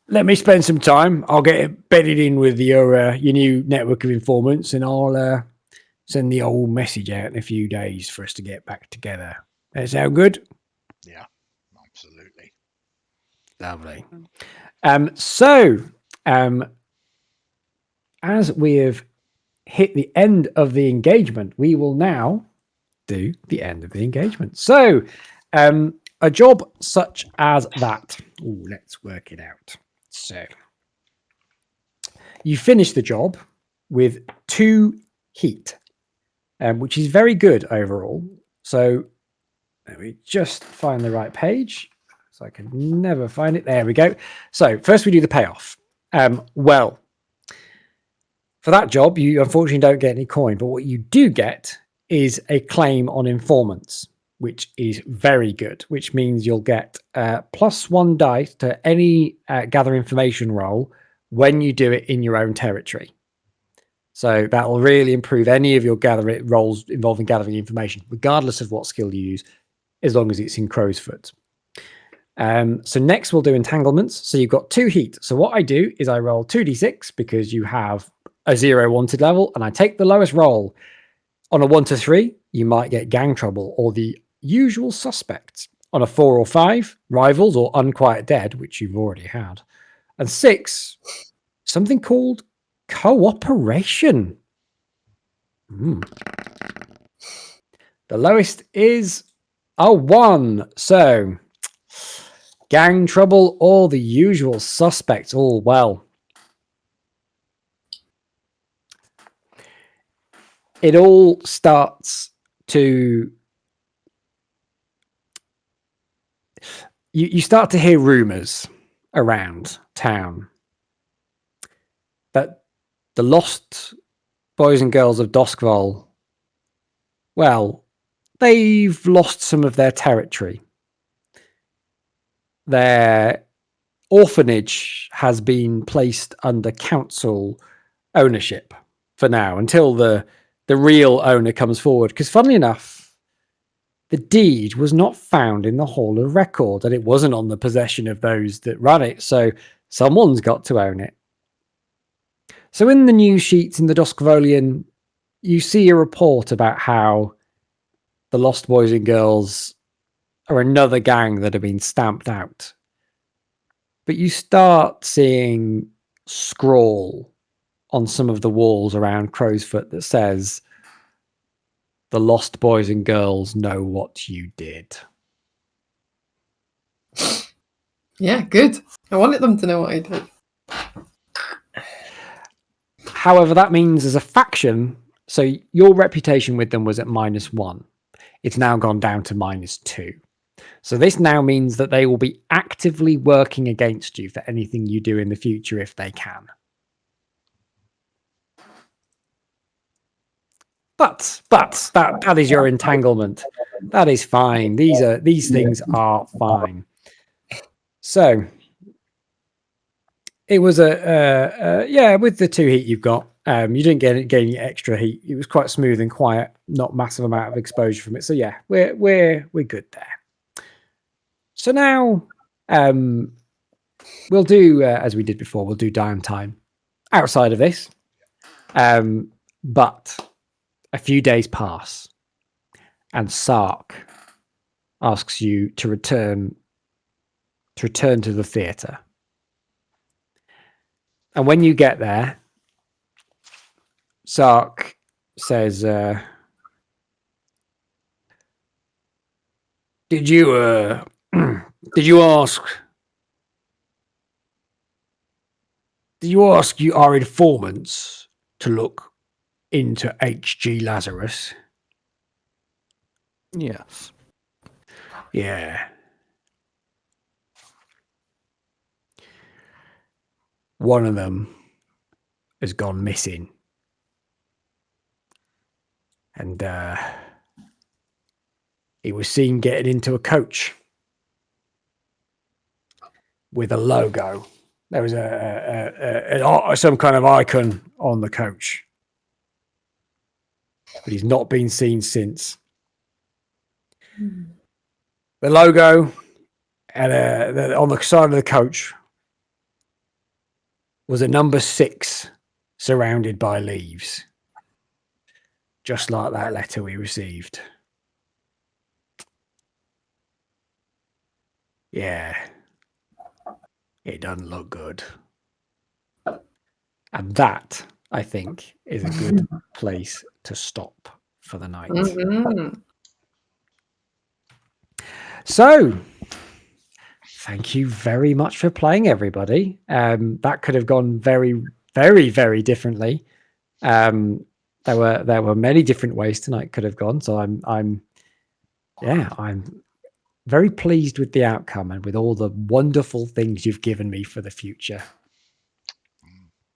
let me spend some time. I'll get it bedded in with your new network of informants, and I'll send the old message out in a few days for us to get back together. That sound good? Yeah, absolutely. Lovely. So, as we have hit the end of the engagement, we will now do the end of the engagement. So, a job such as that. Ooh, let's work it out. So, you finish the job with 2 heat, which is very good overall. So, let me just find the right page. So I can never find it. There we go. So first we do the payoff. Well, for that job, you unfortunately don't get any coin, but what you do get is a claim on informants, which is very good, which means you'll get +1 dice to any gather information roll when you do it in your own territory. So that will really improve any of your gathering rolls involving gathering information, regardless of what skill you use, as long as it's in Crow's Foot. So next we'll do entanglements. So you've got 2 heat. So what I do is I roll 2d6 because you have a 0 wanted level, and I take the lowest roll. On a 1 to 3, you might get gang trouble or the usual suspects. On a 4 or 5, rivals or unquiet dead, which you've already had. And 6, something called cooperation. The lowest is a 1. So gang trouble or the usual suspects. All well. It all starts to... You start to hear rumours around town that the lost boys and girls of Doskval, well, they've lost some of their territory. Their orphanage has been placed under council ownership for now, until the real owner comes forward. Because funnily enough, the deed was not found in the Hall of Record, and it wasn't on the possession of those that run it, so someone's got to own it. So in the news sheets in the Doskvolian, you see a report about how the Lost Boys and Girls are another gang that have been stamped out. But you start seeing scrawl on some of the walls around Crow's Foot that says, "The Lost Boys and Girls know what you did." Yeah, good. I wanted them to know what I did. However, that means as a faction, so your reputation with them was at -1. It's now gone down to -2. So this now means that they will be actively working against you for anything you do in the future if they can. But that is your entanglement. That is fine. These things are fine. So it was yeah, with the 2 heat you've got, you didn't get any extra heat. It was quite smooth and quiet, not massive amount of exposure from it. So yeah, we're good there. So now we'll do as we did before. We'll do downtime outside of this, but a few days pass, and Sark asks you to return to the theatre. And when you get there, Sark says, did you ask our informants to look into H.G. Lazarus? Yes. Yeah. One of them has gone missing. And he was seen getting into a coach with a logo. There was some kind of icon on the coach. But he's not been seen since. The logo and on the side of the coach was a number 6 surrounded by leaves. Just like that letter we received. Yeah. It doesn't look good. And that, I think, is a good place to stop for the night. Mm-hmm. So, thank you very much for playing, everybody. That could have gone very, very, very differently. There were many different ways tonight could have gone. So I'm very pleased with the outcome and with all the wonderful things you've given me for the future.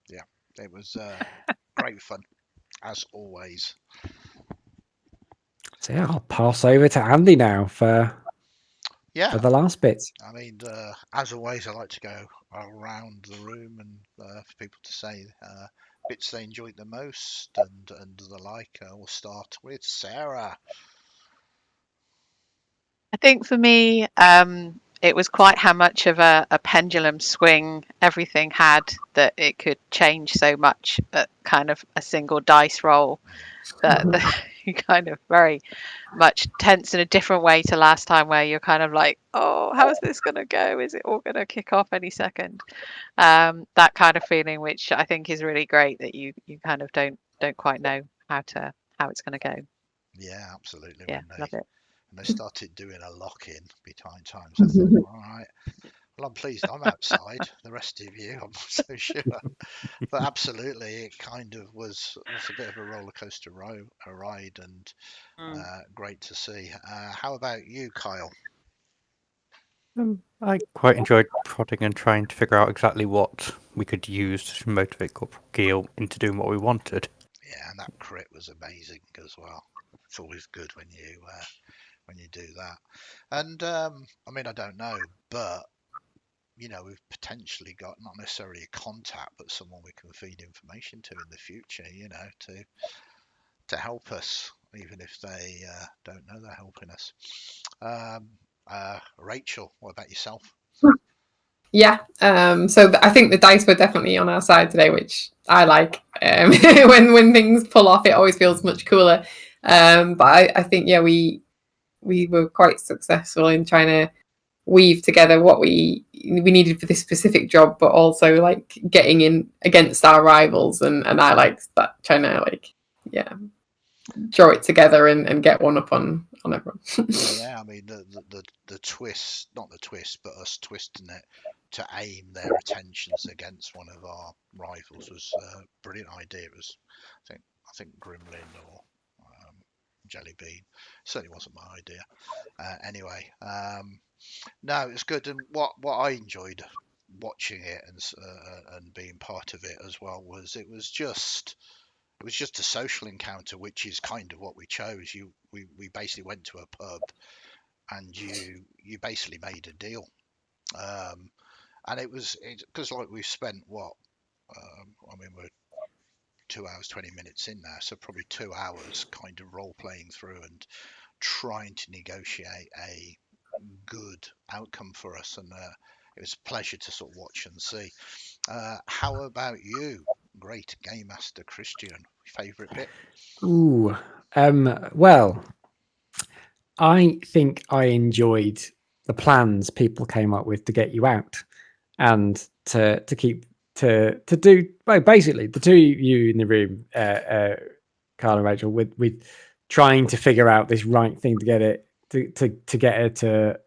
Yeah, it was great fun, as always. So yeah, I'll pass over to Andy now for the last bit. I mean, as always, I like to go around the room and for people to say bits they enjoyed the most and the like. We'll start with Sarah. I think for me, it was quite how much of a pendulum swing everything had, that it could change so much at kind of a single dice roll, that you kind of very much tense in a different way to last time, where you're kind of like, oh, how's this going to go? Is it all going to kick off any second? That kind of feeling, which I think is really great, that you kind of don't quite know how it's going to go. Yeah, absolutely. Yeah, love it. And they started doing a lock-in behind times. I thought, all right, well, I'm pleased I'm outside. The rest of you, I'm not so sure. But absolutely, it kind of was a bit of a roller coaster ride, and great to see. How about you, Kyle? I quite enjoyed prodding and trying to figure out exactly what we could use to motivate Corporal Keel into doing what we wanted. Yeah, and that crit was amazing as well. It's always good when you do that. And I mean, I don't know, but you know, we've potentially got not necessarily a contact, but someone we can feed information to in the future, you know, to help us, even if they don't know they're helping us. Rachel, what about yourself? Yeah, so I think the dice were definitely on our side today, which I like. When things pull off, it always feels much cooler. But I think, yeah, we were quite successful in trying to weave together what we needed for this specific job, but also like getting in against our rivals, and I liked that trying to draw it together and get one up on everyone. Yeah, I mean the twist, not the twist, but us twisting it to aim their attentions against one of our rivals was a brilliant idea. It was, I think Grimlyn or Jellybean. Certainly wasn't my idea. Anyway, no, it was good, and what I enjoyed watching it and being part of it as well was it was just a social encounter, which is kind of what we chose. We basically went to a pub and you basically made a deal, and it was because like we've spent I mean we're 2 hours 20 minutes in now, so probably 2 hours kind of role playing through and trying to negotiate a good outcome for us, and it was a pleasure to sort of watch and see. How about you, great game master Kristian? Favorite bit? Ooh, well, I think I enjoyed the plans people came up with to get you out, and to keep to do, well, basically the two of you in the room, Carl and Rachel, with trying to figure out this right thing to get it to get her to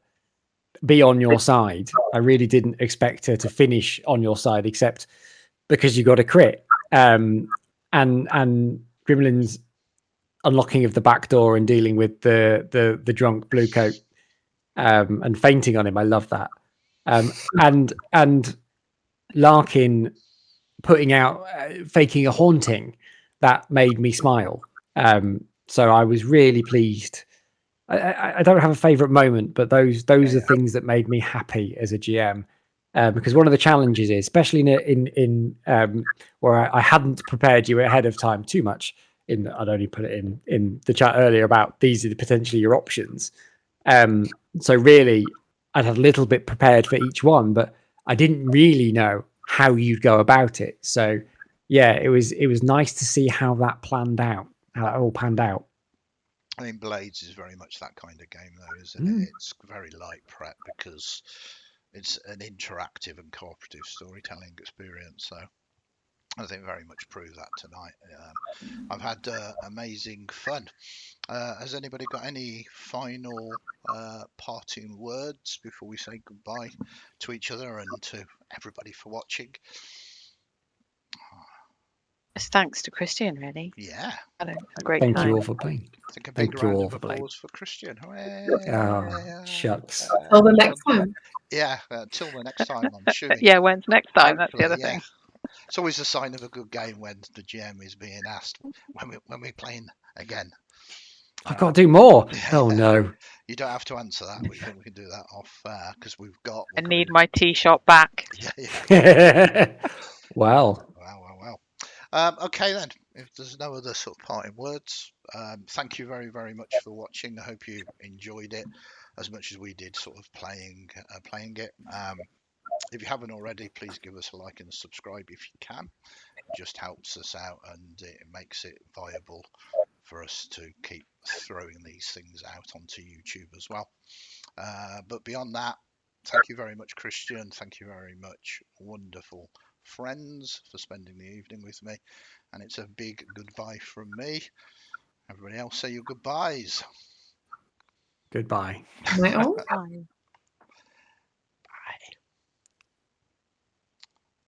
be on your side. I really didn't expect her to finish on your side, except because you got a crit. And Grimlyn's unlocking of the back door and dealing with the drunk blue coat, and fainting on him. I love that. And Larkin putting out, faking a haunting, that made me smile. So I was really pleased. I don't have a favorite moment, but those are things that made me happy as a GM. Because one of the challenges is, especially in where I hadn't prepared you ahead of time too much. I'd only put it in the chat earlier about these are potentially your options. So really, I'd had a little bit prepared for each one, but I didn't really know how you'd go about it. So yeah, it was nice to see how that planned out, how it all panned out. I mean, Blades is very much that kind of game, though, isn't it? It's very light prep because it's an interactive and cooperative storytelling experience. So I think very much prove that tonight. I've had amazing fun. Has anybody got any final parting words before we say goodbye to each other and to everybody for watching? Just thanks to Kristian, really. Yeah. Had a great Thank time. you all for playing. I think a big Thank you round all of for playing. applause for Kristian. Oh, shucks. Till the next time. Yeah, till the next time, I'm shooting. Yeah, when's next time? That's the Hopefully, other thing. It's always a sign of a good game when the GM is being asked when we're playing again. I've got to do more. Oh no. You don't have to answer that. We can do that off because we're I going need my tea shop back. Yeah. Wow. Wow. Okay then. If there's no other sort of parting words, thank you very, very much for watching. I hope you enjoyed it as much as we did, sort of playing it. If you haven't already, please give us a like and subscribe if you can. It just helps us out and it makes it viable for us to keep throwing these things out onto YouTube as well. But beyond that, thank you very much, Kristian. Thank you very much, wonderful friends, for spending the evening with me. And it's a big goodbye from me. Everybody else, say your goodbyes. Goodbye. Night all. Bye.